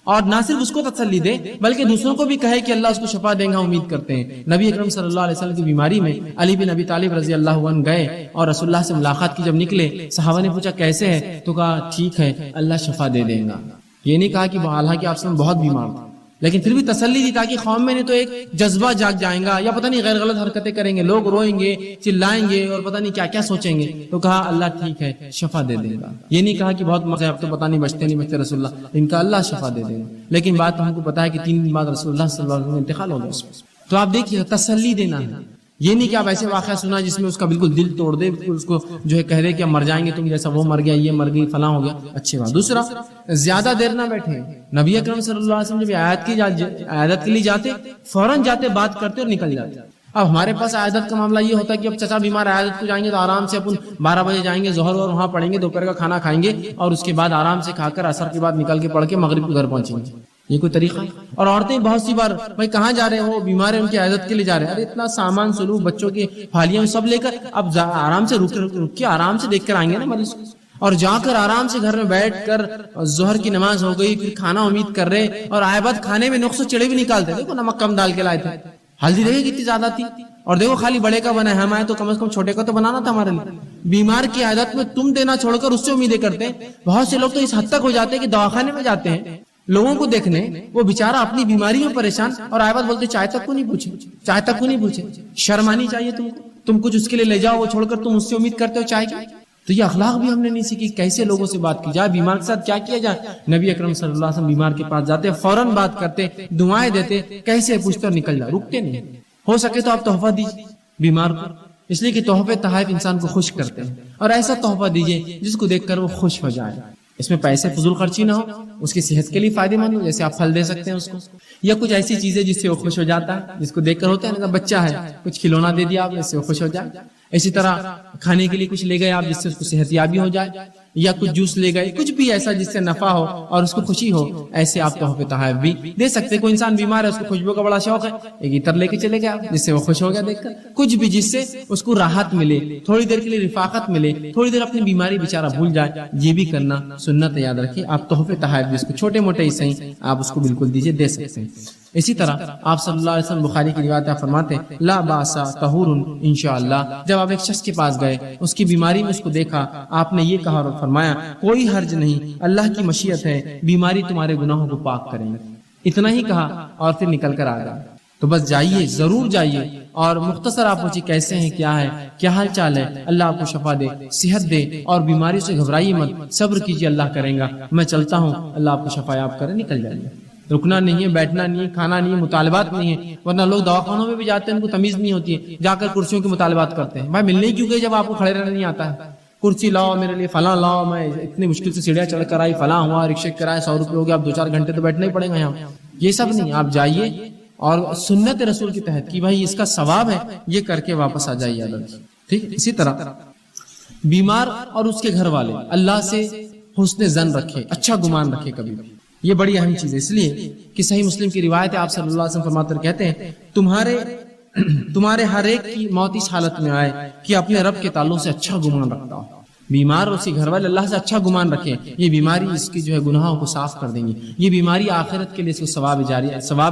اور نہ صرف اس کو تسلی دے بلکہ دوسروں کو بھی کہے کہ اللہ اس کو شفا دے گا، امید کرتے ہیں۔ نبی اکرم صلی اللہ علیہ وسلم کی بیماری میں علی بن ابی طالب رضی اللہ عنہ گئے اور رسول اللہ سے ملاقات کی، جب نکلے صحابہ نے پوچھا کیسے ہے؟ تو کہا ٹھیک ہے، اللہ شفا دے دے گا۔ یہ نہیں کہا کہ حالانکہ آپ سے بہت بیمار تھا، لیکن پھر بھی تسلی دی تاکہ قوم میں نے تو ایک جذبہ جاگ جائیں گا یا پتہ نہیں غیر غلط حرکتیں کریں گے، لوگ روئیں گے، چلائیں گے اور پتہ نہیں کیا کیا سوچیں گے۔ تو کہا اللہ ٹھیک ہے، شفا دے دے گا۔ یہ نہیں کہا کہ بہت مزے اب تو پتہ نہیں بچتے نہیں بچتے رسول اللہ، ان کا اللہ شفا دے دے گا۔ لیکن بات ہم کو پتہ ہے کہ 3 دن بعد رسول اللہ صلی اللہ علیہ وسلم انتقال ہو گیا۔ تو آپ دیکھیے تسلی دینا ہے، یہ نہیں کہ آپ ایسے واقعہ سنا جس میں اس کا بالکل دل توڑ دے، اس کو جو ہے کہہ دے کہ ہم مر جائیں گے تم جیسا، وہ مر گیا، یہ مر گئی، فلاں ہو گیا۔ اچھی بات۔ دوسرا، زیادہ دیر نہ بیٹھے۔ نبی اکرم صلی اللہ علیہ وسلم جب عیادت کے لیے جاتے فوراً جاتے، بات کرتے اور نکل جاتے۔ اب ہمارے پاس عیادت کا معاملہ یہ ہوتا ہے کہ اب چچا بیمار عیادت کو جائیں گے تو آرام سے اپن 12 بجے جائیں گے، ظہر اور وہاں پڑھیں گے، دوپہر کا کھانا کھائیں گے اور اس کے بعد آرام سے کھا کر عصر کے بعد نکل کے پڑھ کے مغرب کو گھر پہنچیں گے. یہ کوئی طریقہ ہے؟ اور عورتیں بہت سی بار بھائی کہاں جا رہے ہیں، وہ بیمار ہیں ان کی عیادت کے لیے جا رہے ہیں، ارے اتنا سامان سلوک بچوں کے پھالیاں سب لے کر اب آرام سے رک کے آرام سے دیکھ کر آئیں گے نا مریض کو، اور جا کر آرام سے گھر میں بیٹھ کر ظہر کی نماز ہو گئی، پھر کھانا امید کر رہے اور آئے بعد کھانے میں نقص و چڑے بھی نکالتے، دیکھو نمک کم ڈال کے لائے تھے، ہلدی دیکھے کتنی زیادہ تھی، اور دیکھو خالی بڑے کا بنا ہے، ہم آئے تو کم از کم چھوٹے کا تو بنانا تھا ہمارے لیے. بیمار کی عادت میں تم دینا چھوڑ کر اس سے امیدیں کرتے ہیں. بہت سے لوگ تو اس حد تک ہو جاتے ہیں کہ دواخانے میں جاتے ہیں لوگوں کو دیکھنے، وہ بیچارہ اپنی بیماری میں پریشان اور آئے بعد بولتے چائے تک کو نہیں پوچھے، چائے تک کو نہیں پوچھے. شرم آنی چاہیے تم کو، تم کچھ اس کے لیے لے جاؤ، وہ چھوڑ کر تم اس سے امید کرتے ہو چائے کی. تو یہ اخلاق بھی ہم نے نہیں سیکھی، کیسے لوگوں سے بات کی جائے، بیمار کے ساتھ کیا کیا جائے. نبی اکرم صلی اللہ علیہ وسلم بیمار کے پاس جاتے، فوراً بات کرتے، دعائیں دیتے، کیسے پوچھتے اور نکل جائے، رکتے نہیں. ہو سکے تو آپ تحفہ دیجیے بیمار کو، اس لیے کہ تحفے تحائف انسان کو خوش کرتے ہیں، اور ایسا تحفہ دیجیے جس کو دیکھ کر وہ خوش ہو جائے. اس میں پیسے فضول خرچی نہ ہو، اس کی صحت کے لیے فائدے مند ہو، جیسے آپ پھل دے سکتے ہیں اس کو، یا کچھ ایسی چیزیں جس سے وہ خوش ہو جاتا ہے، جس کو دیکھ کر ہوتا ہے نا بچہ ہے کچھ کھلونا دے دیا آپ، جس سے وہ خوش ہو جائے. اسی طرح کھانے کے لیے کچھ لے گئے آپ جس سے اس کو صحت یابی ہو جائے، یا کچھ جوس لے گئے، کچھ بھی ایسا جس سے نفع ہو اور اس کو خوشی ہو، ایسے آپ تحفے تحائف بھی دے سکتے. کوئی انسان بیمار ہے، اس کو خوشبو کا بڑا شوق ہے، ایک عطر لے کے چلے گیا جس سے وہ خوش ہو گیا دیکھ کر، کچھ بھی جس سے اس کو راحت ملے، تھوڑی دیر کے لیے رفاقت ملے، تھوڑی دیر اپنی بیماری بیچارہ بھول جائے. یہ بھی کرنا سنت، یاد رکھیے. آپ تحفے تحائف جس کو چھوٹے موٹے ہی صحیح آپ اس کو بالکل دیجیے، دے سکتے ہیں. اسی طرح آپ صلی اللہ علیہ وسلم بخاری کی روایت آپ فرماتے ہیں لا باسا طہور انشاءاللہ. جب آپ ایک شخص کے پاس گئے، اس کی بیماری میں اس کو دیکھا، آپ نے یہ کہا اور فرمایا کوئی حرج نہیں، اللہ کی مشیت ہے، بیماری تمہارے گناہوں کو پاک کریں گے. اتنا ہی کہا اور پھر نکل کر آ گیا. تو بس جائیے، ضرور جائیے، اور مختصر آپ پوچھیے کیسے ہیں، کیا ہے، کیا حال چال ہے، اللہ آپ کو شفا دے، صحت دے، اور بیماری سے گھبرائیے مت، صبر کیجیے، اللہ کریں گا، میں چلتا ہوں، اللہ آپ کو شفا یاب کرے، نکل جائیے. رکنا نہیں ہے، بیٹھنا نہیں ہے، کھانا نہیں ہے، مطالبات نہیں ہے. ورنہ لوگ دواخانوں میں بھی جاتے ہیں، ان کو تمیز نہیں ہوتی ہے، جا کر کرسیوں کے مطالبات کرتے ہیں. بھائی ملنے کیوں گئے جب آپ کو کھڑے رہنا نہیں آتا ہے؟ کرسی لاؤ میرے لیے، فلاں لاؤ، میں اتنی مشکل سے سیڑھیاں چڑھ کر آئی، فلاں ہوا، رکشے کرائے 100 روپے ہو گیا، اب 2-4 گھنٹے تو بیٹھنا ہی پڑے گا یہاں. یہ سب نہیں، آپ جائیے اور سنت رسول کے تحت کی بھائی اس کا ثواب ہے، یہ کر کے واپس آ جائیے اللہ. ٹھیک. اسی طرح بیمار اور اس کے گھر والے اللہ سے حسن ظن رکھے، اچھا گمان رکھے کبھی بھی. یہ بڑی اہم چیز ہے، اس لیے کہ صحیح مسلم کی روایت ہے، آپ صلی اللہ علیہ وسلم فرماتے ہیں، کہتے ہیں تمہارے ہر ایک کی موت اس حالت میں آئے کہ اپنے رب کے تعلق سے اچھا گمان رکھتا ہو. بیمار اور اسی گھر والے اللہ سے اچھا گمان رکھے، یہ بیماری اس کی جو ہے گناہوں کو صاف کر دیں گی، یہ بیماری آخرت کے لیے اس کو ثواب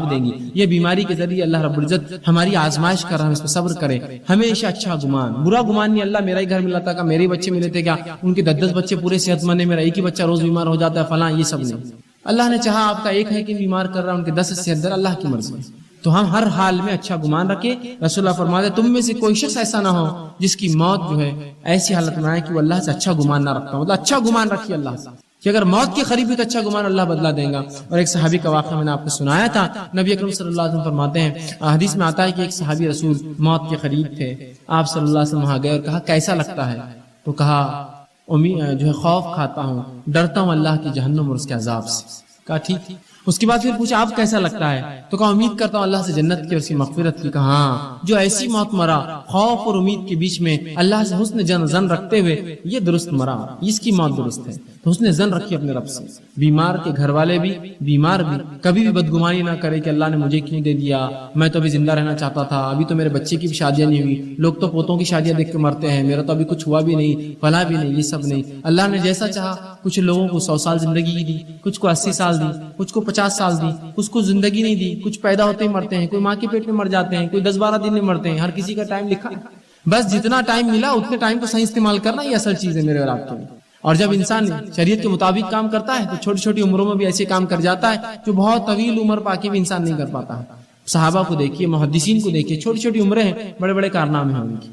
دیں گی. یہ بیماری کے ذریعے اللہ رب العزت ہماری آزمائش کر رہا ہے، اس پہ صبر کرے. ہمیشہ اچھا گمان، برا گمان نہیں. اللہ میرا ہی گھر ملا تھا، میرے بچے ملے تھے کیا، ان کے 10 بچے پورے صحت مند ہیں، میرا ایک ہی بچہ روز بیمار ہو جاتا ہے، فلاں. یہ سب نہیں. اللہ نے چاہا آپ کا ایک ہے کہ بیمار کر رہا ہے، ان کے 10 صحت در، اللہ کی مرضی. تو ہم ہر حال میں اچھا گمان رکھے. رسول اللہ فرماتے تم میں سے کوئی شخص ایسا نہ ہو جس کی موت جو ہے ایسی حالت میں آئے کہ وہ اللہ سے اچھا گمان نہ رکھتا. مطلب اچھا گمان رکھیے اللہ سے کہ اگر موت کے قریب بھی تو اچھا گمان اللہ بدلا دے گا. اور ایک صحابی کا واقعہ میں نے آپ کو سنایا تھا. نبی اکرم صلی اللہ علیہ وسلم فرماتے ہیں، حدیث میں آتا ہے کہ ایک صحابی رسول موت کے قریب تھے. آپ صلی اللہ علیہ وسلم وہاں گئے اور کہا کیسا لگتا ہے؟ تو کہا جو ہے خوف کھاتا ہوں، ڈرتا ہوں اللہ کی جہنم اور اس کے عذاب سے. کہا ٹھیک. اس کے بعد پھر پوچھا آپ کیسا لگتا ہے؟ تو کہا امید کرتا ہوں اللہ سے جنت کی اور اس کی مغفرت کی. کہا ہاں، جو ایسی موت مرا خوف اور امید کے بیچ میں اللہ سے حسن ظن رکھتے ہوئے، یہ درست مرا، اس کی موت درست ہے. تو حسن ظن رکھیے اپنے رب سے. بیمار کے گھر والے بھی، بیمار بھی کبھی بھی بدگمانی نہ کرے کہ اللہ نے مجھے کیوں دے دیا، میں تو ابھی زندہ رہنا چاہتا تھا، ابھی تو میرے بچے کی بھی شادیاں نہیں ہوئی، لوگ تو پوتوں کی شادیاں دیکھ کے مرتے ہیں، میرا تو ابھی کچھ ہوا بھی نہیں، فلاں بھی نہیں. یہ سب نہیں. اللہ نے جیسا چاہا کچھ لوگوں کو 100 سال زندگی دی، کچھ کو 80 سال دی، کچھ کو 50 سال دی، کچھ کو زندگی نہیں دی. کچھ پیدا ہوتے ہی مرتے ہیں، کوئی ماں کے پیٹ میں مر جاتے ہیں، کوئی 10-12 دن میں مرتے ہیں. ہر کسی کا ٹائم لکھا ہے. بس جتنا ٹائم ملا اتنے ٹائم کو صحیح استعمال کرنا، یہ اصل چیز ہے میرے اور آپ کے لیے. اور جب انسان شریعت کے مطابق کام کرتا ہے تو چھوٹی چھوٹی عمروں میں بھی ایسے کام کر جاتا ہے جو بہت طویل عمر پا کے بھی انسان نہیں کر پاتا ہے. صحابہ کو دیکھیے، محدثین کو دیکھیے، چھوٹی چھوٹی عمریں ہیں، بڑے بڑے کارنامے ہیں ان کی.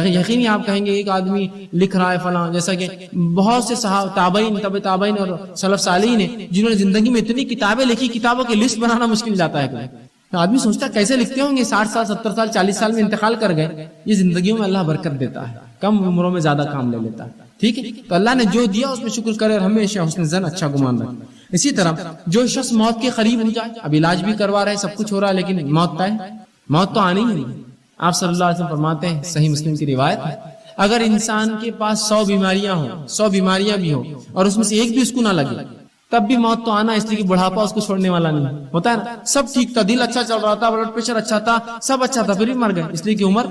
یقینی آپ کہیں گے ایک آدمی لکھ رہا ہے فلاں، جیسا کہ بہت سے تابعین، تابعین اور سلف صالحین ہیں جنہوں نے زندگی میں اتنی کتابیں لکھی، کتابوں کی لسٹ بنانا مشکل جاتا ہے. آدمی سوچتا ہے کیسے لکھتے ہوں گے، 60 سال 70 سال 40 سال میں انتقال کر گئے. یہ زندگیوں میں اللہ برکت دیتا ہے، کم عمروں میں زیادہ کام لے لیتا ہے. ٹھیک ہے، تو اللہ نے جو دیا اس میں شکر کرے اور ہمیشہ حسن ظن، اچھا گمان رکھے. اسی طرح جو شخص موت کے قریب ہو جائے، اب علاج بھی کروا رہے، سب کچھ ہو رہا ہے، لیکن موت تو آنی ہی نہیں. آپ صلی اللہ علیہ وسلم فرماتے ہیں، صحیح مسلم کی روایت ہے، اگر انسان کے پاس 100 بیماریاں ہوں، 100 بیماریاں بھی ہوں، اور اس میں سے ایک بھی اس کو نہ لگے، تب بھی موت تو آنا، اس لیے کہ بڑھاپا اس کو چھوڑنے والا نہیں ہوتا ہے نا۔ سب ٹھیک تھا، دل اچھا چل رہا تھا، بلڈ پریشر اچھا تھا، سب اچھا تھا، پھر بھی مر گئے، اس لیے کہ عمر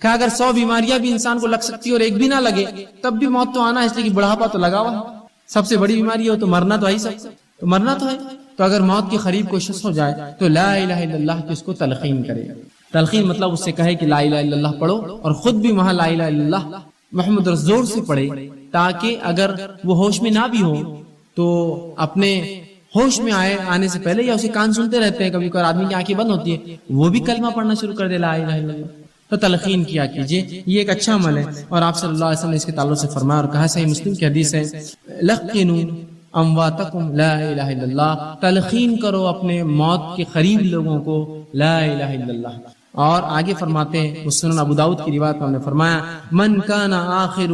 کہ اگر 100 بیماریاں بھی انسان کو لگ سکتی اور ایک بھی نہ لگے، تب بھی موت تو آنا، اس لیے کہ بڑھاپا تو لگا ہوا ہے۔ سب سے بڑی بیماری ہو تو مرنا تو ہے ہی، سب تو مرنا تو ہے۔ تو اگر موت کے قریب کوئی شخص ہو جائے تو لا الہ الا اللہ کی اس کو تلقین کرے۔ تلقین مطلب اس سے کہے کہ لا الہ الا اللہ پڑھو، اور خود بھی وہاں لا الہ الا اللہ محمد رسول سے پڑھے، تاکہ اگر وہ ہوش میں نہ بھی ہو تو اپنے ہوش میں آنے سے پہلے، یا اسے کان سنتے رہتے ہیں، کبھی کبھار آدمی کی آنکھیں بند ہوتی ہے، وہ بھی کلمہ پڑھنا شروع کر دے لا الہ الا اللہ، تو تلقین کیا کیجئے، یہ ایک اچھا عمل ہے۔ اور آپ صلی اللہ علیہ وسلم نے اس کے تعلق سے فرمایا اور کہا، صحیح مسلم کی حدیث ہے، لقنوا امواتکم لا الہ الا اللہ، تلقین کرو اپنے موت کے قریب لوگوں کو لا الہ الا اللہ۔ اور آگے فرماتے ہیں، سنن ابو داؤد کی روایت میں نے فرمایا، من کان آخر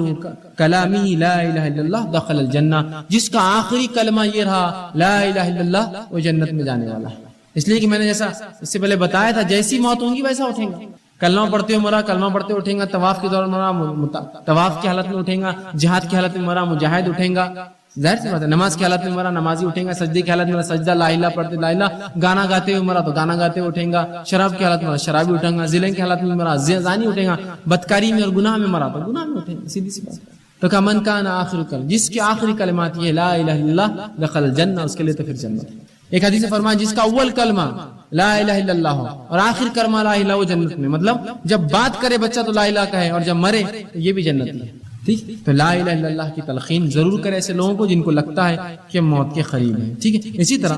کلامی لا الہ الا اللہ دخل الجنہ، جس کا آخری کلمہ یہ رہا لا الہ الا اللہ، وہ جنت میں جانے والا ہے۔ اس لیے کہ میں نے جیسا اس سے پہلے بتایا تھا، جیسی موت ہوگی ویسا اٹھیں گا، کلمہ پڑھتے ہوئے مرا، کلمہ پڑھتے اٹھیں گا، طواف کے دوران مرا، طواف کی حالت میں اٹھیں گا، جہاد کی حالت میں مرا، مجاہد اٹھیں گا، ظاہر سی بات ہے، نماز کی حالت میں مرا، نمازی اٹھیں گا، سجدے کی حالت میں مرا، سجدہ لا الہ پڑھتے لا الہ، گانا گاتے ہوئے مرا تو گانا گاتے ہوئے اٹھیں گا، شراب کی حالت میں مرا شرابی اٹھیں گا، ذلہ کی حالت میں مرا زانی اٹھیں گا، بدکاری میں اور گناہ میں مرا تو گناہ میں اٹھیں گا، سیدھی سی بات ہے۔ تو کہ من کان آخر کلمہ، جس کے آخری کلمات یہ لا الہ الا اللہ دخل الجنہ، اس کے لیے تو پھر جنت ہے۔ ایک حدیث میں فرمایا، جس کا اول کلمہ لا الہ الا اللہ ہو اور آخر کلمہ لا الہ، وہ جنت میں، مطلب جب بات کرے بچہ تو لا الہ کہے، اور جب مرے تو یہ بھی جنت ہے۔ ٹھیک، تو لا الہ الا اللہ کی تلقین ضرور کرے ایسے لوگوں کو جن کو لگتا ہے کہ موت کے قریب ہیں۔ ٹھیک ہے، اسی طرح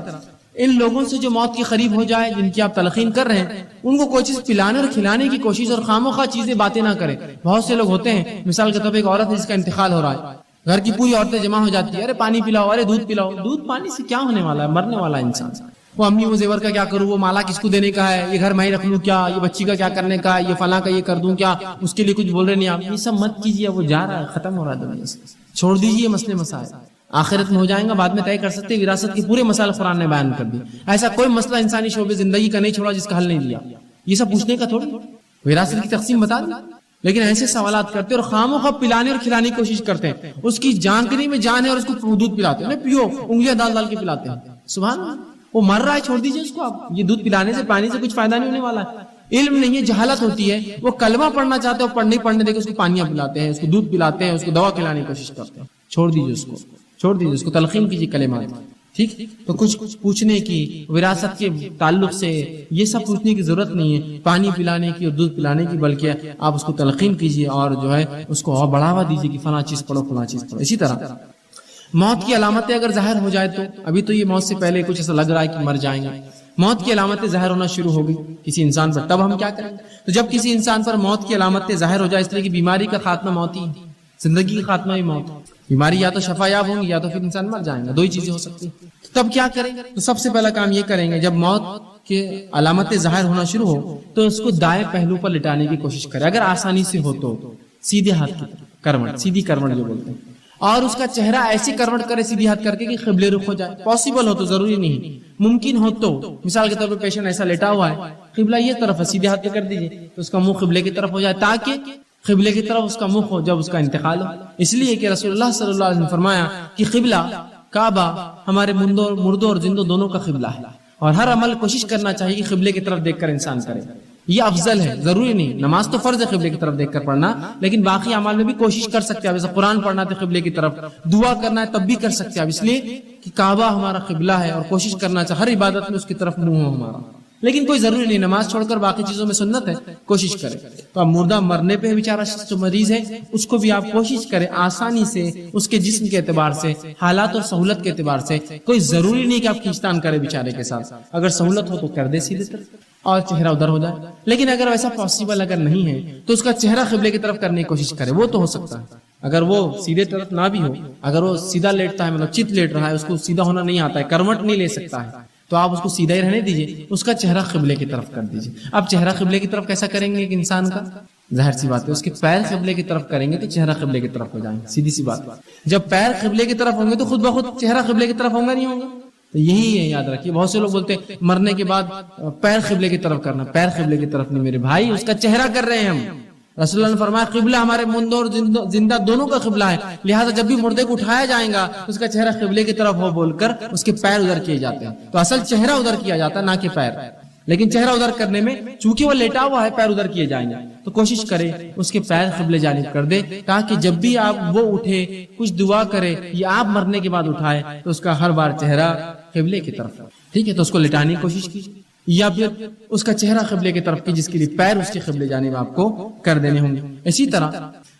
ان لوگوں سے جو موت کے قریب ہو جائے، جن کی آپ تلقین کر رہے ہیں، ان کو کوئی چیز پلانے اور کھلانے کی کوشش اور خاموخواہ چیزیں باتیں نہ کریں۔ بہت سے لوگ ہوتے ہیں، مثال کے طور پہ ایک عورت ہے جس کا انتقال ہو رہا ہے، گھر کی پوری عورتیں جمع ہو جاتی ہے، ارے پانی پلاؤ، ارے دودھ پلاؤ، دودھ پانی سے کیا ہونے والا ہے، مرنے والا ہے انسان۔ وہ امی وہ زیور کا کیا کروں، وہ مالا کس کو دینے کا ہے، یہ گھر میں ہی رکھ لوں کیا، یہ بچی کا کیا کرنے کا ہے، یہ فلاں کا یہ کر دوں کیا، اس کے لیے کچھ بول رہے نہیں آپ، یہ سب مت کیجیے، وہ جا رہا ہے، ختم ہو رہا ہے دنیا سے، چھوڑ دیجیے مسئلے مسائل، آخرت میں ہو جائیں گا، بعد میں طے کر سکتے، وراثت کے پورے مسائل قرآن نے بیان کر دی۔ ایسا کوئی مسئلہ انسانی شعبے زندگی کا نہیں چھوڑا جس کا حل نہیں دیا، یہ سب پوچھنے کا تھوڑی، وراثت کی تقسیم بتا دی، لیکن ایسے سوالات کرتے اور خاموخواہ پلانے اور کھلانے کی کوشش کرتے ہیں، اس کی جانکنی میں جان ہے اور اس کو دودھ پلاتے ہیں، پیو، انگلیاں ڈال ڈال کے پلاتے ہیں، سبحان اللہ، وہ مر رہا ہے، چھوڑ دیجیے اس کو آپ، یہ دودھ پلانے سے پانی سے کچھ فائدہ نہیں ہونے والا ہے، علم نہیں ہے، جہالت ہوتی ہے، وہ کلمہ پڑھنا چاہتے ہیں، پڑھنے دے کے اس کو پانیاں پلاتے ہیں، اس کو دودھ پلاتے ہیں، اس کو دوا کھلانے کی کوشش کرتے ہیں، چھوڑ دیجیے اس کو، چھوڑ دیجیے اس کو، تلقین کیجیے کلمات۔ ٹھیک، تو کچھ پوچھنے کی، وراثت کے تعلق سے یہ سب پوچھنے کی ضرورت نہیں ہے، پانی پلانے کی اور دودھ پلانے کی، بلکہ آپ اس کو تلقین کیجیے اور جو ہے اس کو اور بڑھاوا دیجیے کہ فلاں چیز پڑھو، فلاں چیز پڑھو۔ اسی طرح موت کی علامتیں اگر ظاہر ہو جائے تو، ابھی تو یہ موت سے پہلے کچھ ایسا لگ رہا ہے کہ مر جائیں گے، موت کی علامتیں ظاہر ہونا شروع ہو گئی کسی انسان پر، تب ہم کیا کریں؟ تو جب کسی انسان پر موت کی علامتیں ظاہر ہو جائے، اس لیے کہ بیماری کا خاتمہ موت ہی، زندگی کا خاتمہ ہی موت، بیماری یا تو شفا یاب ہوں گی یا تو پھر انسان مر جائیں گا، دو ہی چیزیں ہو سکتی ہیں۔ تب کیا کریں؟ تو سب سے پہلا کام یہ کریں گے، جب موت کے علامتیں ظاہر ہونا شروع ہو تو اس کو دائیں پہلو پر لٹانے کی کوشش کریں، اگر آسانی سے ہو تو سیدھے ہاتھ کی کروٹ، سیدھی کروٹ جو بولتے ہیں، اور اس کا چہرہ ایسی کروٹ کرے سیدھی ہاتھ کر کے کہ قبلے رخ ہو جائے، پاسبل ہو تو، ضروری نہیں، ممکن ہو تو، مثال کے طور پہ پیشنٹ ایسا لیٹا ہوا ہے، قبلہ یہ طرف ہے، سیدھے ہاتھ پہ کر دیجیے تو اس کا منہ قبلے کی طرف ہو جائے، تاکہ قبلے کی طرف اس کا منہ ہو جب اس کا انتقال ہو۔ اس لیے کہ رسول اللہ صلی اللہ علیہ وسلم نے فرمایا کہ قبلہ کعبہ ہمارے مردوں اور زندوں دونوں کا قبلہ ہے، اور ہر عمل کوشش کرنا چاہیے کہ قبلے کی طرف دیکھ کر انسان کرے، یہ افضل ہے، ضروری نہیں، نماز تو فرض ہے قبلے کی طرف دیکھ کر پڑھنا، لیکن باقی اعمال میں بھی کوشش کر سکتے ہیں، جیسے قرآن پڑھنا ہے تو قبلے کی طرف، دعا کرنا ہے تب بھی کر سکتے ہیں، اس لیے کہ کعبہ ہمارا قبلہ ہے، اور کوشش کرنا چاہیے ہر عبادت میں اس کی طرف منہ ہو ہمارا، لیکن کوئی ضروری نہیں، نماز چھوڑ کر باقی چیزوں میں سنت ہے، کوشش کرے۔ تو اب مردہ مرنے پہ بیچارہ شخص جو مریض ہے، اس کو بھی آپ کوشش کریں آسانی سے، اس کے جسم کے اعتبار سے، حالات اور سہولت کے اعتبار سے، کوئی ضروری نہیں کہ آپ کھینچتان کرے بیچارے کے ساتھ، اگر سہولت ہو تو کر دے سیدھے طرف اور چہرہ ادھر ہو جائے، لیکن اگر ویسا پاسبل اگر نہیں ہے تو اس کا چہرہ قبلے کی طرف کرنے کی کوشش کرے، وہ تو ہو سکتا ہے، اگر وہ سیدھے طرف نہ بھی ہو، اگر وہ سیدھا لیٹتا ہے، مطلب چت لیٹ رہا ہے، اس کو سیدھا ہونا نہیں آتا ہے، کروٹ نہیں لے سکتا ہے، تو آپ اس کو سیدھا ہی رہنے دیجیے، اس کا چہرہ قبلے کی طرف کر دیجیے۔ اب چہرہ قبلے کی طرف کیسا کریں گے ایک انسان کا؟ ظاہر سی بات ہے، اس کے پیر قبلے کی طرف کریں گے تو چہرہ قبلے کی طرف ہو جائیں گے، سیدھی سی بات۔ جب پیر قبلے کی طرف ہوں گے تو خود بخود چہرہ قبلے کی طرف ہوگا نہیں ہوگا؟ تو یہی ہے، یاد رکھیے. بہت سے لوگ بولتے ہیں مرنے کے بعد پیر قبلے کی طرف کرنا. پیر قبلے کی طرف نہیں میرے بھائی، اس کا چہرہ کر رہے ہیں ہم. رسول اللہ نے فرمایا قبلہ ہمارے مردوں اور زندہ دونوں کا قبلہ ہے، لہٰذا جب بھی مردے کو اٹھایا جائے گا اس کا چہرہ قبلے کی طرف ہو بول کر اس کے پیر ادھر کیے جاتے ہیں. تو اصل چہرہ ادھر کیا جاتا ہے، نہ کہ پیر. لیکن چہرہ ادھر کرنے میں چونکہ وہ لیٹا ہوا ہے پیر ادھر کیے جائیں گے، تو کوشش کرے اس کے پیر قبلے جانب کر دے، تاکہ جب بھی آپ وہ اٹھے کچھ دعا کرے یا آپ مرنے کے بعد اٹھائے تو اس کا ہر بار چہرہ قبلے کی طرف. ٹھیک ہے، تو اس کو لٹانے کی کوشش کیجیے، یا پھر اس کا چہرہ قبلے کی طرف کی جس کے لیے پیر اس کے قبلے جانب آپ کو کر دینے ہوں گے. اسی طرح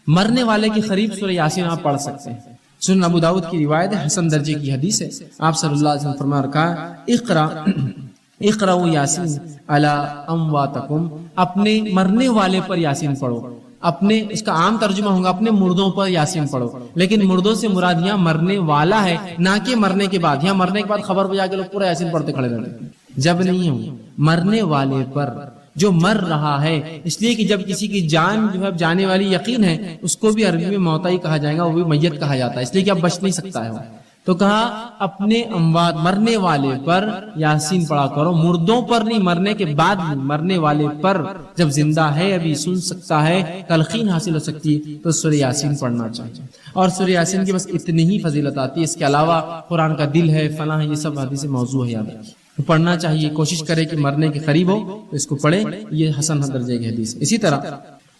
مرنے والے کے قریب سورہ یاسین آپ پڑھ سکتے ہیں. سنن ابو داؤد کی روایت ہے، حسن درجے کی حدیث ہے. آپ صلی اللہ علیہ وسلم فرما رکھا ہے اقرأوا یاسین علی امواتکم، اپنے مرنے والے پر یاسین پڑھو. اپنے، اس کا عام ترجمہ ہوگا اپنے مردوں پر یاسین پڑھو، لیکن مردوں سے مراد یہاں مرنے والا ہے، نہ کہ مرنے کے بعد. یہاں مرنے کے بعد خبر پہ جا کے لوگ پورا یاسین پڑھتے کھڑے رہتے ہیں. جب نہیں ہوں، مرنے والے پر جو مر رہا ہے. اس لیے کہ جب کسی کی جان جو ہے جانے والی یقین ہے، اس کو بھی عربی میں موتا ہی کہا جائے گا، وہ بھی میت کہا جاتا ہے، اس لیے کہ اب بچ نہیں سکتا ہے وہ. تو کہا اپنے اموات مرنے والے پر یاسین پڑھا کرو. مردوں پر نہیں، مرنے کے بعد نہیں، مرنے والے پر. جب زندہ ہے ابھی سن سکتا ہے، تلقین حاصل ہو سکتی ہے، تو سورہ یاسین پڑھنا چاہیے. اور سورہ یاسین کی بس اتنی ہی فضیلت آتی ہے، اس کے علاوہ قرآن کا دل ہے، فلاں ہے، یہ سب حدیث موضوع ہے، یاد رکھیے. تو پڑھنا چاہیے، کوشش کرے کہ مرنے کے قریب ہو تو اس کو پڑھے. یہ حسن درجے کی حدیث ہے. اسی طرح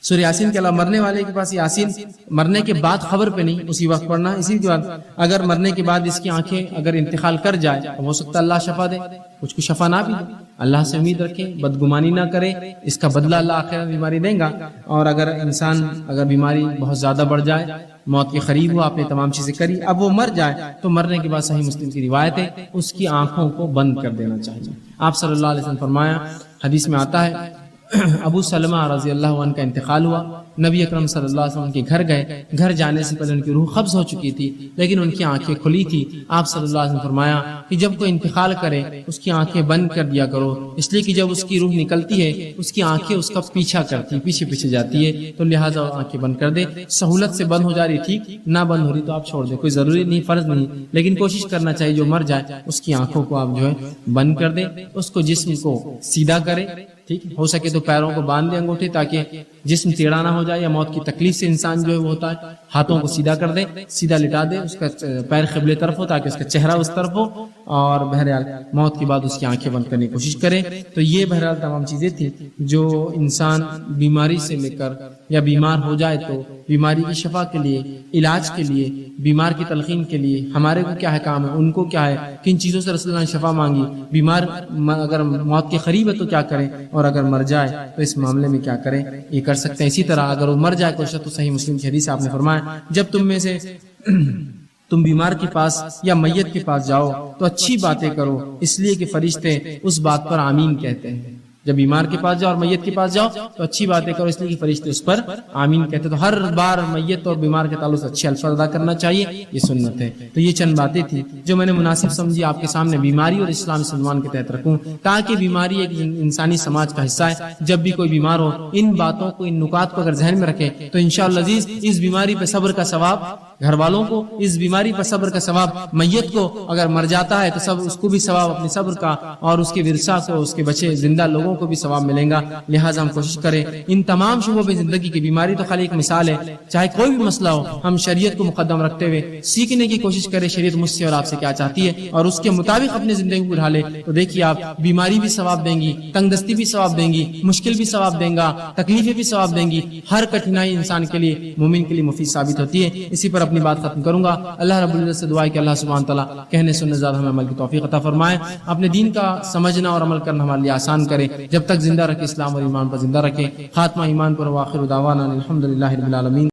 سورہ یاسین کے علاوہ مرنے والے کے پاس یاسین مرنے کے بعد خبر پہ نہیں، اسی وقت پڑھنا. اسی کے بعد اگر مرنے کے بعد اس کی آنکھیں اگر انتقال کر جائے تو ہو سکتا ہے اللہ شفا دے، کچھ کو شفا نہ بھی دے. اللہ سے امید رکھے، بدگمانی نہ کرے، اس کا بدلہ اللہ آخرت بیماری دے گا. اور اگر انسان اگر بیماری بہت زیادہ بڑھ جائے، موت کے قریب ہو، آپ نے تمام چیزیں کری، اب وہ مر جائے تو مرنے کے بعد صحیح مسلم کی روایت ہے اس کی آنکھوں کو بند کر دینا چاہیے. آپ صلی اللہ علیہ وسلم فرمایا، حدیث میں آتا ہے ابو سلمہ رضی اللہ عنہ کا انتقال ہوا، نبی اکرم صلی اللہ علیہ وسلم کے گھر گئے. گھر جانے سے پہلے ان کی روح قبض ہو چکی تھی، لیکن ان کی آنکھیں کھلی تھی. آپ صلی اللہ علیہ وسلم فرمایا کہ جب کوئی انتقال کرے اس کی آنکھیں بند کر دیا کرو، اس لیے کہ جب اس کی روح نکلتی ہے اس کی آنکھیں اس کا پیچھا کرتی، پیچھے پیچھے جاتی ہے، تو لہٰذا آنکھیں بند کر دے. سہولت سے بند ہو جا رہی ٹھیک، نہ بند ہو رہی تو آپ چھوڑ دیں، کوئی ضروری نہیں، فرض نہیں، لیکن کوشش کرنا چاہیے جو مر جائے اس کی آنکھوں کو آپ جو ہے بند کر دیں. اس کو جسم کو سیدھا کرے، ٹھیک ہو سکے تو پیروں کو باندھ دے انگوٹھے، تاکہ جسم ٹیڑھا نہ ہو جائے، یا موت کی تکلیف سے انسان جو ہے وہ ہوتا ہے. ہاتھوں کو سیدھا کر دے، سیدھا لٹا دے، اس کا پیر قبلے طرف ہو تاکہ اس کا چہرہ اس طرف ہو. اور بہرحال موت کے بعد اس کی آنکھیں بند کرنے کی کوشش کرے. تو یہ بہرحال تمام چیزیں تھیں جو انسان بیماری سے لے کر یا بیمار ہو جائے تو بیماری کی شفا کے لیے، علاج کے لیے، بیمار کی تلقین کے لیے ہمارے کو کیا ہے کام ہے، ان کو کیا ہے، کن چیزوں سے رسول اللہ نے شفا مانگی. بیمار اگر موت کے قریب ہے تو کیا کریں، اور اگر مر جائے تو اس معاملے میں کیا کریں، یہ کر سکتے ہیں. اسی طرح اگر وہ مر جائے کوئی تو صحیح مسلم کی حدیث آپ نے فرمایا جب تم میں سے تم بیمار کے پاس یا میت کے پاس جاؤ تو اچھی باتیں کرو، اس لیے کہ فرشتے اس بات پر آمین کہتے ہیں. جب بیمار کے پاس جاؤ اور میت کے پاس جاؤ تو اچھی باتیں کرو، اس لیے کہ فرشتے اس پر آمین کہتے ہیں. تو ہر بار میت اور بیمار کے تعلق سے اچھے الفاظ ادا کرنا چاہیے، یہ سنت ہے. تو یہ چند باتیں تھیں جو میں نے مناسب سمجھی آپ کے سامنے بیماری اور اسلام سلمان کے تحت رکھوں، تاکہ بیماری ایک انسانی سماج کا حصہ ہے. جب بھی کوئی بیمار ہو ان باتوں کو، ان نکات کو اگر ذہن میں رکھے تو انشاءاللہ عزیز اس بیماری پہ صبر کا ثواب گھر والوں کو، اس بیماری پر صبر کا ثواب میت کو، اگر مر جاتا ہے تو سب اس کو بھی ثواب اپنے صبر کا، اور اس کے ورثہ کو، اس کے بچے زندہ لوگوں کو بھی ثواب ملے گا. لہٰذا ہم کوشش کریں ان تمام شعبوں میں زندگی کی، بیماری تو خالی ایک مثال ہے، چاہے کوئی بھی مسئلہ ہو ہم شریعت کو مقدم رکھتے ہوئے سیکھنے کی کوشش کریں شریعت مجھ سے اور آپ سے کیا چاہتی ہے، اور اس کے مطابق اپنی زندگی کو ڈھالے. تو دیکھیے آپ بیماری بھی ثواب دیں گی، تنگ دستی بھی ثواب دیں گی، مشکل بھی ثواب دیں گا، تکلیفیں بھی ثواب دیں گی. ہر کٹھنائی انسان کے لیے، مومن کے لیے مفید ثابت ہوتی ہے. اسی پر اپنی بات ختم کروں گا. اللہ رب العزت سے دعا ہے کہ اللہ سبحانہ تعالیٰ کہنے سننے زیادہ ہمیں عمل کی توفیق عطا فرمائے، اپنے دین کا سمجھنا اور عمل کرنا ہمارے لیے آسان کرے. جب تک زندہ رکھے اسلام اور ایمان پر زندہ رکھے. خاتمہ ایمان پر. واخر دعوانا الحمدللہ رب العالمین.